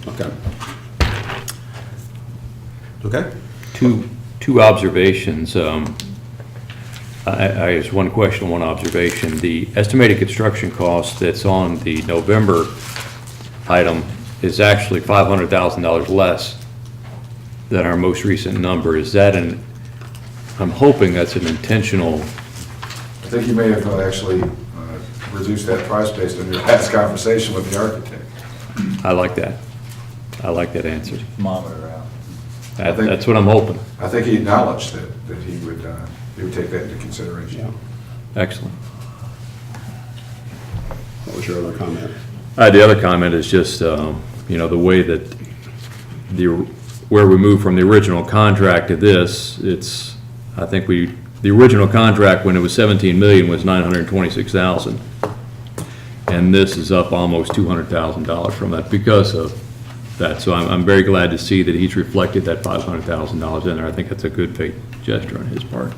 [SPEAKER 1] Okay. Okay?
[SPEAKER 3] Two observations. I just one question, one observation. The estimated construction cost that's on the November item is actually $500,000 less than our most recent number. Is that I'm hoping that's an intentional.
[SPEAKER 19] I think you may have actually reduced that price based on your last conversation with the architect.
[SPEAKER 3] I like that. I like that answer.
[SPEAKER 5] Monitor out.
[SPEAKER 3] That's what I'm hoping.
[SPEAKER 19] I think he acknowledged that he would take that into consideration.
[SPEAKER 3] Excellent.
[SPEAKER 1] What was your other comment?
[SPEAKER 3] The other comment is just, the way that where we move from the original contract to this, I think the original contract when it was 17 million was 926,000. And this is up almost $200,000 from that because of that. So I'm very glad to see that he's reflected that $500,000 in there. I think that's a good faith gesture on his part.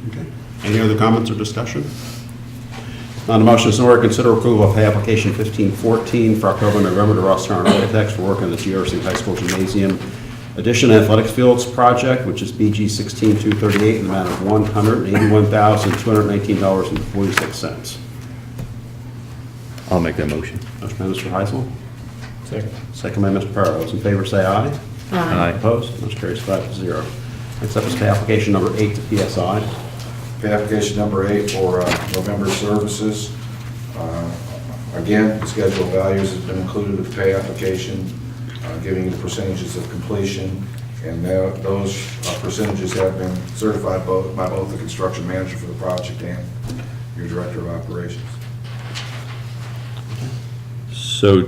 [SPEAKER 1] Okay. Any other comments or discussion? On the motion, is in order to consider approval of pay application 1514 for October and November to Ross Terran Architects for work on the GRC High School Gymnasium Addition Athletics Fields Project, which is BG 16238, in the amount of $181,219.46.
[SPEAKER 3] I'll make that motion.
[SPEAKER 1] Motion by Mr. Heisel.
[SPEAKER 10] Second.
[SPEAKER 1] Second by Mr. Farrow. Those in favor say aye.
[SPEAKER 3] Aye.
[SPEAKER 1] Opposed? Motion carries 5-0. Next up is pay application number 8 to PSI.
[SPEAKER 19] Pay application number 8 for November services. Again, the schedule of values has been included with the pay application, giving the percentages of completion, and now those percentages have been certified by both the construction manager for the project and your director of operations.
[SPEAKER 3] So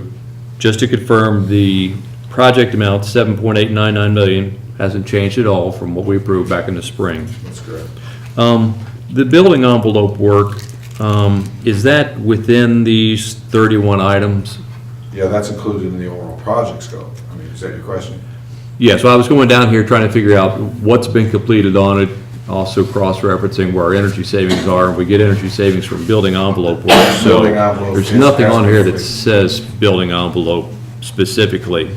[SPEAKER 3] just to confirm, the project amount, 7.899 million, hasn't changed at all from what we approved back in the spring.
[SPEAKER 19] That's correct.
[SPEAKER 3] The building envelope work, is that within these 31 items?
[SPEAKER 19] Yeah, that's included in the overall project scope. I mean, is that your question?
[SPEAKER 3] Yeah, so I was going down here trying to figure out what's been completed on it, also cross-referencing where our energy savings are. We get energy savings from building envelope work, so
[SPEAKER 19] Building envelope
[SPEAKER 3] there's
[SPEAKER 19] is
[SPEAKER 3] nothing on here that
[SPEAKER 19] absolutely-
[SPEAKER 3] says building envelope specifically.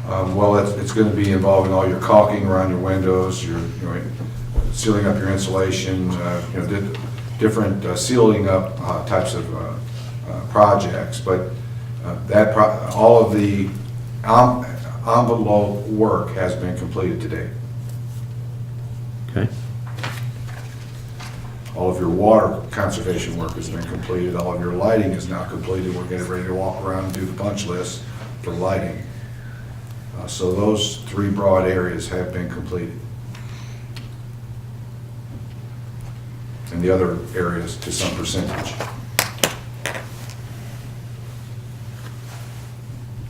[SPEAKER 19] Well, it's going to be involving all your caulking around your windows, your, sealing up your insulation, different sealing up types of projects. But all of the envelope work has been completed to date.
[SPEAKER 3] Okay.
[SPEAKER 19] All of your water conservation work has been completed. All of your lighting is now completed. We're getting ready to walk around and do the punch list for lighting. So those 3 broad areas have been completed. And the other areas to some percentage.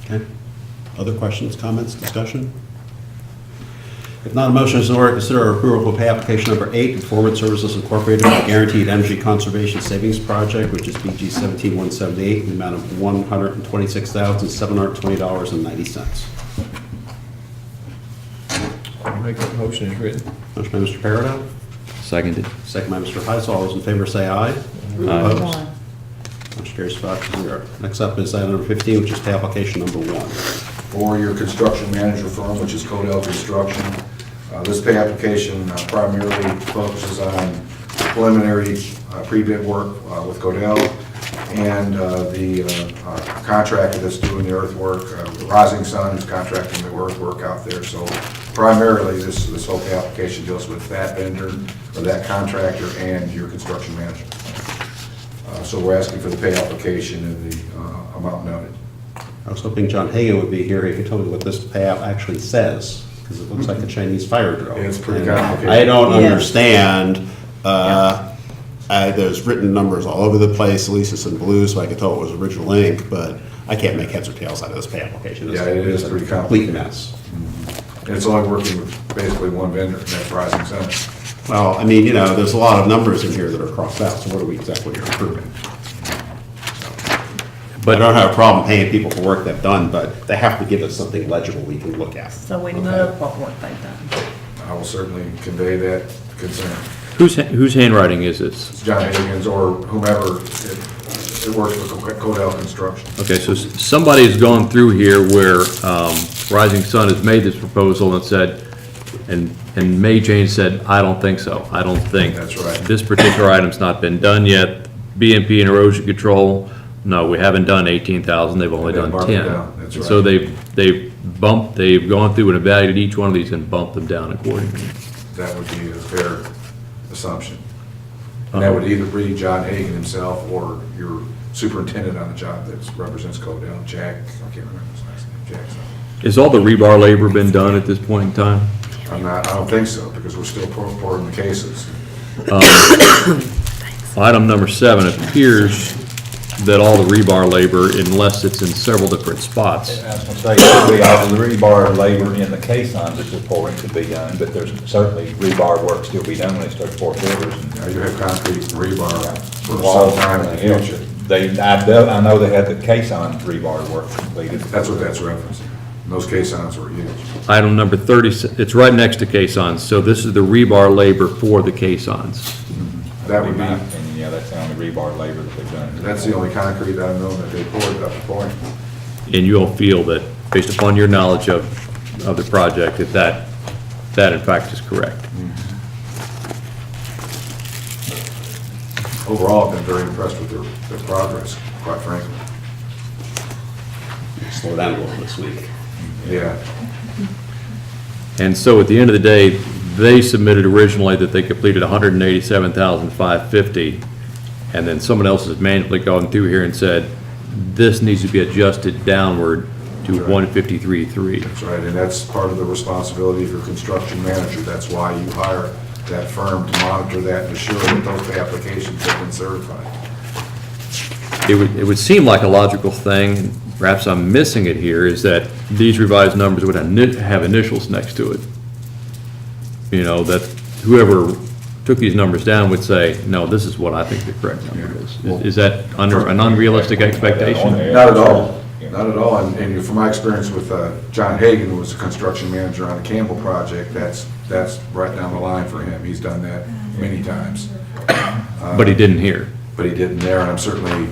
[SPEAKER 1] Okay. Other questions, comments, discussion? If not, a motion is in order to consider approval of pay application number 8, Performance Services Incorporated for the Guaranteed Energy Conservation Savings Project, which is BG 17178, in the amount of $126,720.90.
[SPEAKER 10] I'll make that motion as written.
[SPEAKER 1] Motion by Mr. Peridot,
[SPEAKER 3] Seconded.
[SPEAKER 1] second by Mr. Heisel. All those in favor say aye. Opposed? Motion carries 5-0. Next up is item number 15, which is pay application number 1.
[SPEAKER 19] For your construction manager firm, which is Codell Construction, this pay application primarily focuses on preliminary pre-bid work with Codell and the contractor that's doing the earthwork, Rising Sun, who's contracting the earthwork out there. So primarily, this whole pay application deals with that vendor or that contractor and your construction manager. So we're asking for the pay application and the amount noted.
[SPEAKER 1] I was hoping John Hagan would be here. He could tell me what this payout actually says, because it looks like a Chinese fire drill.
[SPEAKER 19] It's pretty
[SPEAKER 1] And
[SPEAKER 19] complicated.
[SPEAKER 1] I don't
[SPEAKER 2] Yes.
[SPEAKER 1] understand. There's written numbers all over the place. At least it's in blue, so I could tell it was original ink, but I can't make heads or tails out of this pay application.
[SPEAKER 19] Yeah, it is
[SPEAKER 1] It's a
[SPEAKER 19] pretty
[SPEAKER 1] complete
[SPEAKER 19] complicated.
[SPEAKER 1] mess.
[SPEAKER 19] And it's only working with basically one vendor, and that's Rising Sun.
[SPEAKER 1] Well, I mean, there's a lot of numbers in here that are crossed out, so what are we exactly approving? But I don't have a problem paying people for work they've done, but they have to give us something legible we can look at.
[SPEAKER 2] So we know what work they've done.
[SPEAKER 19] I will certainly convey that concern.
[SPEAKER 3] Whose handwriting is this?
[SPEAKER 19] It's John Higgins or whomever it works with Codell Construction.
[SPEAKER 3] Okay, so somebody's gone through here where Rising Sun has made this proposal and said, and May Jane said, I don't think so. I don't think.
[SPEAKER 19] That's right.
[SPEAKER 3] This particular item's not been done yet. BMP and erosion control, no, we haven't done 18,000, they've only
[SPEAKER 19] They've
[SPEAKER 3] done
[SPEAKER 19] bumped it
[SPEAKER 3] 10.
[SPEAKER 19] down, that's
[SPEAKER 3] And so
[SPEAKER 19] right.
[SPEAKER 3] they've gone through and evaluated each one of these and bumped them down accordingly.
[SPEAKER 19] That would be a fair assumption. And that would either be John Hagan himself or your superintendent on the job that represents Codell, Jack, I can't remember his last name, Jack something.
[SPEAKER 3] Has all the rebar labor been done at this point in time?
[SPEAKER 19] I don't think so, because we're still pouring the cases.
[SPEAKER 3] Item number 7, it appears that all the rebar labor, unless it's in several different spots.
[SPEAKER 5] I was going to say, should we have the rebar labor in the caissons that's reporting to be done, but there's certainly rebar work still be done when they start 4 quarters.
[SPEAKER 19] Now, you have concrete and rebar for some
[SPEAKER 5] Walls
[SPEAKER 19] time in
[SPEAKER 5] and
[SPEAKER 19] the
[SPEAKER 5] everything
[SPEAKER 19] future.
[SPEAKER 5] else. I know they had the caisson rebar work completed.
[SPEAKER 19] That's what that's referencing. And those caissons were huge.
[SPEAKER 3] Item number 30, it's right next to caissons, so this is the rebar labor for the caissons.
[SPEAKER 19] That would
[SPEAKER 5] In my
[SPEAKER 19] be,
[SPEAKER 5] opinion, yeah, that's the only rebar labor that they've done.
[SPEAKER 19] that's the only concrete I've known that they poured up to point.
[SPEAKER 3] And you'll feel that, based upon your knowledge of the project, that in fact is correct.
[SPEAKER 19] Overall, I've been very impressed with their progress, quite frankly.
[SPEAKER 1] Slow down a little this week.
[SPEAKER 19] Yeah.
[SPEAKER 3] And so at the end of the day, they submitted originally that they completed 187,550, and then someone else has manually gone through here and said, this needs to be adjusted downward to 153.3.
[SPEAKER 19] That's right, and that's part of the responsibility of your construction manager. That's why you hire that firm to monitor that and assure that those applications have been certified.
[SPEAKER 3] It would seem like a logical thing, and perhaps I'm missing it here, is that these revised numbers would have initials next to it. You know, that whoever took these numbers down would say, no, this is what I think the correct number is. Is that under an unrealistic expectation?
[SPEAKER 19] Not at all, not at all. And from my experience with John Hagan, who was a construction manager on the Campbell project, that's right down the line for him. He's done that many times.
[SPEAKER 3] But he didn't here.
[SPEAKER 19] But he didn't there, and I'm certainly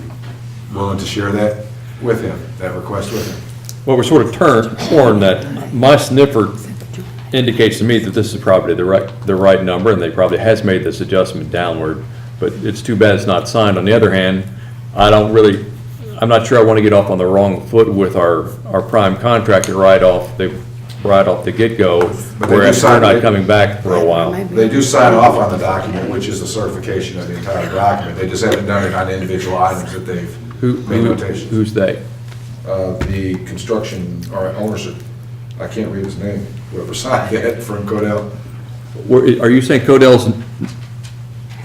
[SPEAKER 19] willing to share that with him, that request with him.
[SPEAKER 3] Well, we're sort of torn that my sniffer indicates to me that this is probably the right number, and they probably has made this adjustment downward, but it's too bad it's not signed. On the other hand, I'm not sure I want to get off on the wrong foot with our prime contractor right off the get-go, whereas we're not coming back for a while.
[SPEAKER 19] They do sign off on the document, which is the certification of the entire document. They just haven't done it on individual items that they've made notations.
[SPEAKER 3] Who's they?
[SPEAKER 19] The construction or ownership, I can't read his name, whoever signed that from Codell.
[SPEAKER 3] Are you saying Codell's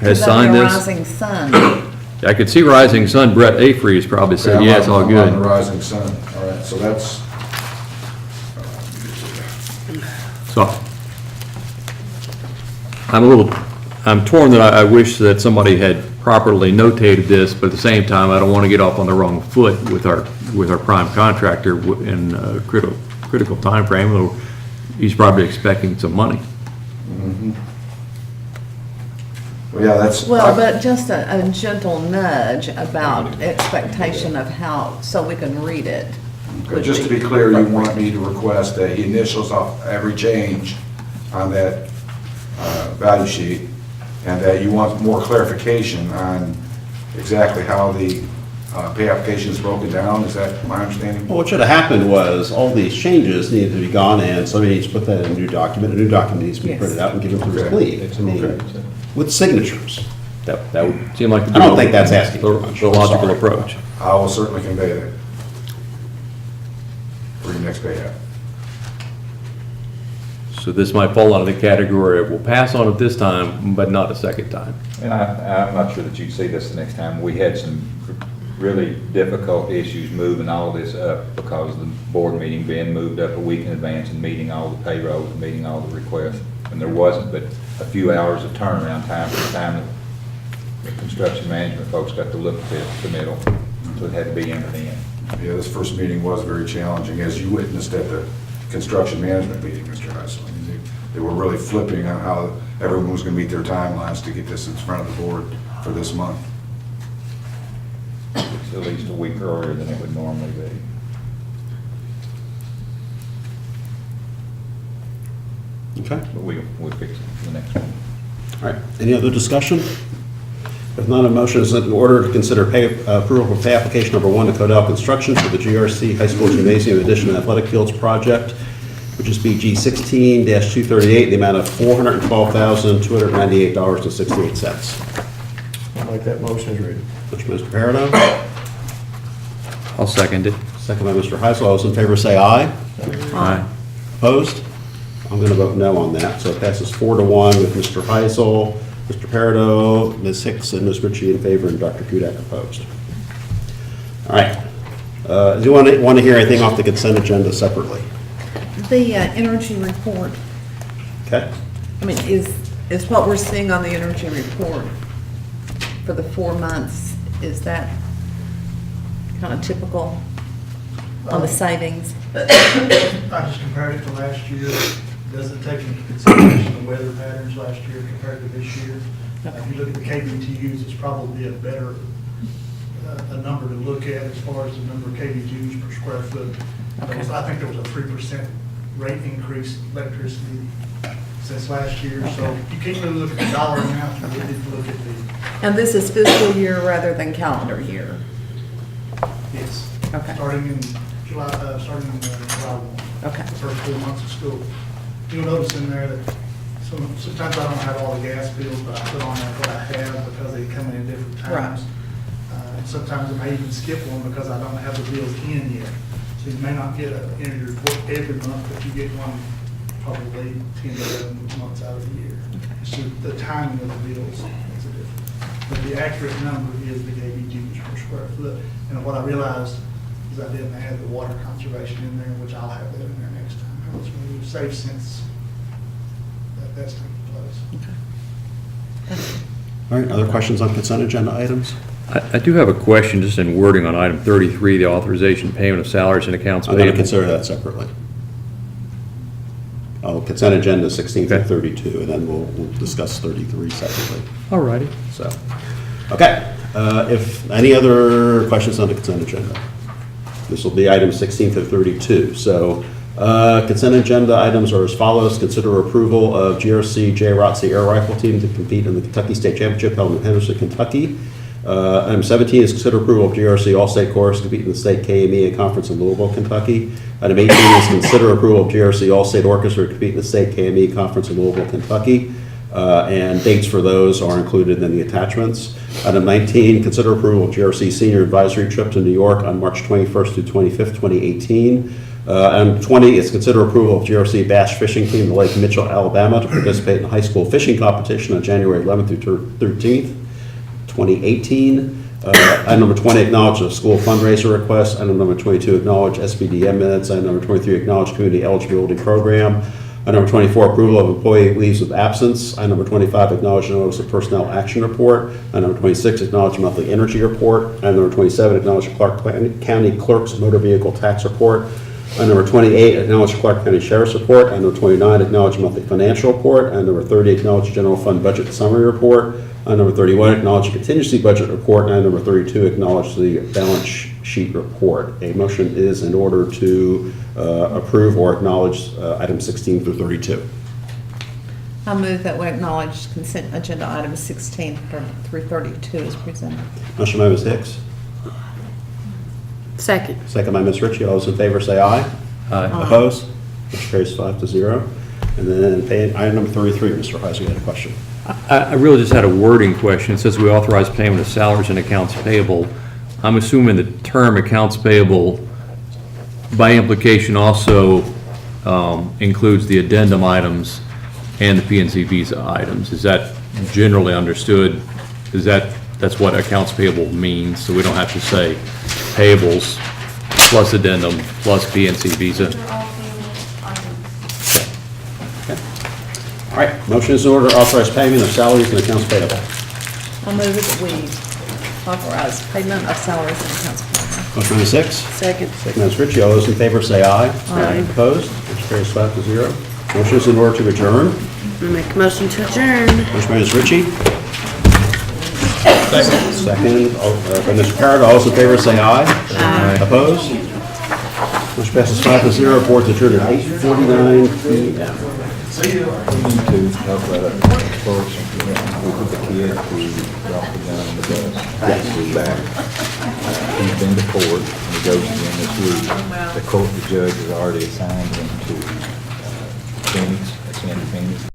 [SPEAKER 3] has signed this?
[SPEAKER 2] Rising Sun.
[SPEAKER 3] I could see Rising Sun, Brett Afrey has probably said, yeah, it's all
[SPEAKER 19] I'm on the
[SPEAKER 3] good.
[SPEAKER 19] Rising Sun, all right, so that's,
[SPEAKER 3] So, I'm torn that I wish that somebody had properly notated this, but at the same time, I don't want to get off on the wrong foot with our prime contractor in a critical timeframe, though he's probably expecting some money.
[SPEAKER 19] well, yeah, that's.
[SPEAKER 2] Well, but just a gentle nudge about expectation of how, so we can read it.
[SPEAKER 19] Okay, just to be clear, you want me to request that he initials off every change on that value sheet, and that you want more clarification on exactly how the pay application is broken down? Is that my understanding?
[SPEAKER 1] Well, what should have happened was, all these changes needed to be gone in, somebody needs to put that in a new document needs to be printed out and given to his lead, with signatures.
[SPEAKER 3] That would seem like
[SPEAKER 1] I don't think that's asking for much.
[SPEAKER 3] the logical approach.
[SPEAKER 19] I will certainly convey that for your next pay app.
[SPEAKER 3] So this might fall under the category of we'll pass on it this time, but not a second time.
[SPEAKER 5] And I'm not sure that you'd see this the next time. We had some really difficult issues moving all this up because of the board meeting being moved up a week in advance and meeting all the payrolls and meeting all the requests. And there wasn't but a few hours of turnaround time from the time that the construction management folks got to look at the middle. So it had to be entered in.
[SPEAKER 19] Yeah, this first meeting was very challenging, as you witnessed at the construction management meeting, Mr. Heisel. I mean, they were really flipping on how everyone was going to meet their timelines to get this in front of the board for this month.
[SPEAKER 5] It's at least a week earlier than it would normally be.
[SPEAKER 1] Okay.
[SPEAKER 5] But we'll fix it for the next one.
[SPEAKER 1] All right, any other discussion? If not, a motion is in order to consider approval for pay application number 1 to Codell Construction for the GRC High School Gymnasium Addition and Athletic Fields Project, which is BG 16-238, the amount of $412,298.68.
[SPEAKER 10] I'll make that motion as read.
[SPEAKER 1] Motion by Mr. Peridot,
[SPEAKER 3] I'll second it.
[SPEAKER 1] second by Mr. Heisel. All those in favor say aye.
[SPEAKER 3] Aye.
[SPEAKER 1] Opposed? I'm going to vote no on that, so it passes 4-1 with Mr. Heisel, Mr. Peridot, Ms. Hicks, and Ms. Ritchie in favor, and Dr. Kudak opposed. All right. Do you want to hear anything off the consent agenda separately?
[SPEAKER 2] The energy report,
[SPEAKER 1] Okay.
[SPEAKER 2] I mean, is what we're seeing on the energy report for the 4 months, is that kind of typical on the savings?
[SPEAKER 6] I just compared it to last year. Doesn't take into consideration the weather patterns last year compared to this year. If you look at the KBTUs, it's probably a better a number to look at as far as the number of KBTUs per square foot. I think there was a 3% rate increase in electricity since last year. So you can't really look at the dollar amount, you really need to look at the.
[SPEAKER 2] And this is fiscal year rather than calendar year?
[SPEAKER 6] Yes.
[SPEAKER 2] Okay.
[SPEAKER 6] Starting in July 1.
[SPEAKER 2] Okay.
[SPEAKER 6] The first 4 months of school. You'll notice in there that Sometimes I don't have all the gas bills, but I put on there what I have because they come in different times. And sometimes I may even skip one because I don't have the bills in yet. So you may not get an energy report every month, but you get one probably 10 to 11 months out of the year. It's just the timing of the bills makes a difference. But the accurate number is the KBGs per square foot. And what I realized is I didn't add the water conservation in there, which I'll have that in there next time. How much we've saved since that's taking place.
[SPEAKER 1] All right, other questions on consent agenda items?
[SPEAKER 3] I do have a question, just in wording on item 33, the authorization payment of salaries and accounts
[SPEAKER 1] I'm going to
[SPEAKER 3] payable.
[SPEAKER 1] consider that separately. Consent agenda 16 through 32, and then we'll discuss 33 separately.
[SPEAKER 3] All righty.
[SPEAKER 1] So, okay. If any other questions on the consent agenda? This will be items 16 through 32. So, consent agenda items are as follows. Consider approval of GRC JROTC Air Rifle Team to compete in the Kentucky State Championship held in Henderson, Kentucky. Item 17 is consider approval of GRC All-State Chorus to compete in the State KME and Conference in Louisville, Kentucky. Item 18 is consider approval of GRC All-State Orchestra to compete in the State KME Conference in Louisville, Kentucky. And dates for those are included in the attachments. Item 19, consider approval of GRC Senior Advisory Trip to New York on March 21st through 25th, 2018. Item 20 is consider approval of GRC Bass Fishing Team to Lake Mitchell, Alabama to participate in a high school fishing competition on January 11th through 13th, 2018. Item number 20, acknowledge the school fundraiser request. Item number 22, acknowledge SBDM minutes. Item number 23, acknowledge community eligibility program. Item number 24, approval of employee leaves of absence. Item number 25, acknowledge notice of personnel action report. Item number 26, acknowledge monthly energy report. Item number 27, acknowledge Clark County Clerk's motor vehicle tax report. Item number 28, acknowledge Clark County Sheriff's report. Item number 29, acknowledge monthly financial report. Item number 30, acknowledge general fund budget summary report. Item number 31, acknowledge contingency budget report. And item number 32, acknowledge the balance sheet report. A motion is in order to approve or acknowledge items 16 through 32.
[SPEAKER 2] I move that we acknowledge consent agenda items 16 through 32 as presented.
[SPEAKER 1] Motion by Ms. Hicks.
[SPEAKER 8] Second.
[SPEAKER 1] Second by Ms. Ritchie. All those in favor say aye.
[SPEAKER 3] Aye.
[SPEAKER 1] Opposed? Motion carries 5-0. And then item number 33, Mr. Heiser, you had a question.
[SPEAKER 3] I really just had a wording question. It says we authorize payment of salaries and accounts payable. I'm assuming the term accounts payable by implication also includes the addendum items and the PNC visa items. Is that generally understood? That's what accounts payable means, so we don't have to say payables plus addendum plus PNC visa?
[SPEAKER 9] Those are all payable items.
[SPEAKER 1] All right, motion is in order to authorize payment of salaries and accounts payable.
[SPEAKER 2] I move that we authorize payment of salaries and accounts payable.
[SPEAKER 1] Motion by Ms. Hicks.
[SPEAKER 8] Second.
[SPEAKER 1] Second by Ms. Ritchie. All those in favor say aye.
[SPEAKER 8] Aye.
[SPEAKER 1] Opposed? Motion carries 5-0. Motion is in order to adjourn.
[SPEAKER 8] I make a motion to adjourn.
[SPEAKER 1] Motion by Ms. Ritchie. Second by Mr. Parrott. All those in favor say aye.
[SPEAKER 8] Aye.
[SPEAKER 1] Opposed? Motion passes 5-0. Board's adjourned at 8:49 p.m.
[SPEAKER 5] We need to talk about it first. We put the kid who dropped the gun on the bus. He's back. He's been to court, and he goes again this week. The judge has already assigned him to Phoenix, that's in Phoenix.